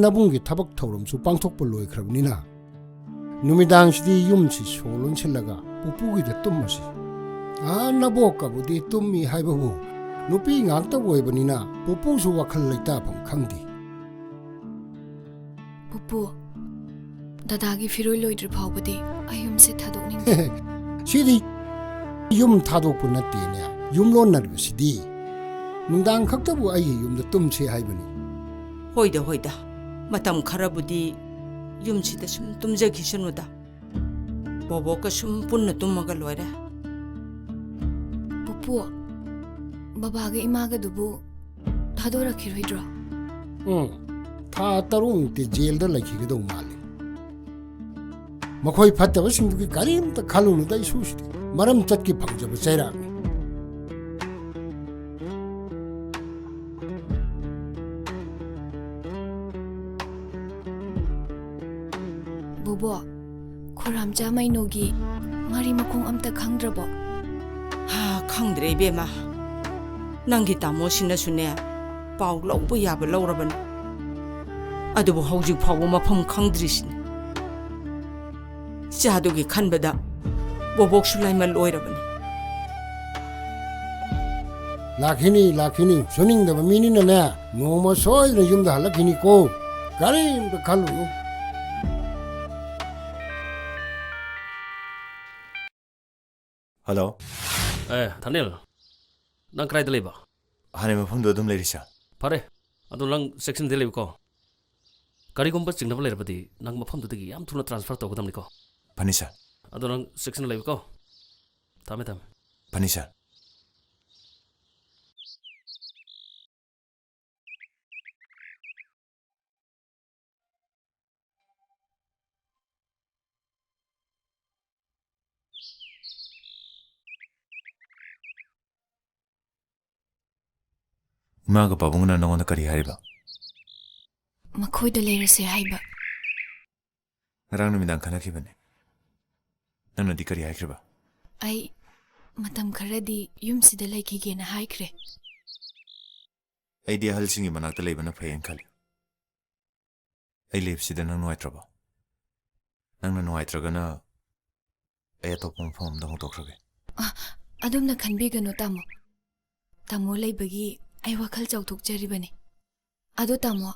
ꯅꯕꯨꯡꯒꯤ ꯊꯕꯛ ꯊꯧꯔꯝꯁꯨ ꯄꯥꯡꯊꯣꯛꯄ ꯂꯣꯏꯈ꯭ꯔꯕꯅꯤꯅ ꯅꯨꯃꯤꯗꯥꯡꯁꯤꯗꯤ ꯌꯨꯝꯁꯤ ꯁꯣ ꯂꯣꯟꯁꯤꯜꯂꯒ ꯄꯨꯄꯨꯒꯤꯗ ꯇꯨꯝꯃꯁꯤ ꯅꯕꯣꯛꯀꯕꯨꯗꯤ ꯇꯨꯝꯃꯤ ꯍꯥꯏꯕꯕꯨ ꯅꯨꯄꯤ ꯉꯥꯛꯇ ꯑꯣꯏꯕꯅꯤꯅ ꯄꯨꯄꯨꯁꯨ ꯋꯥꯈꯜ ꯂꯩꯇꯥꯐꯝ ꯈꯪꯗꯦ ꯄꯨꯄꯨ ꯗꯗꯥꯒꯤ ꯐꯤꯔꯣꯏ ꯂꯣꯏꯗ꯭ꯔꯤ ꯐꯥꯎꯕꯗꯤ ꯑꯩ ꯌꯨꯝꯁꯦ ꯊꯥꯗꯣꯛꯅꯤꯡꯗꯦ ꯁꯤꯗꯤ ꯌꯨꯝ ꯊꯥꯗꯣꯛꯄ ꯅꯠꯇꯦꯅꯦ ꯌꯨꯝ ꯂꯣꯟꯅꯔꯤꯕꯁꯤꯗꯤ ꯅꯨꯡꯗꯥꯡ ꯈꯛꯇꯕꯨ ꯑꯩꯒꯤ ꯌꯨꯝꯗ ꯇꯨꯝꯁꯦ ꯍꯥꯏꯕꯅꯤ ꯍꯣꯏꯗ ꯍꯣꯏꯗ ꯃꯇꯝ ꯈꯔꯕꯨꯗꯤ ꯌꯨꯝꯁꯤꯗ ꯁꯨꯝ ꯇꯨꯝꯖꯈꯤꯁꯅꯨꯗ ꯕꯣꯕꯣꯛꯀ ꯁꯨꯝ ꯄꯨꯟꯅ ꯇꯨꯝꯃꯒ ꯂꯣꯏꯔꯦ ꯄꯨꯄꯨ ꯕꯕꯥꯒ ꯏꯃꯥꯒꯗꯨꯕꯨ ꯊꯥꯗꯣꯔꯛꯈꯤꯔꯣꯏꯗ꯭ꯔꯣ ꯊꯥ ꯇꯔꯨꯛꯇꯤ ꯖꯦꯜꯗ ꯂꯩꯈꯤꯒꯗꯧ ꯃꯥꯜꯂꯤ ꯃꯈꯣꯏ ꯐꯠꯇꯕꯁꯤꯡꯗꯨꯒꯤ ꯀꯔꯤꯝꯇ ꯈꯜꯂꯨꯅꯨꯗ ꯏꯁꯨꯁꯤꯗꯤ ꯃꯔꯝ ꯆꯠꯀꯤ ꯐꯪꯖꯕ ꯆꯩꯔꯥꯛꯅꯤ ꯕꯣꯕꯣ ꯈꯨꯔꯥꯝꯆꯥ ꯃꯩꯅꯣꯒꯤ ꯉꯥꯔꯤ ꯃꯈꯣꯡ ꯑꯝꯇ ꯈꯪꯗ꯭ꯔꯕꯣ ꯈꯪꯗ꯭ꯔꯦ ꯏꯕꯦꯝꯃ ꯅꯪꯒꯤ ꯇꯥꯃꯣꯁꯤꯅꯁꯨꯅꯦ ꯄꯥꯎ ꯂꯧꯕ ꯌꯥꯕ ꯂꯧꯔꯕꯅꯤ ꯑꯗꯨꯕꯨ ꯍꯧꯖꯤꯛ ꯐꯥꯎꯕ ꯃꯐꯝ ꯈꯪꯗ꯭ꯔꯤꯁꯤꯅꯤ ꯏꯆꯥꯗꯨꯒꯤ ꯈꯟꯕꯗ ꯕꯣꯕꯣꯛꯁꯨ ꯂꯩꯃꯜ ꯑꯣꯏꯔꯕꯅꯤ ꯂꯥꯛꯈꯤꯅꯤ ꯁꯨꯅꯤꯡꯗꯕ ꯃꯤꯅꯤꯅꯅꯦ ꯅꯣꯡꯃ ꯁꯣꯏꯗꯅ ꯌꯨꯝꯗ ꯍꯜꯂꯛꯈꯤꯅꯤꯀꯣ ꯀꯔꯤꯝꯇ ꯈꯜꯂꯨꯅꯨ ꯍꯜꯂꯣ ꯊꯥꯅꯦꯜ ꯅꯪ ꯀꯗꯥꯏꯗ ꯂꯩꯕ ꯍꯥꯟꯅ ꯃꯐꯝꯗꯣ ꯑꯗꯨꯝ ꯂꯩꯔꯤ ꯁꯥꯔ ꯐꯔꯦ ꯑꯗꯣ ꯅꯪ ꯁꯦꯛꯁꯟꯗ ꯂꯩꯕꯀꯣ ꯀꯔꯤꯒꯨꯝꯕ ꯆꯤꯡꯅꯕ ꯂꯩꯔꯕꯗꯤ ꯅꯪ ꯃꯐꯝꯗꯨꯗꯒꯤ ꯌꯥꯝ ꯊꯨꯅ ꯇ꯭ꯔꯥꯟꯁꯐꯔ ꯇꯧꯒꯗꯕꯅꯤꯀꯣ ꯐꯅꯤ ꯁꯥꯔ ꯑꯗꯣ ꯅꯪ ꯁꯦꯛꯁꯟꯗ ꯂꯩꯕꯀꯣ ꯊꯝꯃꯦ ꯐꯅꯤ ꯁꯥꯔ 이마가 바봉은 너는 그리 하리바. ꯃꯈꯣꯏꯗ ꯂꯩꯔꯁꯦ ꯍꯥꯏꯕ. 나랑 놈이 난 가나기በ네. 너는 네 그리 하기바. ꯑꯩ ꯃꯇꯝ ꯈꯔꯗꯤ ꯌꯨꯝꯁꯤꯗ ꯂꯩꯈꯤꯒꯦꯅ ꯍꯥꯏꯈ꯭ꯔꯦ. ꯑꯩꯗꯤ ꯑꯍꯜꯁꯤꯡꯒꯤ ꯃꯅꯥꯛꯇ ꯂꯩꯕꯅ ꯐꯩꯌꯦꯅ ꯈꯜꯂꯤ. ꯑꯩ ꯂꯩꯕꯁꯤꯗ ꯅꯪ ꯅꯨꯡꯉꯥꯏꯇ꯭ꯔꯕꯣ? ꯅꯪꯅ ꯅꯨꯡꯉꯥꯏꯇ꯭ꯔꯒꯅ ꯑꯩ ꯑꯇꯣꯞꯄ ꯃꯐꯝ ꯑꯃꯗ ꯍꯣꯡꯗꯣꯛꯈ꯭ꯔꯒꯦ. ꯑꯗꯨꯝꯅ ꯈꯟꯕꯤꯒꯅꯨ ꯇꯥꯃꯣ. ꯇꯥꯃꯣ ꯂꯩꯕꯒꯤ ꯑꯩ ꯋꯥꯈꯜ ꯆꯥꯎꯊꯣꯛꯆꯔꯤꯕꯅꯤ. ꯑꯗꯣ ꯇꯥꯃꯣ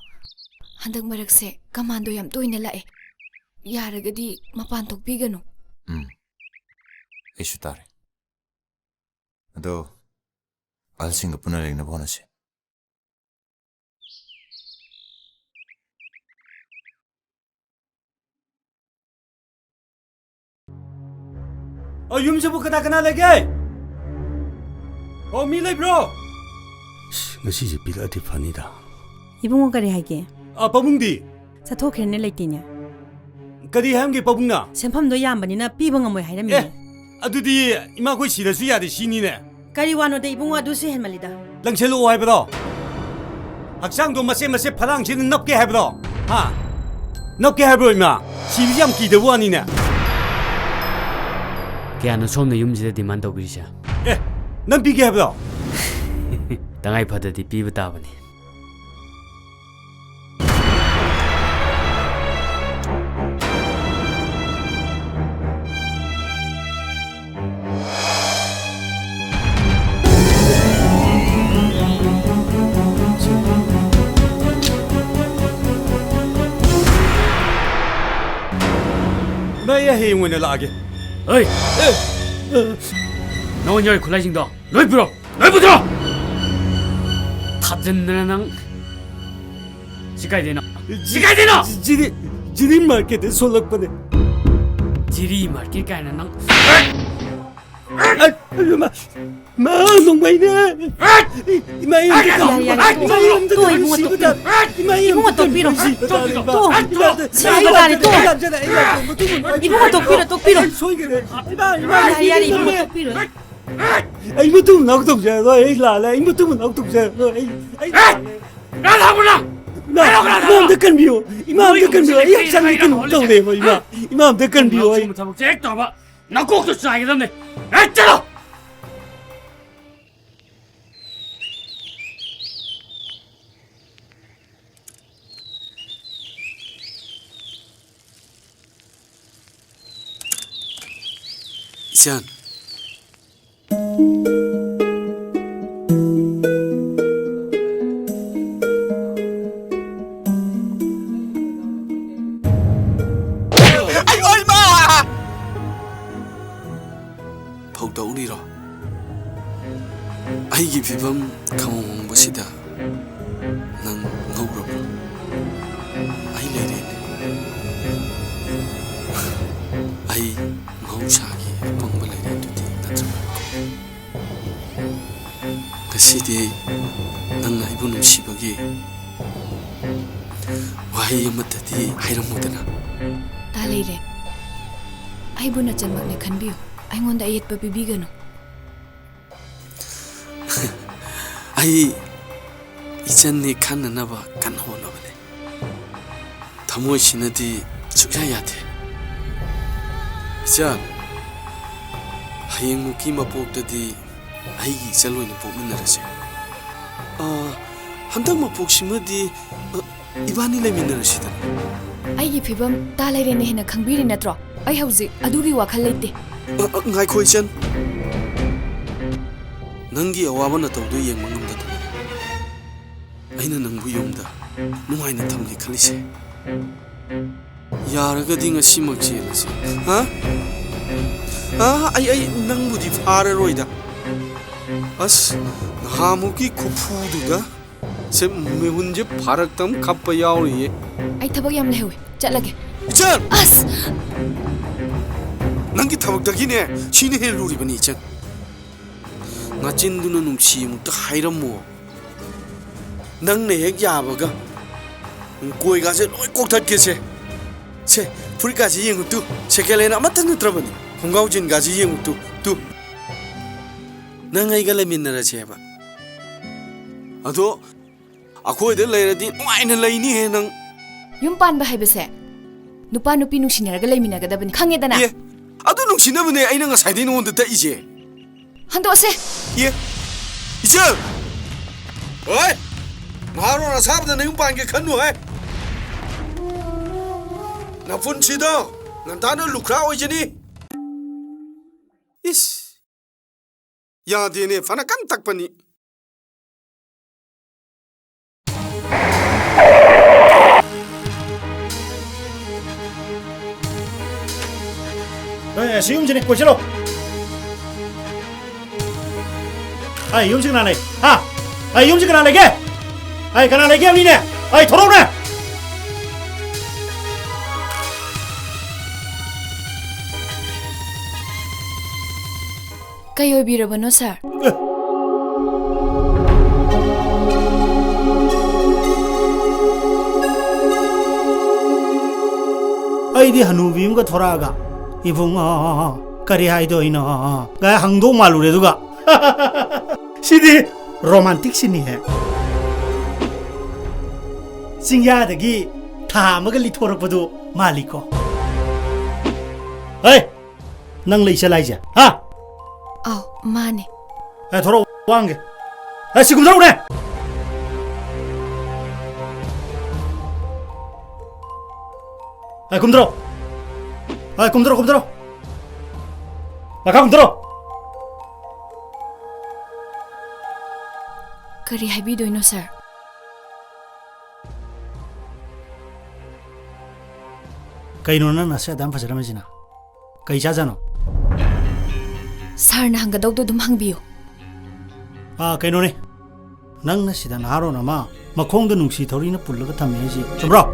ꯍꯟꯗꯛ ꯃꯔꯛꯁꯦ ꯀꯃꯥꯟꯗꯣ ꯌꯥꯝ ꯇꯣꯏꯅ ꯂꯥꯛꯑꯦ. ꯌꯥꯔꯒꯗꯤ ꯃꯄꯥꯟ ꯊꯣꯛꯄꯤꯒꯅꯨ. ꯑꯩꯁꯨ ꯇꯥꯔꯦ. ꯑꯗꯣ ꯑꯍꯜꯁꯤꯡꯒ ꯄꯨꯟꯅ ꯂꯩꯅꯕ ꯍꯣꯠꯅꯁꯤ. ꯌꯨꯝꯁꯤꯕꯨ ꯀꯅꯥ ꯀꯅꯥ ꯂꯩꯒꯦ? ꯃꯤ ꯂꯩꯕ꯭ꯔꯣ? ꯉꯁꯤꯁꯦ ꯄꯤꯔꯛꯑꯗꯤ ꯐꯅꯤꯗ. 이봉원 그리 하게. ꯄꯥꯕꯨꯡꯗꯤ? 사토크네 레이티냐. ꯀꯔꯤ ꯍꯥꯏꯝꯒꯦ ꯄꯥꯕꯨꯡꯅ? ꯁꯦꯟꯐꯝꯗꯣ ꯌꯥꯝꯕꯅꯤꯅ ꯄꯤꯕ ꯉꯝꯃꯣꯏ ꯍꯥꯏꯔꯝꯃꯤ. ꯑꯗꯨꯗꯤ ꯏꯃꯥꯈꯣꯏ ꯁꯤꯔꯁꯨ ꯌꯥꯗꯦ ꯁꯤꯅꯤꯅꯦ. ꯀꯔꯤ ꯋꯥꯅꯣꯗ ꯏꯕꯨꯡ ꯑꯗꯨꯁꯨ ꯍꯦꯟꯃꯜꯂꯤꯗ. ꯂꯪꯁꯤꯜꯂꯛꯑꯣ ꯍꯥꯏꯕꯗꯣ. ꯍꯛꯆꯥꯡꯗꯣ ꯃꯆꯦꯠ ꯐꯂꯥꯡꯁꯤꯅ ꯅꯞꯀꯦ ꯍꯥꯏꯕꯗꯣ. ꯅꯞꯀꯦ ꯍꯥꯏꯕ꯭ꯔꯣ ꯏꯃꯥ? ꯁꯤꯕꯁꯤ ꯌꯥꯝ ꯀꯤꯗꯕ ꯋꯥꯅꯤꯅꯦ. ꯀꯌꯥꯅ ꯁꯣꯝꯅ ꯌꯨꯝꯁꯤꯗ ꯗꯤꯃꯥꯟ ꯇꯧꯕꯤꯔꯤꯁꯦ? 난 비게 해봐. 당하이 파드디 비브다버니. 나야 해용원에 나게. 어이. 너는 열 굴라징도 널 불어. 널 부들어. 타든나랑 지가이되나. 지가이되나. 지리 마켓에 솔락번에. 지리 마켓 가는 낭. 마 농바이네. 이마이 이봉아 똑비로 시간이 또 이봉아 똑비로 야야 이봉아 똑비로 ai mất tu nào tục giờ rồi ấy là anh mất tu nào tục giờ rồi ấy ra nào nào imam được cần biểu imam được cần biểu ấy học sinh cần đâu để mà imam được cần biểu ấy thằng chết tao mà nó cố cái sai cái này ấy chết rồi Sian. Anh ơi mà. Phâu đấu đi rồi. Ai gì phi bấm không bớt xịt à. Nang ngâu rồi. Ai lấy đến. Ai ngâu xa gì bông bê lấy đến tụi thì ta chẳng Kasidi nang ibu nungshibagi wahi amatati hairamudana ta leire ai bu na chanmak ne khanbiu ai ngonda yet pa bibiganu ai ijan ni khananaba kan honabane thamoi sinadi sukya yate ijan hayeng muki mapoktadi 아이기 셀로이는 보민나라지. 한dag 마폭심어디 이바니 레민나라시다. 아이기 피범 따라이레네 해나 강비리 나트로. 아이 하우지 아두기 와칼 레이테. ngai khoi chen. Nangi awabana tawdu yeng mangam da. Aina nangbu yomda. Numaina thamgi khalise. Yaraga dinga simak chelase. Ha? ai nangbudi fara roida. As hamuki kufududa se mehunje pharaktam khappa yauri ai thabak yam lewe chatlage chan as nangi thabak dagine chini he luri bani chan ngachinduna numsi mukta hairamo nangne hek yabaga koi ga se loi kokthak ke se furika ji yengu tu sekelena amatan nutrabani khongau jin ga ji yengu tu nangai gale minna racheba ado akoi de leiradi nuaina leini he nang yum pan ba haibese nupa nupi nungsinaraga leimina gadabani khange dana ye ado nungsinabune aina nga saidi nonda ta ije hando ase ye ije oi maro na sabda na yum pan ge khanu hai na fun chido ngantana lukra ojini is ya dene fana kan takpani sium jini ko chalo ai yum jina này ha ai yum jina này ke ai kana này ke ni ne ai thoro ne kayo birabano sir ai di hanubi ka thoraga ibunga kari haido ina ga hangdo malu re duga sidi romantic sini hai singya dagi thamaga li thorak padu maliko hey nang lei chalai ja ha aw mane 돌아 왕게. 지금 들어오네. 금 들어. 금 들어. 금 들어. Kari haibidoino, sir? Kaino na nasa adam fajaramajina. Kai jajano. Sir na hanggadawdo dum hangbiyo. Kaino ne. Nang na sida naro na ma makhongda nungsi thori na pullaga thamme ji. Chumra.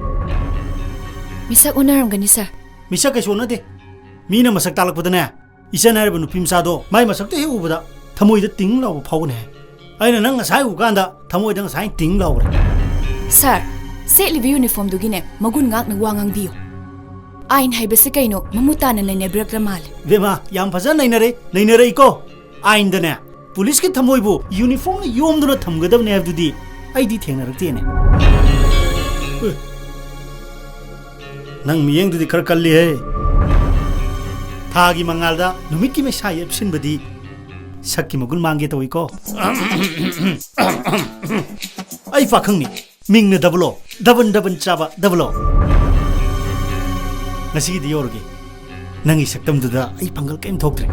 Misak unaramgani, sir. Misak kai sona de. Mina masak talakpada na. Isa na reba nupi msado mai masak te ubada thamoi da ting law phawne. Aina nang sai u kanda thamoi da sai ting law. Sir, setlibi uniform dugine magun ngak na wangang biyo. Ain haibase kaino mamutana na nebrak ramal. Vema yam faja nainare iko. Ain da na. Police ki thamoi bu uniform yom duna thamgadab ne abdudi. Ai di thengna rakte ne. Nang miyeng dudi khar kalli hai. Thagi mangalda numit ki me sai absin badi. Sakki magun mangge to iko. Ai fakhang ni ming na dablo. Daban chaba dablo. Nasi di yorge. Nangi saktam duda ai pangal kaim thoktre.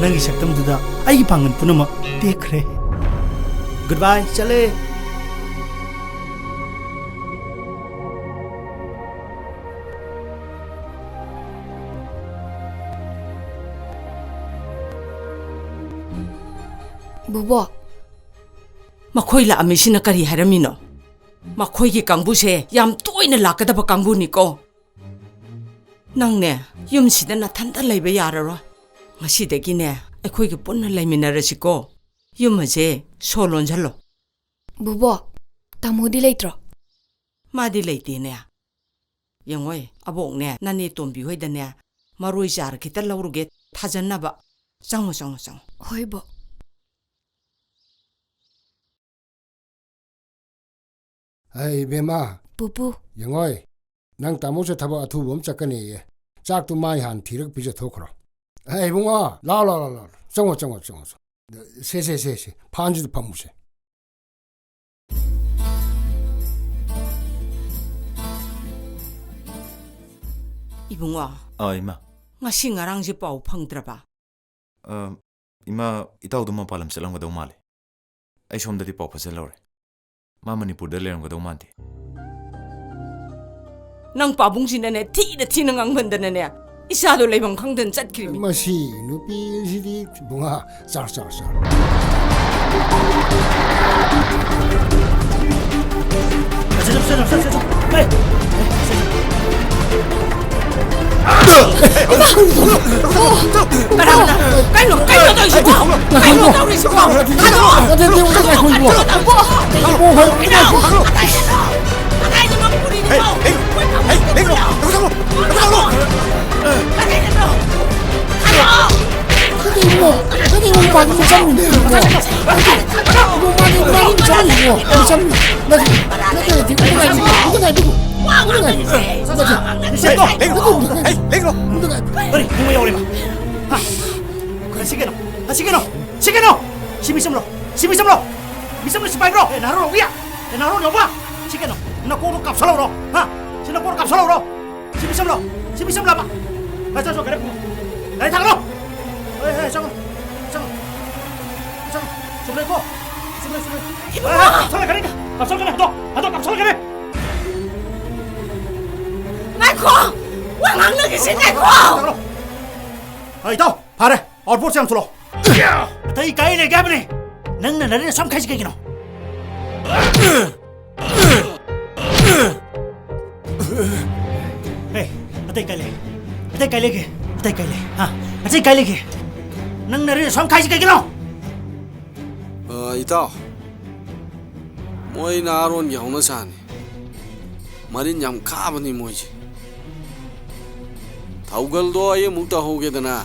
Nangi saktam duda ai pangan punama dekre. Goodbye, chale. Bubo. Makhoi la amisina kari haramino. Makhoi ki kangbu se yam toina lakadaba kangbu ni ko. Nang ne yum sida na thanda leiba yararo. Ngasidagi ne akhoi ki punna leiminarasi ko. Yum ase solon jalo. Bubo, tamudi leitro. Madi leiti ne. Yangoi abong ne nani tombi hoida ne maroi jar kita lauruge thajanna ba. Sango. Hoi bo. Hey Bema. Pupu. Yangoi. Nang tamo se thaba athu bom chakane ye. Chak tu mai han thirak pija thokro. Hey bunga, la. Chango. Se. Phanji du phamuse. Ibunga. Ima. Ngasi ngarang je pau phangdraba. Ima itaw duma palam selang gadaw male. Ay som dati pau paselore. Ma Manipur da lerang gadaw mante. Nang pabung sinane ti nang ang bandana ne. Isa do lebang khangdan chatkrimi. Masi nupi sidi bunga sar. Sit. Hey. Ito, pare, और बोल से हम सुनो। तई कहीं नहीं क्या बने? नंग न नरे सब खाई गई किनो। अतई कहीं ले, नंग नरे सब खाई गई किनो। Ito, moi naron yaw na sani. Marin yam kaba ni moi. Taugal do ay mukta hoge dana.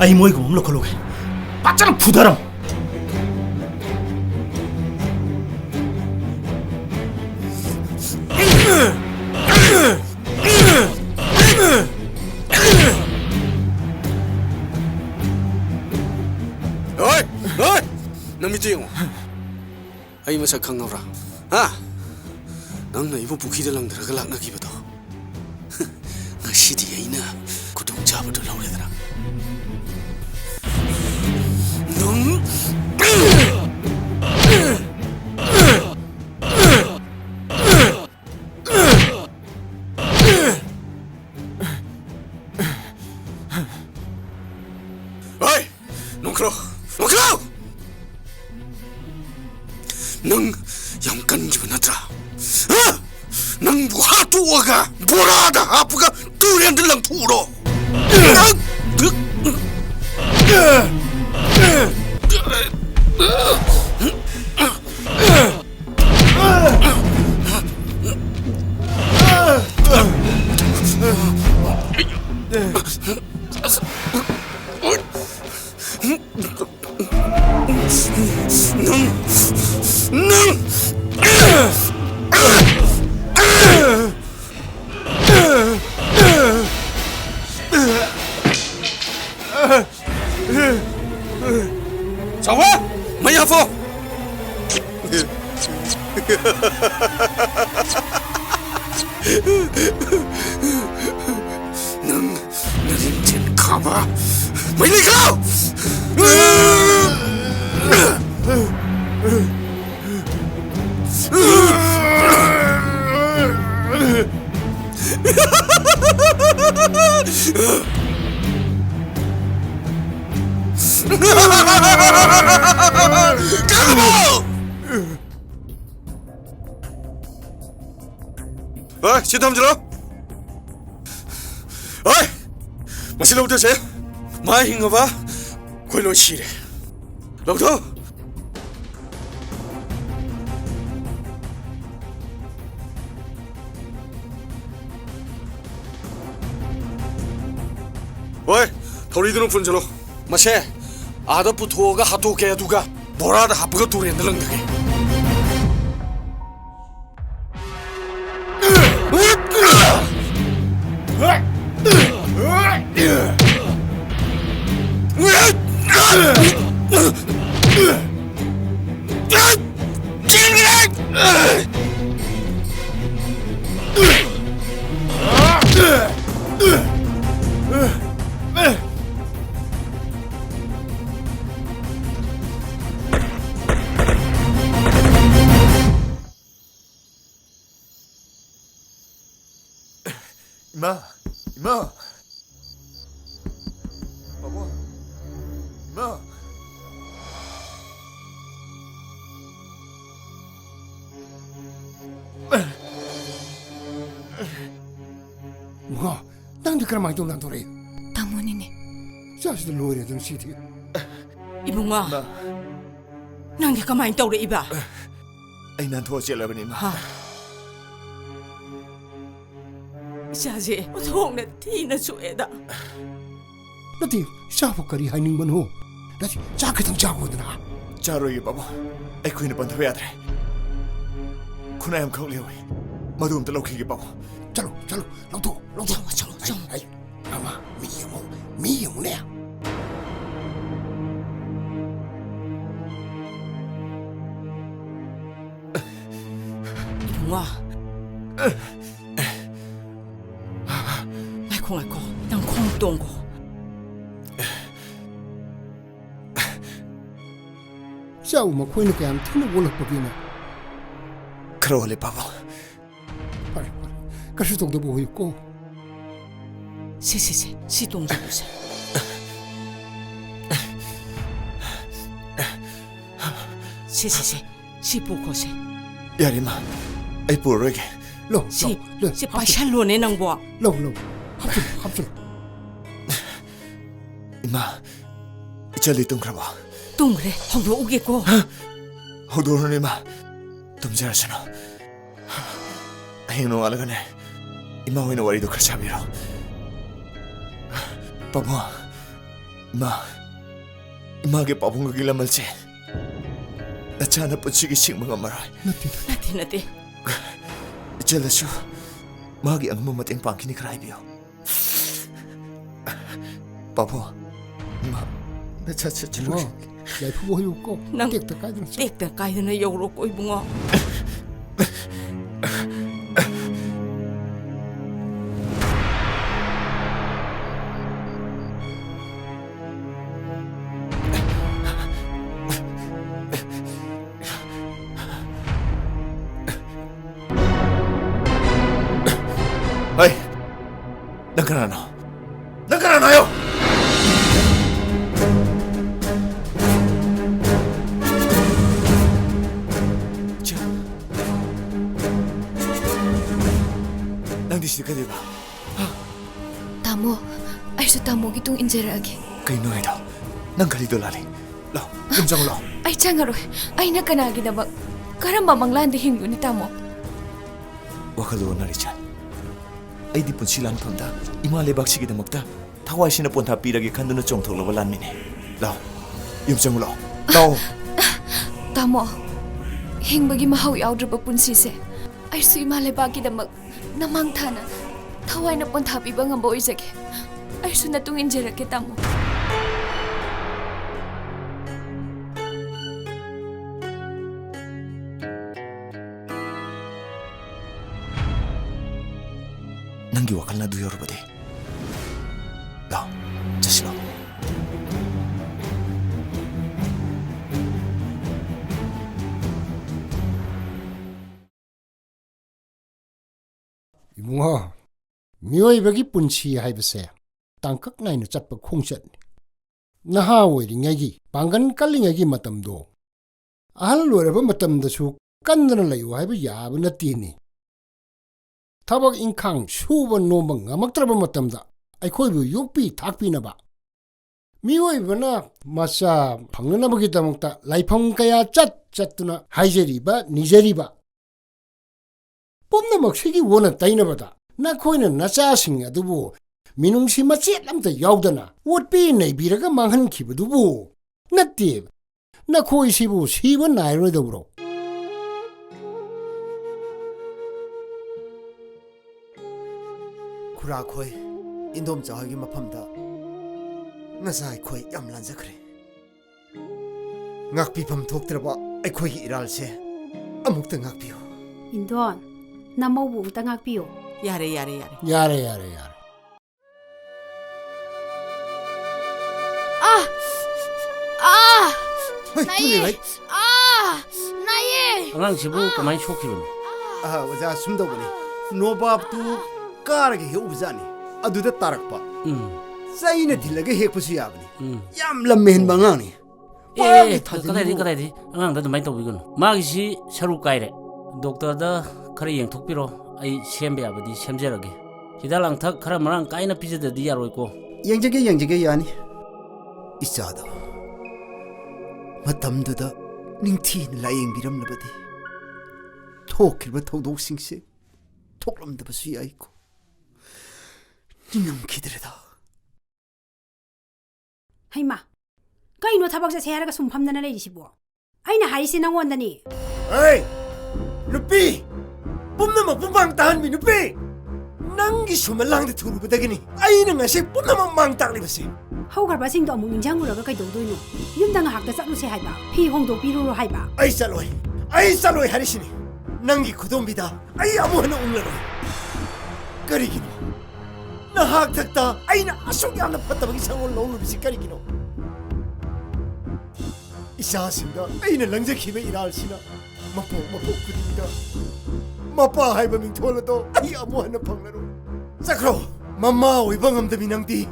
Ay moi ko mumlo kologe. Pachal pudaram. 남이도 영어. 아이 마사 강나라. 아, 낭나 이번 부키들랑 들어가 락나기보다. 나 시디에이나 구동 잡아도 나오래더라. 능. 어이, 농크로. 능 영간 기분 나더라. 능 부하 두어가 보라다 아프가 뚜렌들랑 투로. 자와 마야포 능 나린텐 가봐 마이리가 어이, 시담 들어. 어이, 마실러 부터세요. 많이 hinga 골로 시래. 럭터. 어이, 더리드는 분절로. 마세, 아더 부토가 하토게 두가 보라다 하프가 두렌들랑 되게. 이마. 바보. 이마. 뭐가? 난데 그런 말도 난 도래. 다모니네. 자식들 노래던 시티. 이봉아. 낭게 가만히 떠오래 이봐. 아이 난 도와줄래버니 마. 자지, 통나 티나 수에다. 나티 샤프까지 하는 번호. 나티 자크당 자고드나. 자로이 바보. 아이 쿠이는 번더야 돼. 쿠나ям 콩리오이. 마두음 떨로키기 바보. 잘로 랑도. 아이 아마 미용네. 이봉아. 아이고, 난 콩똥고. 샤우 뭐 코이는 그냥 틀는 올라 보기네. 그러올리 바보. 빨리. 가시동도 보고 있고. 시동도 보세. 시보고세. 야리마. 아이 보르게. 시 파샬로네 낭보아. 로. 합sul. 이마. 이철리 뚱그라봐. 뚱그래. 홍도 오겠고. 호도는 이마. tumjarasano. Ayun alaga na. Ima na wari do kasabiro. Papa. Ima ke papung ko gilamal si. Nachana po sige sing mga maray. Nati. Jalasu. Magi ang mamating pangkini kraibyo. Papa. Ma. Nachachachalo. ꯌꯥꯏꯐꯨ ꯍꯣꯏꯌꯨꯀꯣ ꯅꯪ ꯇꯦꯛꯇ ꯀꯥꯏꯗꯅ ꯇꯦꯛꯇ ꯀꯥꯏꯗꯅ ꯌꯧꯔꯣꯀꯣ ꯏꯕꯨꯡꯉꯣ Hey, nagkarano? Nagkarano kayo? Nandis ka, di ba? Tamo, ay sa tamo gitong injeraagi. Kayo na ito. Nang kalito lali. Lo, kumsang lo. Ay changaroy, ay nakanagi na ba? Karamba manglandi hingo ni tamo. Wakalo na Richard. Ay di pun silan punda. Ima lebak sige damagta. Tawai sina punta piragi kanduna chong thok lawalan mine. Lo, yumsang lo. Lo. Tamo, hingbagi mahaw yaudra punsi se. Ay su ima lebaki damag namang thana. Tawai na punta piba nga boy sake. Ay su natung injerake tamo. Nanggi wakal na duyor ba de? Lo, just lo. 이봉아, 미워이백이 분치 하이브세 땅깍 나이는 짭바 콩샷 나하 오이링야기 방간 깔링야기 마담도 알로레바 마담다수 깐드는 라이오 하이브 야브나 띠니 타박 인캉 슈번 노방 아막드라바 마담다 아이코이브 욕비 탁비나바 미워이브나 마사 방나나바기 다먹다 라이펑가야 짰뚜나 하이제리바 니제리바 뽐나막 색이 원한 따이나보다 나 코이는 나짜싱 아두부 민웅시 맛이 람다 야우다나 옷비 내비라가 망한 기부두부 나띠 나 코이 시부 시번 나이로더브로 구라 코이 인돔 자하기 마팜다 나사이 코이 얌란자 그래 ngakpifam thoktraba akhoi iralse amukta ngakpiyo Indon namobu ta ngakpiyo yare 나예 나예 아랑시부 그만 쇼키는 아 오자 숨도보니 노밥도 까르게 해오자니 아두다 따락바 사이네 딜라게 해쿠시 야브니 얌람메힌 방아니 그다이디 아랑다 좀 많이 떠보이군 마기시 샤루 까이레 독터다 khara yeng thokpiro ai sembe abadi semjerage hidalang thak khara marang kaina pijade di yaroi ko yengjage yani isada matamduda ningthin layeng biram labadi thokirba thodok singse thoklamdaba su yaiko ninam kidreda 하이마 까이노 타박자 세하라가 숨팜나나 레이시보 아이나 하이시 낭원다니 에이 누삐 뿜나마 뿜방 따한미 누삐 낭기 수말랑데 투르부다기니 아이는 아시 뿜나마 망땅리버시 하우갈바싱도 어묵 닝장구라가 까이도도이노 윤당아 학다 짝루세 하이바 피 홍도 비루로 하이바 아이 살로이 하리시니 낭기 구동비다 아이 아무하나 옹라로이 까리기노 나 학탁다 아이나 아속이 하나 봤다박이 상을 넣으면서 까리기노 이사신가 아이는 랑자키베 일할시나 마포 구딩다 마빠 하이바밍 톨라도 아이 아무하나 방라로 사크로 맘마 오이방암다 미낭디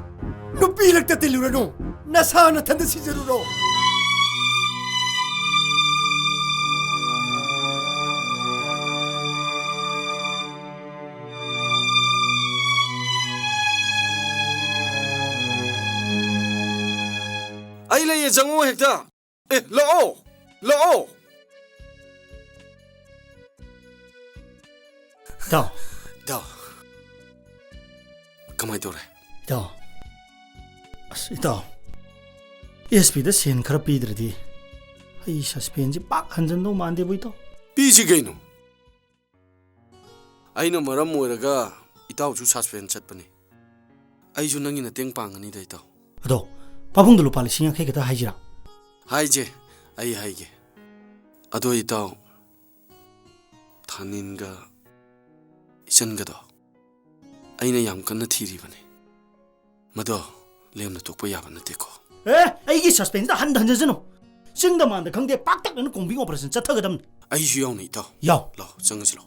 누삐락다 텔루라노 나사나 탄다 시제루로 ai lấy chẳng ngô hệt ta ê lỗ Dao kamai tore Dao Dao SP da sen khara pidradi ai suspense pak hanjan no mande boito piji gainu aina maram moiraga itau chu suspend chatpani ai ju nangina teng pangani dai tau ado pabung dulu pali singa kheketa haijira 하이제 아이 하이게 아도 이따 타닌가 이전가도 아이네 얌간나 티리바네 마도 렘나 똑바 야바나 데코 아이게 서스펜스다 한다 한자잖아 싱다만다 강대 빡딱하는 공빙 오퍼레이션 짜타거든 아이슈 야오네 이따 야오 라 정지로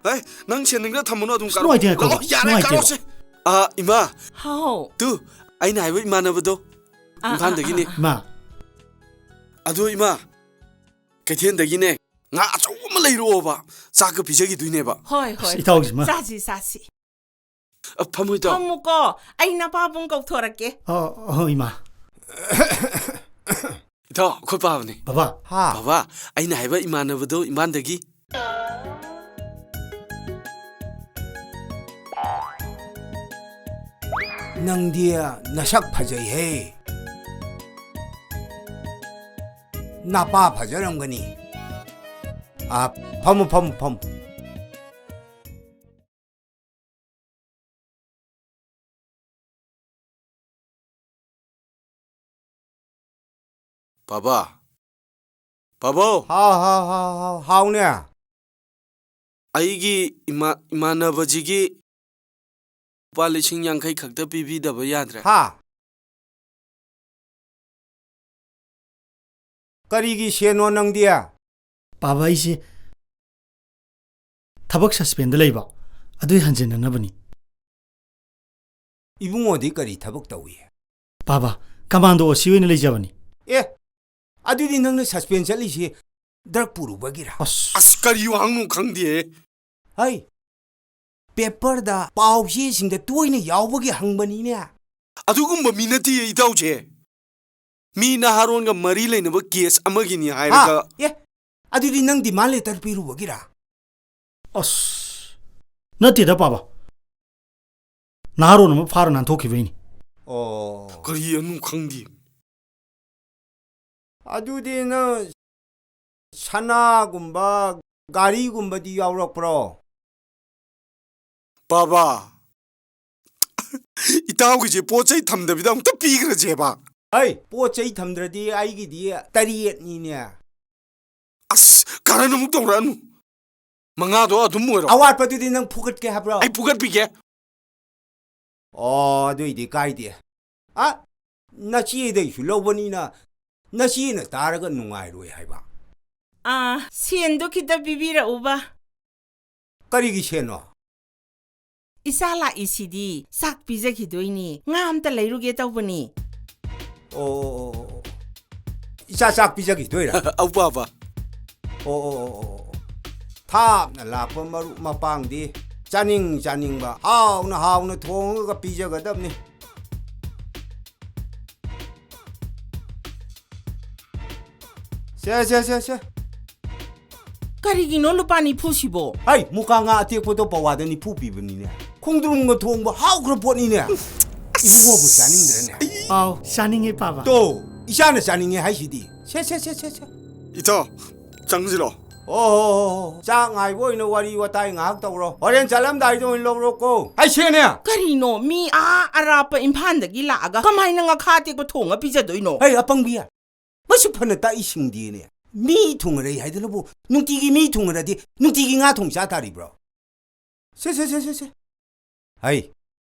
에이 낭 챈는가 탐문어 좀 스노 화이팅 할거 야네 까로세 아 이마 하오 뚜 아이나 하이브 이마나버도 임판덕이네 마 아도 이마 개티엔덕이네 나 조금만 레이로봐 자그 비저기 두이네봐 hoi hoi 이따오지 마 사시 사시 파무이다 파무고 아이나 바본 거 토라게 이마 이따 콜바하네 바바 바바 아이나 하이브 이마나버도 임판덕이 낭디야 나삭 파저해 나빠 파저런 거니 아 파무 바바 바보 하우네 아이기 이마나버지기 ꯂꯨꯄꯥ 50,000 ꯈꯛꯇ ꯄꯤꯕꯤꯗꯕ ꯌꯥꯗ꯭ꯔꯦ 하 ꯀꯔꯤꯒꯤ ꯁꯦꯟꯅꯣ ꯅꯪꯗꯤ 바바 이시 타박 서스펜드 레이바 아두이 한진나나버니 이붕어디 그리 타박 따위 바바 가만도 시웨니 레이자버니 예 아두디 너는 서스펜 잘리시 드럭 부르버기라 아스카리 왕노 강디에 아이 페퍼다 파우시싱데 또이네 야오버기 항번이네 아두금바 미나티에 이다우제 미나 하론가 머리 레이너버 케이스 아마기니 하이라가 예 아두디 낭디 말레 터피루버기라 너티다 바바 나로는 파르난 도키베니 그리야누 강디 아두디는 사나군바 가리군바디 야오락프로 바바 이따오기지 포차이 탐답이다 아무튼 비그러 제바 아이 포차이 탐드라디 아이기디 따리엣니냐 아스 가라는 묵동라누 망아도 아둠 뭐라 아와빠두디 능 푸긋게 하브라 아이 푸긋비게 두이디 가이디 아 나치에데 슐로버니나 나시는 따라가 농아이로에 하이바 아 시엔도 기다 비비라 오바 까리기 셴노 이살라 이시디 싹 비자기도이니 ngam ta leiruge tawbani 이사 싹 비자기 도이라 아우바바 탑나 라퍼 마루 마빵디 짜닝바 하우나 통가 비자가답니 세 karigino lupani pusibo 아이 무강아 아티포도 버와더니 푸비브니네 콩두릉 거 통보 하우 그런 뻔이네 이부모부 짜닝드네 아우 샤닝이 바바 또 이샤는 짜닝이 하시디 세 이타 장지로 짱아이 보이는 와리와 따이 ngak tawro 어렌 잘람다이 좀 일러브로고 아이 셴네 karino mi arapa imphanda gi laga kamaina nga khate ko thonga pijadoino 아이 아빵비야 마시 파는 따이 싱디네 미 통을 해야 되는부 눈티기 미 통을 하디 눈티기 nga 통샤 다리브로 세 아이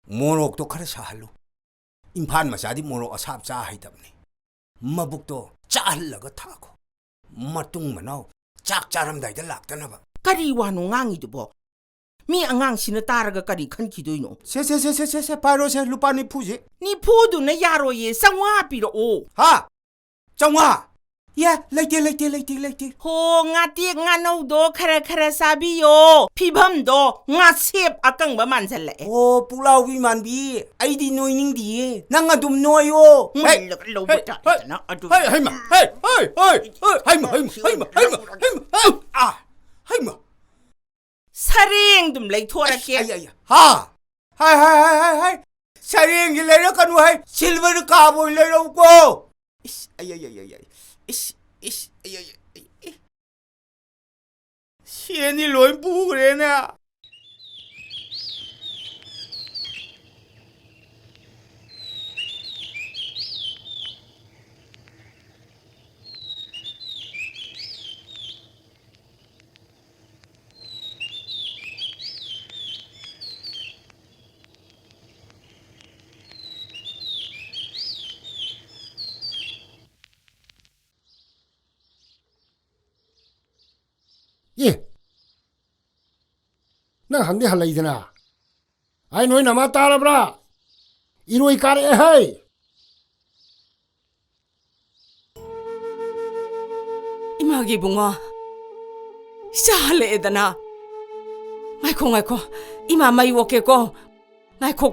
모록도 카르사 할로 임판 마사디 모록 아삽 자 하이답니 마북도 짜할라가 타고 마뚱 마나우 짝 짜람다이다 락다나바 kari wanu ngangidubo mi angang sina taraga kari khankidoino 세 바로세 루파니 푸지 ni phodu na yaro ye sangwa piro o 하 정화 야 레이티 ho ngati ngano khara sabiyo phibhamdo nga sep akangba manjale 오 뿔라우비 만비 아이디 노이닝디 낭가 좀 노요 하이마 사ring dum lay thorake 하 하이 사링이 내려가는 하이 실버를 까보 내려오고 시엔이 로인 부그래네 handa handi halaidana ai noi nama tarabra iroi kare hai imagi bunga sale edana ngai ko ima mai woke ko ngai ko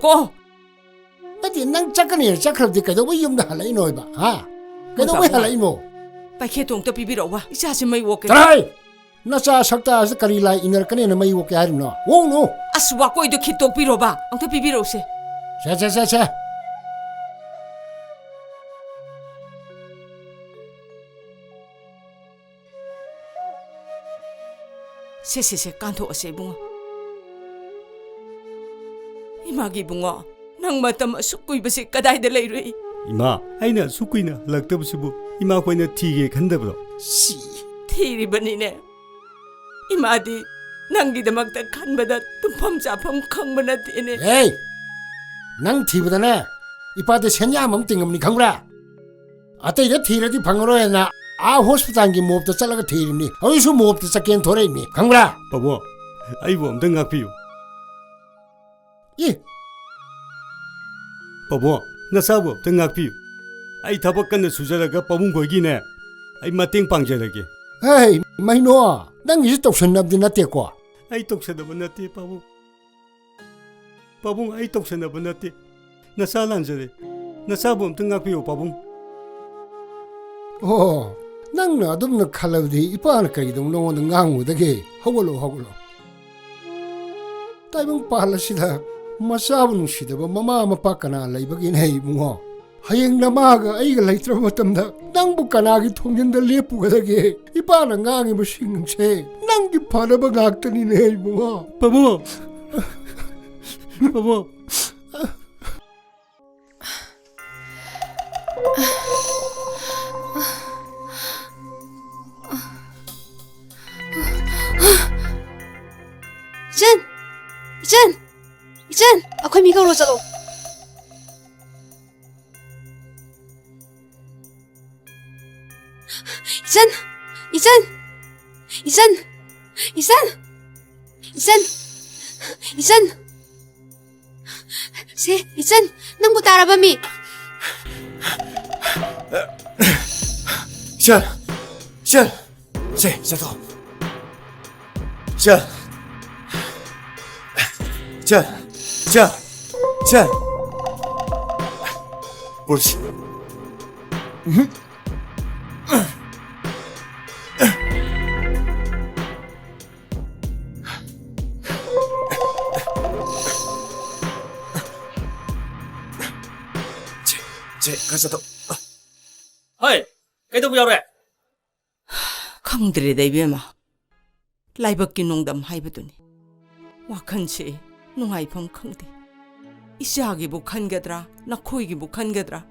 ati nang chakani chakrabdi kado bai yum da halai noi ba ha kado bai halai mo pai khe tong to pibiro wa isa se mai woke trai na cha sakta as kari lai iner kane na mai woke har no wo no aswa ko ido khitok piro ba ang to pibiro se cha se kanto ase bunga imagi bunga nang matam asukui base kadai da leirui ima aina sukuina laktabsibu ima koina tige khandabro si thiri bani ne imadi nangi damakta khanbada tumpham chafam khangbana tene hey nang thibadana ipade senya mam tingam ni khangra atai da thira di phangro na a hospital gi mob ta chalaga thirini ai su mob ta chaken thorai ni khangra babo ai bom dang ngakpiu ye babo nasabo dang ngakpiu ai thabak kan sujaraga pabung goigi ne ai mateng pangjarage hey maino nang is toksan nab di nate ko ai toksadaba nate pabung ai toksanaba nate nasa lanjare nasabo dang ngakpiu pabung oh nang na dum na khalawdi ipan kai dum no na ngangu dage hawalo taibang pala sida masabun sida ba mama mapa kana laibagi nei bungo hayeng namaga aiga laitra matamda nang bu kana gi thongjin da lepu gadage ipana ngangi ba singse nang gi phana ba gaktani nei bungo pabo 이젠 아ኳ 미가 울었잖아. 이젠 nang buta ba mi? Sian, satu. Sian. 옳지. 가자도. Hey, kaidobu yaure? Khangdre dai bema. Laibak ki nongdam haibaduni. Wakhanse nungai phang khangde. Isagi bu khangadra, nakhoi gi bu khangadra.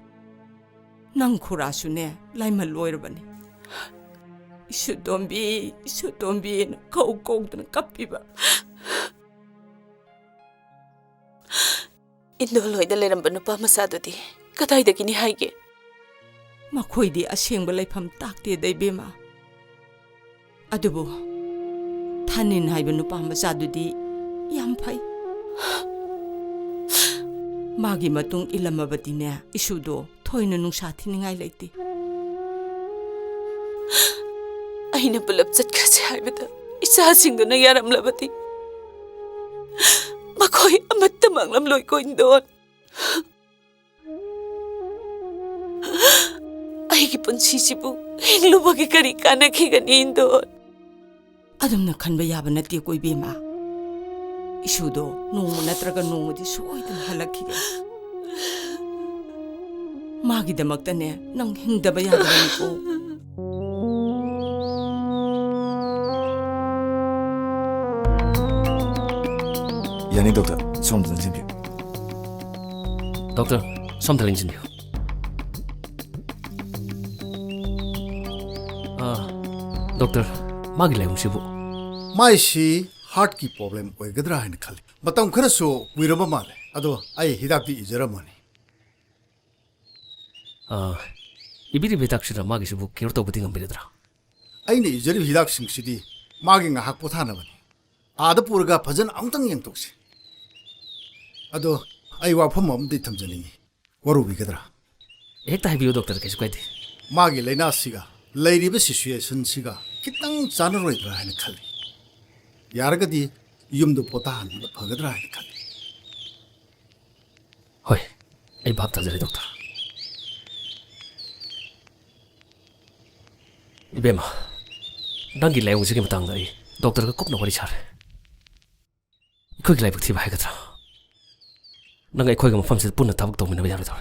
Nang khura sune laimal loirbani. Isu dombi kau dan kapiba. Indoloi da leram banu pa masadudi. Kadai da kini haige. Makhoi di aseng balai pham takte dai bema. Adubo thanin haibanu pa masadudi yam phai. Magi matung ilamabati ne isudo thoina nungsa thiningai leiti. Aina pulap chatkase haibada isa singduna yaramlabati. Makhoi amatta manglam loi ko indon. Aigi punsisibu hinglubagi kari kana khigani indon. Adumna khanba yaba nati koi bema. Isudo nungu natraga nungu di soidan halakhiga. Magi damaktane nang hingdaba yadani ko. Yani doktor, somda rinjinbiyo. Doktor, somda rinjinbiyo. Doktor, magi laimsibu. माइसी heart की problem ओइगद्रा हाइन खाली मतम खरसो कुइरबा माले अदो आई हिदाक दी इजरमनी ibiri betakshira magi sibu kerto buti ngambidra आइने इजरि हिदाक सिंगसिदी मागे nga hak pothana bani आदा पुरगा फजन अमतंग यंगतोक्सी अदो आई वाफम अमदि थमजनिंगी वरुबिगदरा हेक्ता हाइबियो डॉक्टर कैसे कहते मागी लेना सिगा लेरिबे सिचुएशन सिगा खितंग चानरोइद्रा हाइन खली यारगदी युमदो पोतान फगदरा हाइन खली होय आई भाप ताजरे डॉक्टर इबेमा नंगी लाइवंगसिगी मतंगदा आई डॉक्टर का कुपना वरी सारे इखोगी लाइबक थिबा हाइगद्रा नंग इखोगी मफमसे पुन्ना थबक तौमिनबा यारदरा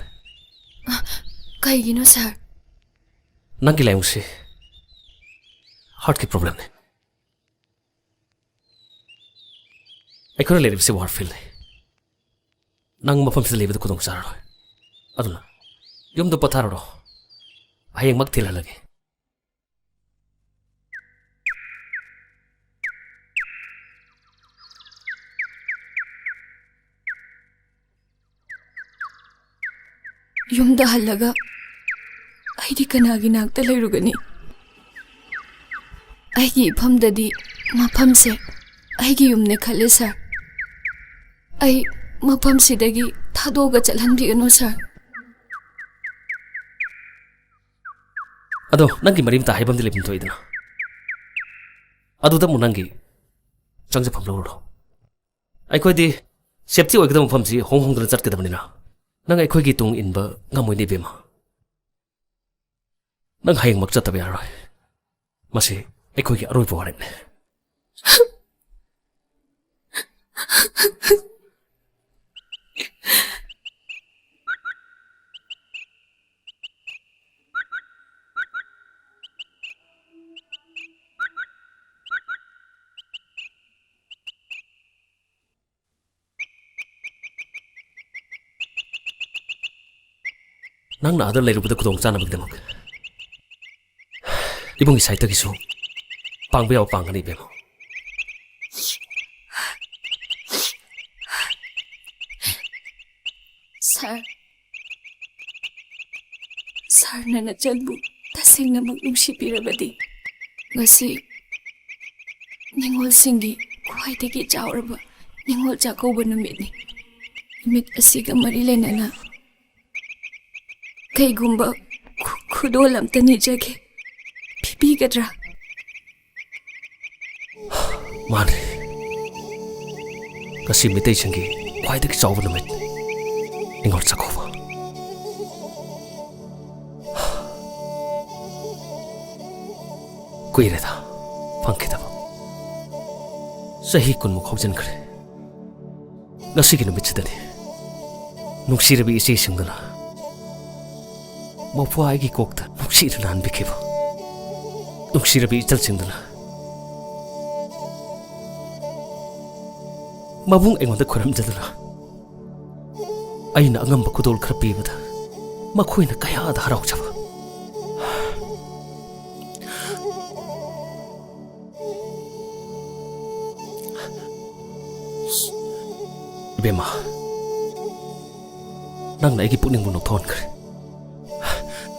कईगिनो सर नंगी लाइवंगसे हार्ट की प्रॉब्लम ने अखोना लेरिबसे वार फील ने नंग मफमसे लेबद खुदोंग चाररोय अदुना युमदो पथारो हयेंग मक थिललगे युमदा हल्लगा आइदी कनागी नाकता लेरुगनी आइगी इफमददी मफमसे आइगी युमने खले सर आई मफमसिदगी थादोगा चलहनबिगनो सर अदो नंगी मरीमता हाइबमदि लेबिन तोइदना अदुदा मुनंगी चंगजे फमलौरो आइखोइदी सेफ्टी ओइगदा मफमसि होंग होंगदना चटकदबनिना नंग अखोगी तुंग इनबा ngамोइनि बेमा नंग हायंग मक चतबे यारोय मसे अखोगी अरोय पोहारेने नंगना आदर लेरुबदा खुदोंग चानबगदमक इबुंगी साइतगिसु पांगबयाव पांगनी बेमा सर नना चलबु तसिंगनमक नुंसिपिरबदी ngasi निंगोल सिंगी ख्वाइदगी चावरबा निंगोल चाकौबा नुमितनि नुमित असिगा मरि लेनना कईगुंबा खुदोल अमता निजगे पिबीगद्रा माने ngasi मितै संगी ख्वाइदगी चावबा नुमित निंगोल चाकौबा कुइरेदा फंकिदबा सही कुनमुख हौजनखरे ngasiगी नुमितसिदनि नुंसिरबि इसे सिंगना मौफुआगी कोकता नुंसिर नानबिखेबा नुंसिरबि इचल सिंगना मबुंग एंगोंदा खुरमजदना अइना अंगंबा खुदोल खरा पीबदा मखोइना कयादा हराउजबा बेमा नंगना एगी पुनिंग बुनो थोन करे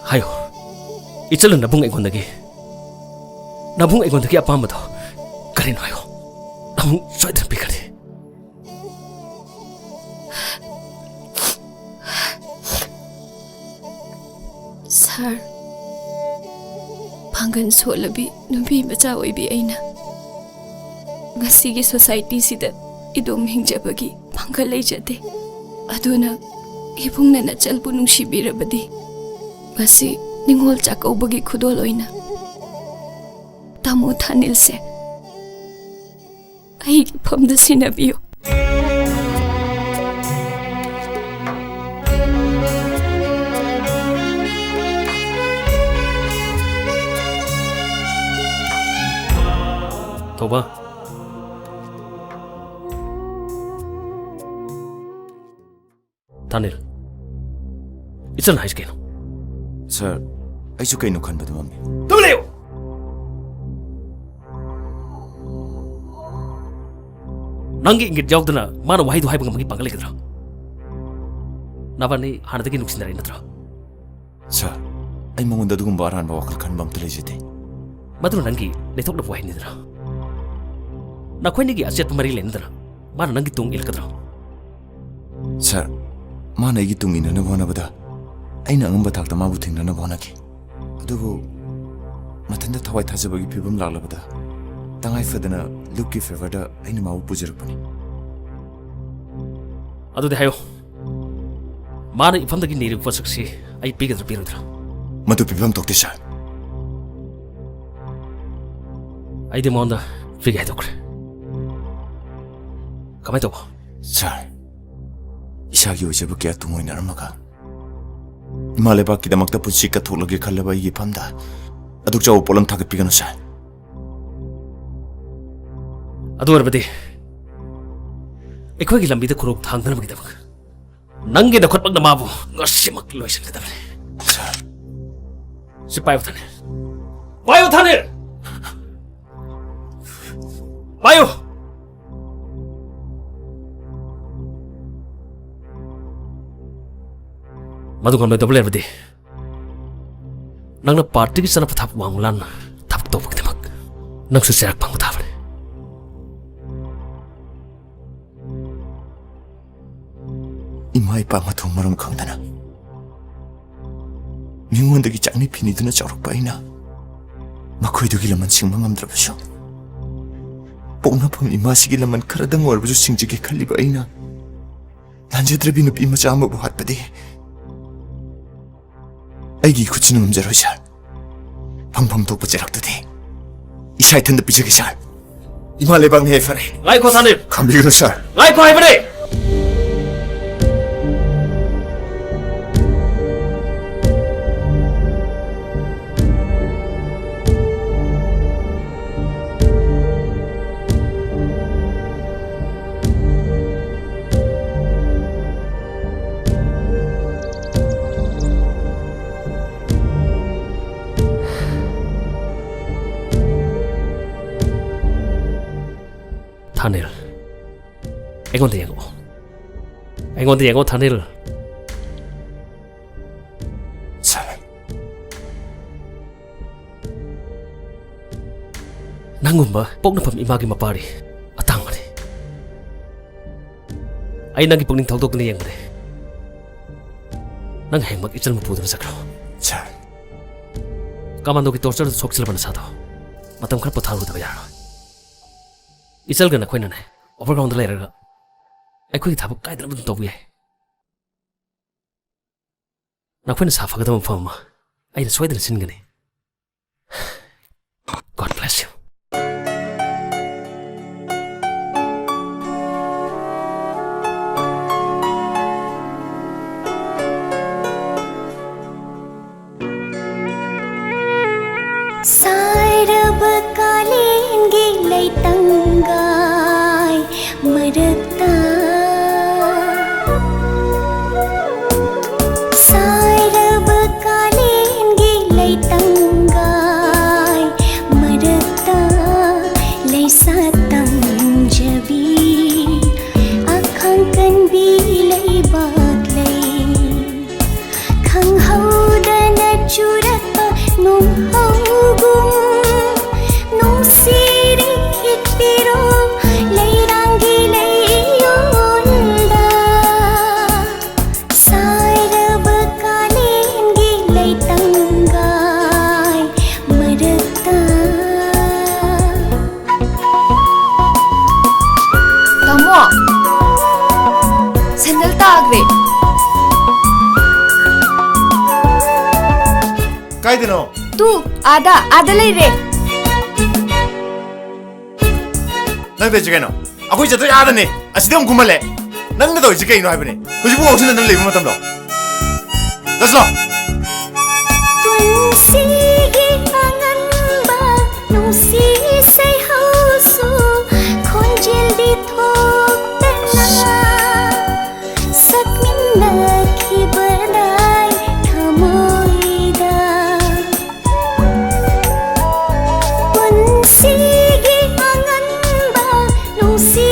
हायो इचल नबुंग एगोंदगी अपामदो करिन हायो नबुंग सोइदन पिकरे सर पांगन सोलबी नुबी बचा ओइबी अइना ngasiगी सोसाइटी सिदा इदोम हिंजबगी पांगल लेजदे अदुना इबुंगना नचलबु नुंसिबिरबदी ngasi निंगोल चाकौबगी खुदोल ओइना तामो थानिल से आई फमदा सिनाबियो तोबा थानिल इचल हाइस केनो सर आइसु कइनो खनबदु मम्मी तुम लेओ नंगी इंगित जाउदना मानो वाहिदु हाइबंग मगी पांगलेगद्रा नाबानी हानदगी नुक्सिनदारै नत्रा सर आई मंगोंदा दुगुम बारान बा वखल खनबम तलेजिते मदु नंगी लेथोक the वाहिनिदरा nakhoi ni gi achet mari lendra mana nangi tung ilkadra Sir, mana igi tungina na bona bada. Aina ngamba thakta mabu thingna na bona ki. Adugo mathanda thawai thajabagi phibam lagla bada. Tangai fadana look ki favor da aina mabu pujirakpani. adu de hayo mana ifamda gi nirik pasaksi ai pigadra piradra Matu pibam tokte sir. ai de monda figai dokre kamai to Sir, isagi ojabu kya tumoi naramaga. Imaleba ki damakta punsi ka thulagi khallaba igi phamda. Aduk jaw polam thagat pigano sir. adu arbade ekhoi gi lambi da khuruk thangdana bagi dabak nangi da khotpak da mabu ngasimak loisan ka dabale si payo thane payo madu kan double arbade nangna party ki sana pathap wanglan thap to bagi dabak nang su serak pang thabale Imai pa mathung maram khangdana. Mingondagi chakni phiniduna chawrakpa aina. Makhoidugi laman singma ngamdrabasu. Pokna pham imasigi laman kharadang orbasu singjige khalliba aina. Lanjadrabi nupi macha amabu hatpadi. Aigi khuchina ngamjaroi sir. Pham thokpa cheraktadi. Isai thanda pijagi sir. Ima lebang he fare. Lai ko thane. Khambigno sir. Lai ko hai bare. Thanel. Engon de yango Thanel. Sir. Nangumba pokna pham imagi mapari atang mare. Ai nangi pungning thawdok ni yang mare. Nang hengmak ichal mapudra sakro. Sir. Kamando ki torture soksil bana sado. Matam khar potharu da yaro. Isal gana khoi na ne overground la ra ai khoi thabuk kai dra bun to bu na khoi na safa ga dam phama ai na soidra sin gane God bless you Sarab kalin gilai tanggai merta Sarab kalin gilai tanggai merta lai satang jabi akhang kan bilai baklai khang hauda na churat pa num Kai dino? Tu ada lei re. Nang de jigeno. Akoi jato yada ne. Asidam gumale. Nang na do jigay no haibane. Kujibu osin na lebi matam lo. Daslo. Sige angan ba nung si say hausu konjil di thok tana sakmin na kibanay kamoida sige angan ba nung si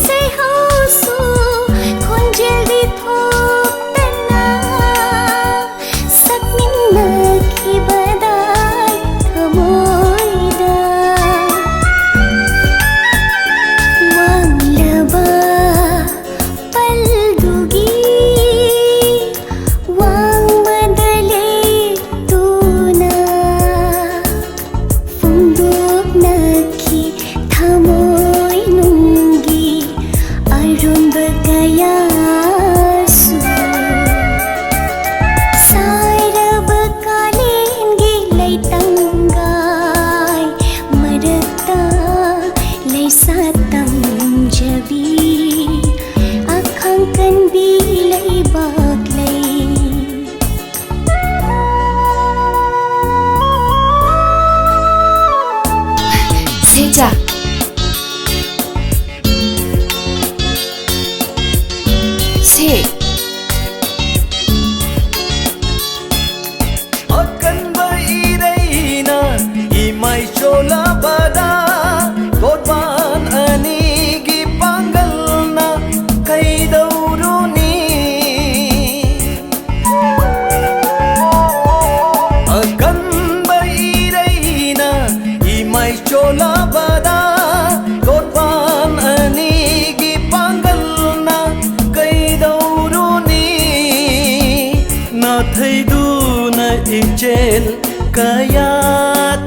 say hausu konjil di thok tana sakmin na kibanay ꯂꯩꯆꯦꯜ ꯀꯌꯥ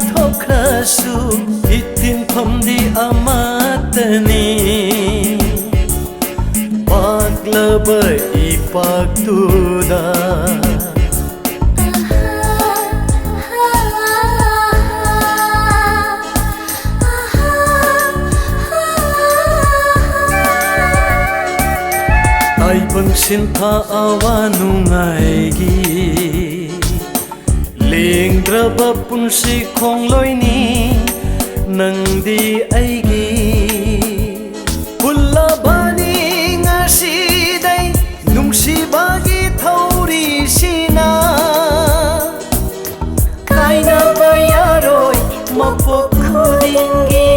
ꯊꯣꯛꯈ꯭ꯔꯁꯨ ꯏꯇꯤꯟꯐꯝꯗꯤ ꯑꯃꯠꯇꯅꯤ ꯄꯥꯛꯂꯕ ꯏꯄꯥꯛꯇꯨꯗ ꯇꯥꯏꯕꯪ ꯁꯤꯟꯊꯥ ꯑꯋꯥ ꯅꯨꯡꯉꯥꯏꯒꯤ ꯂꯦꯡꯗ꯭ꯔꯕ ꯄꯨꯟꯁꯤ ꯈꯣꯡꯂꯣꯏꯅꯤ ꯅꯪꯗꯤ ꯑꯩꯒꯤ ꯄꯨꯜꯂꯕꯅꯤ ꯉꯁꯤꯗꯩ ꯅꯨꯡꯁꯤꯕꯒꯤ ꯊꯧꯔꯤꯁꯤꯅ ꯀꯥꯏꯅꯕ ꯌꯥꯔꯣꯏ ꯃꯄꯣꯛ ꯈꯨꯗꯤꯡꯒꯤ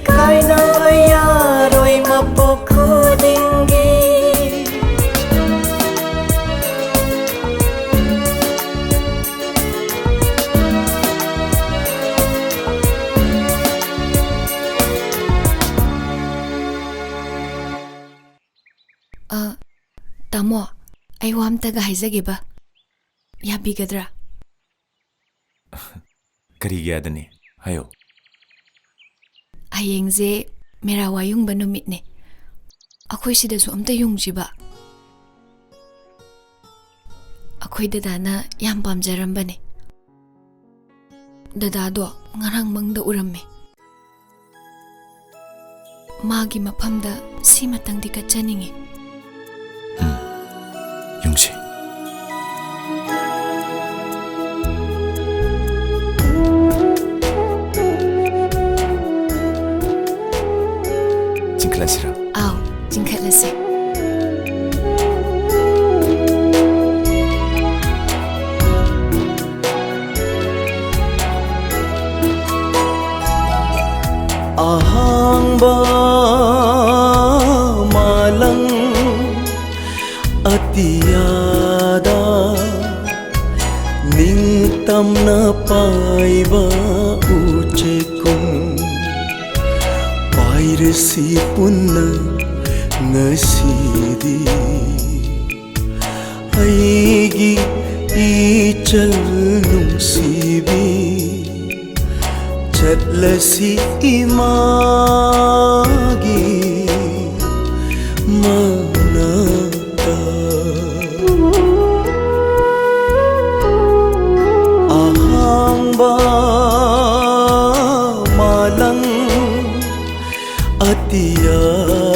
ꯀꯥꯏꯅꯕ ꯌꯥꯔꯣꯏ ꯃꯄꯣꯛ khudingi Tamo, ai wam taga haizageba. Yabigadra. Karigiyadani, hayo. Hayengze mera wayung banumit ne. Akoy sidasu amta yungjiba. Akoy dadana yam pamjaramba ne. Dadado ngarang mangda uramme. Magi mapamda simatang di kachaningi. 용지 징클라시라 아우 징클라시 ahangba malang atiyada ningtamna paiba uchekum pairasi punna ngasidi aigi ichal nungsibi chatlasi imagi manata ahangba malang atiyada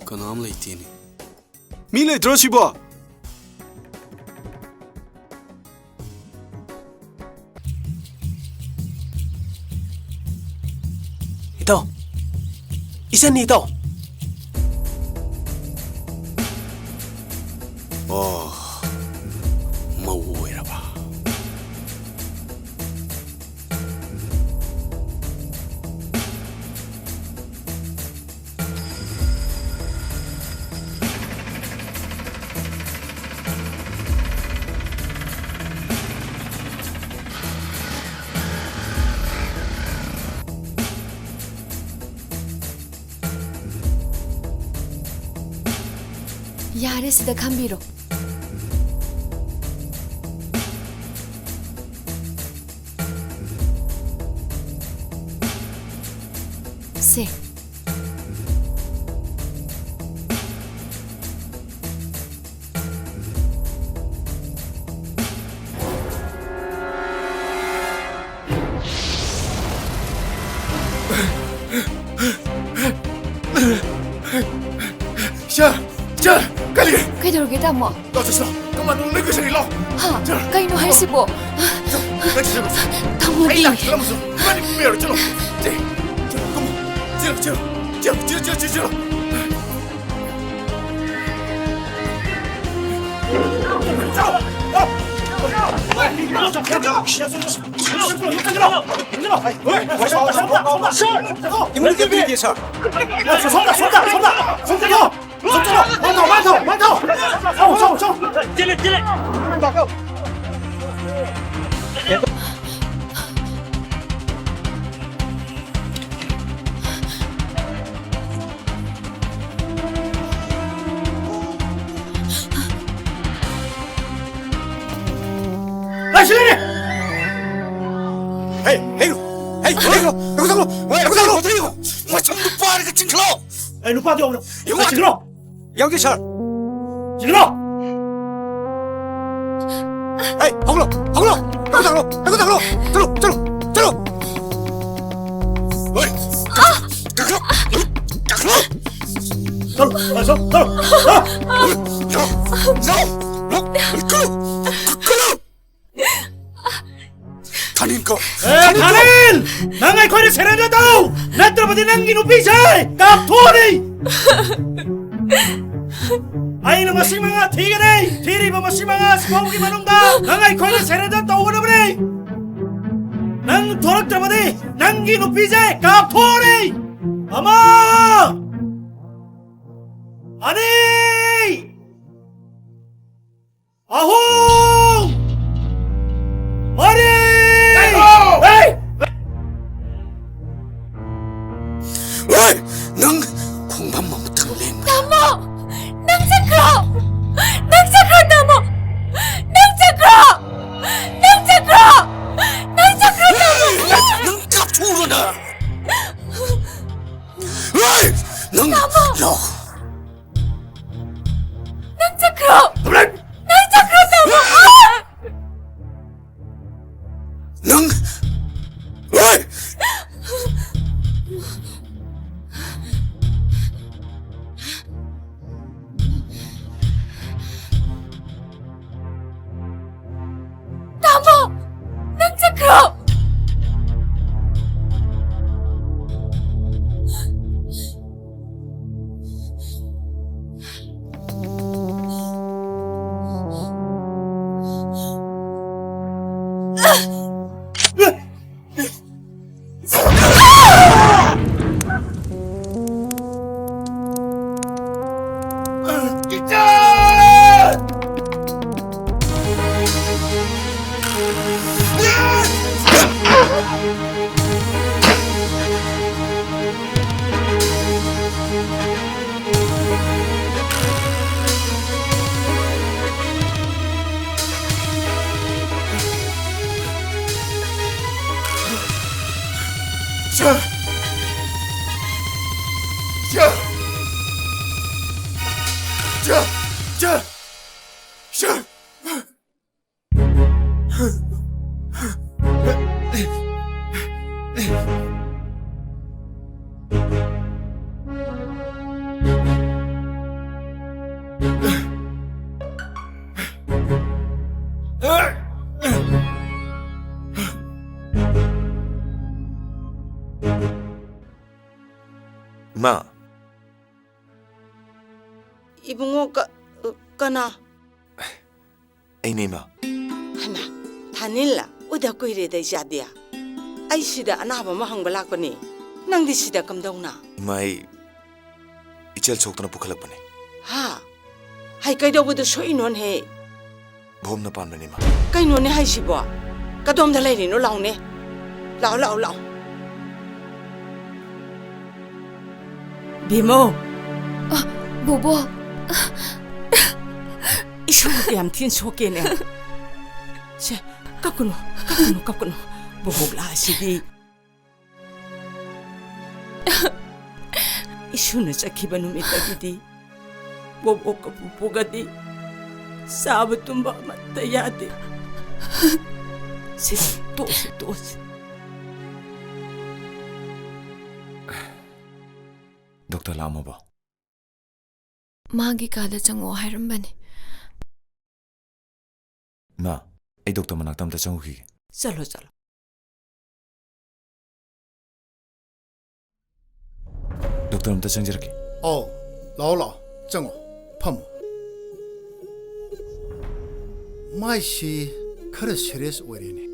Kanam leitini. Mile drosiba. Ito. Isa nito. Oh. Mauwera ba. Yare sida khambiro. Se. 자, 빨리. ꯀꯩꯗꯧꯔꯒꯦ ꯇꯥꯃꯣ? 놔주세요. 그만 놀래 그 생일로. 하, ꯀꯩꯅꯣ ꯍꯥꯏꯁꯤꯕꯣ? 타모디. 타모디. 그만이 분명히 찔러. 네. 찔러. Tanin! Nangai kau ni serang tahu. Nak terpati nangi nupi saya. Kap thori. Aina masih manga tiga ni. Tiri masih manga semua ki manungda. Nangai kau ni serang tahu mana beri. Nang thorak terpati nangi nupi saya. Kap thori. Ama. Ani. Ahong. Mari. 능 공부만 못하고 랭. 나무, 낭자크로, 나무, 나무. 능 깝초르나. 능 나무. 너. 낭자크로, 나무. 능. Ma. 이붕어 까나. Ini ma. 하나 다닐라 우다 꾸이레다 자디야. 아이시다 아나바 마항발락거니. 낭디 시다 감동나. Mai. Ichal chokna pukhalak bane. 하. 하이 까이도부도 소이논 해. Bhom na pan bane ma. 까이논에 하이시보. 까돔다 라이리노 라오네. 라오. 비모. 보보. 이소게 암틴 소게네. 제 까꾸노. 보보라 시디. 이슈는 자키바 누미다기디. 보보가 보보가디. 사부tumba matayadi. Tosi. Dr. Lama ba? ꯃꯥꯒꯤ ꯀꯥꯗ ꯆꯪꯉꯣ ꯍꯥꯏꯔꯝꯕꯅꯤ ꯃꯥ ꯑꯩ doctor ꯃꯅꯥꯛꯇ ꯑꯝꯇ ꯆꯪꯉꯨꯈꯤꯒꯦ ꯆꯠꯂꯣ ꯆꯠꯂꯣ doctor ꯑꯝꯇ ꯆꯪꯖꯔꯛꯀꯦ ꯑꯧ ꯂꯥꯛꯑꯣ ꯂꯥꯛꯑꯣ ꯆꯪꯉꯣ ꯐꯝꯃꯣ ꯃꯥꯏꯁꯤ ꯈꯔ ꯁꯦꯔꯤꯌꯁ ꯑꯣꯏꯔꯦꯅꯦ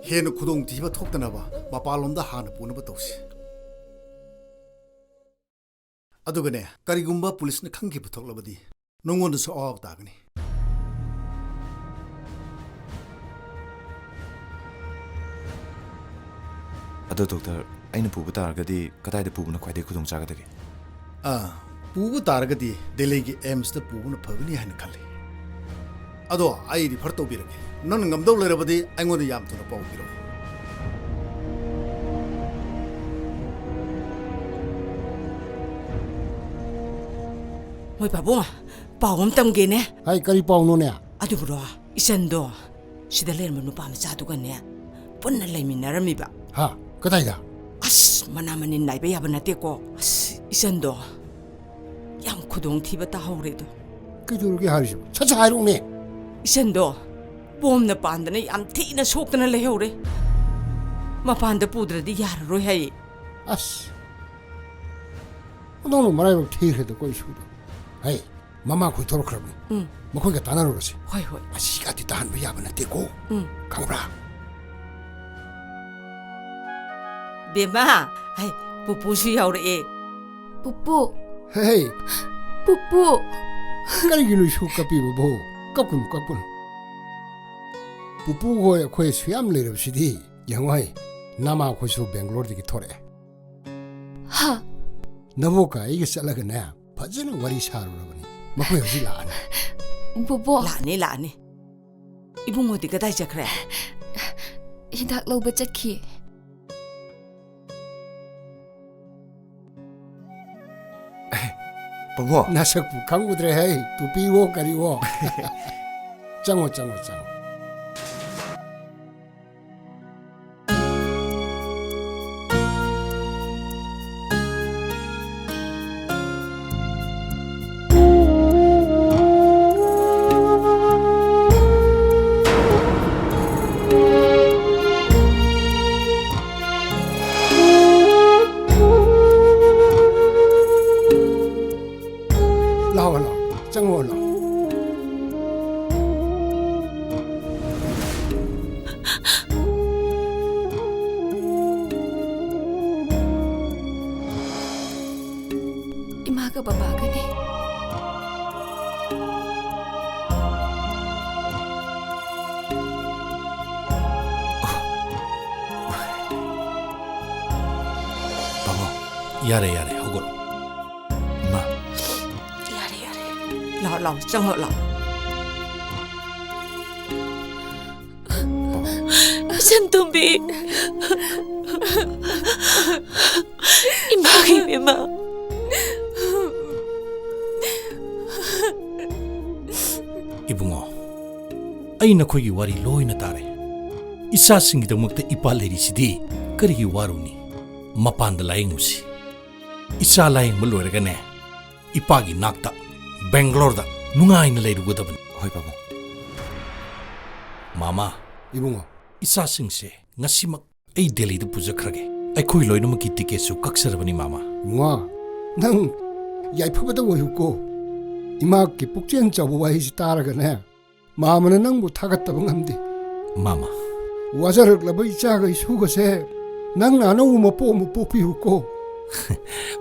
ꯍꯦꯟꯅ ꯈꯨꯗꯣꯡꯊꯤꯕ ꯊꯣꯛꯇꯅꯕ ꯃꯄꯥꯟꯂꯣꯝꯗ ꯍꯥꯟꯅ ꯄꯨꯅꯕ ꯇꯧꯁꯤ ꯑꯗꯨꯒꯅꯦ ꯀꯔꯤꯒꯨꯝꯕ ꯄꯨꯂꯤꯁꯅ ꯈꯪꯈꯤꯕ ꯊꯣꯛꯂꯕꯗꯤ ꯅꯉꯣꯟꯗꯁꯨ ꯑꯋꯥꯕ ꯇꯥꯒꯅꯤ ꯑꯗꯣ ꯗꯣꯛꯇꯔ ꯑꯩꯅ ꯄꯨꯕ ꯇꯥꯔꯒꯗꯤ ꯀꯗꯥꯏꯗ ꯄꯨꯕꯅ ꯈ꯭ꯋꯥꯏꯗꯒꯤ ꯈꯨꯗꯣꯡ ꯆꯥꯒꯗꯒꯦ ꯄꯨꯕ ꯇꯥꯔꯒꯗꯤ ꯗꯦꯜꯂꯤꯒꯤ ꯑꯦꯝꯁꯇ ꯄꯨꯕꯅ ꯐꯒꯅꯤ ꯍꯥꯏꯅ ꯈꯜꯂꯤ ꯑꯗꯣ ꯑꯩ ꯔꯤꯐꯔ ꯇꯧꯕꯤꯔꯒꯦ ꯅꯪꯅ ꯉꯝꯗꯧ ꯂꯩꯔꯕꯗꯤ ꯑꯩꯉꯣꯟꯗ ꯌꯥꯝ ꯊꯨꯅ ꯄꯥꯎ ꯄꯤꯔꯛꯎ ꯃꯣꯏ ꯄꯥꯕꯨꯡ ꯄꯥꯎ ꯑꯃ ꯇꯝꯒꯦꯅꯦ ꯍꯥꯏ ꯀꯔꯤ ꯄꯥꯎꯅꯣꯅꯦ ꯑꯗꯨꯕꯨꯔꯣ ꯏꯆꯟꯗꯣ ꯁꯤꯗ ꯂꯩꯔꯝꯕ ꯅꯨꯄꯥ ꯃꯆꯥꯗꯨꯒꯅꯦ ꯄꯨꯟꯅ ꯂꯩꯃꯤꯟꯅꯔꯝꯃꯤꯕ ꯍꯥ ꯀꯗꯥꯏꯗ ꯑꯁ ꯃꯅꯥ ꯃꯅꯤꯟ ꯅꯥꯏꯕ ꯌꯥꯕ ꯅꯠꯇꯦꯀꯣ ꯑꯁ ꯏꯆꯟꯗꯣ ꯌꯥꯝ ꯈꯨꯗꯣꯡꯊꯤꯕ ꯇꯥꯍꯧꯔꯦꯗꯣ ꯀꯩꯗꯧꯔꯒꯦ ꯍꯥꯏꯔꯤꯁꯤꯕꯨ ꯁꯠ ꯍꯥꯏꯔꯛꯎꯅꯦ ꯏꯆꯟꯗꯣ ꯄꯣꯝꯅ ꯄꯥꯟꯗꯅ ꯌꯥꯝ ꯊꯤꯅ ꯁꯣꯛꯇꯅ ꯂꯩꯍꯧꯔꯦ ꯃꯄꯥꯟꯗ ꯄꯨꯗ꯭ꯔꯗꯤ ꯌꯥꯔꯔꯣꯏ ꯍꯥꯏꯌꯦ ꯑꯁ ꯅꯪꯅ ꯃꯔꯥꯏꯕꯛ ꯊꯤꯈ꯭ꯔꯦꯗꯀꯣ ꯏꯁꯨꯗꯣ ꯍꯩ ꯃꯃꯥ ꯈꯣꯏ ꯊꯣꯔꯛꯈ꯭ꯔꯕꯅꯤ ꯃꯈꯣꯏꯒ ꯇꯥꯟꯅꯔꯨꯔꯁꯤ ꯍꯣꯏ ꯍꯣꯏ ꯑꯁꯤꯒꯗꯤ ꯇꯥꯍꯟꯕ ꯌꯥꯕ ꯅꯠꯇꯦꯀꯣ ꯈꯪꯕ꯭ꯔꯥ ꯕꯦꯝꯃ ꯍꯩ ꯄꯨꯄꯨꯁꯨ ꯌꯥꯎꯔꯛꯑꯦ ꯄꯨꯄꯨ ꯍꯦ ꯄꯨꯄꯨ ꯀꯔꯤꯒꯤꯅꯣ ꯏꯁꯨ ꯀꯞꯄꯤꯕꯕꯨ ꯀꯞꯀꯅꯨ ꯀꯞꯀꯅꯨ ꯄꯨꯄꯨ ꯍꯣꯏ ꯑꯩꯈꯣꯏ ꯁꯨꯌꯥꯝ ꯂꯩꯔꯕꯁꯤꯗꯤ ꯌꯦꯡꯉꯣ ꯅꯃꯥ ꯑꯩꯈꯣꯏꯁꯨ ꯕꯦꯡꯒ꯭ꯂꯣꯔꯗꯒꯤ ꯊꯣꯔꯛꯑꯦ ꯍꯥ ꯅꯕꯣꯛꯀ ꯑꯩꯒ ꯆꯠꯂꯒꯅꯦ ꯐꯖꯅ ꯋꯥꯔꯤ ꯁꯥꯔꯨꯔꯕꯅꯤ ꯃꯈꯣꯏ ꯍꯧꯖꯤꯛ ꯂꯥꯛꯑꯅꯤ ꯄꯨꯄꯨ ꯂꯥꯛꯑꯅꯤ ꯏꯕꯨꯡꯉꯣꯗꯤ ꯀꯗꯥꯏ ꯆꯠꯈ꯭ꯔꯦ ꯍꯤꯗꯥꯛ ꯂꯧꯕ ꯆꯠꯈꯤ ꯄꯪꯉꯣ ꯅꯁꯛꯄꯨ ꯈꯪꯉꯨꯗ꯭ꯔꯦ ꯍꯩ ꯇꯨꯄꯤꯋꯣ ꯀꯔꯤꯋꯣ ꯆꯪꯉꯣ ꯆꯪꯉꯣ ꯆꯪꯉꯣ 이마가 바바가네. 야래 야래 하고 엄마 야래 라오 짱어 라 산토비 이마기 이마 이붕어 ꯑꯩ ꯅꯈꯣꯏꯒꯤ ꯋꯥꯔꯤ ꯂꯣꯏꯅ ꯇꯥꯔꯦ ꯏꯆꯥꯁꯤꯡꯒꯤꯗꯃꯛꯇ ꯏꯄꯥ ꯂꯩꯔꯤꯁꯤꯗꯤ ꯀꯔꯤꯒꯤ ꯋꯥꯔꯨꯅꯤ ꯃꯄꯥꯟꯗ ꯂꯥꯌꯦꯡꯉꯨꯁꯤ ꯏꯆꯥ ꯂꯥꯌꯦꯡꯕ ꯂꯣꯏꯔꯒꯅꯦ ꯏꯄꯥꯒꯤ ꯅꯥꯛꯇ ꯕꯦꯡꯒ꯭ꯂꯣꯔꯗ ꯅꯨꯡꯉꯥꯏꯅ ꯂꯩꯔꯨꯒꯗꯕꯅꯤ ꯍꯣꯏ ꯄꯥꯕꯨꯡ ꯃꯥꯃꯥ 이붕어 이사싱세 ngasimak ay 델리도 부족하게 아이코이 로이노마키 티켓수 깍서러버니 마마 와, 난 야이프보다 워휴고 이마키 북지엔 저보와이지 따라가네 마음은 난 못하겠다 방함디 마마 와자를 러버 이자가 이수고세 난 나는 우모 뽀피우고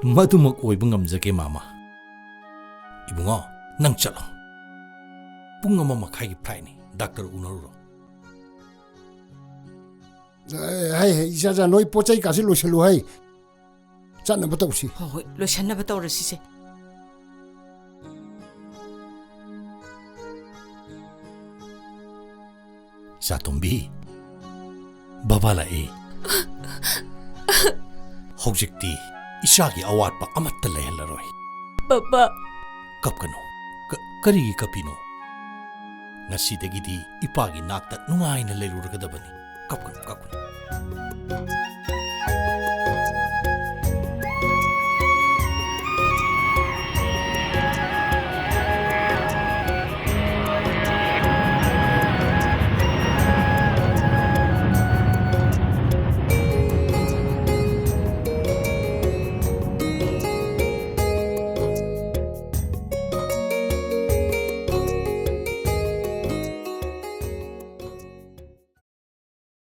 마두먹 오이붕 감자게 마마 이붕어 낭 잘러 뿡어마마 카이기 프라이니 닥터 우너로 하이 이자자 너희 뽀짜이까지 로실로 하이 짠나부터 없이 ꯍꯣꯏ ꯂꯣꯏꯁꯟꯅꯕ ꯇꯧꯔꯁꯤꯁꯦ 사톰비 바발라에 혹직디 이샤기 아왓바 아마tta 레헬라로이 바바 갑가노 그리기 갑비노 ngasidagi디 ipagi nakta nungaina leirurgadabani kapkan kap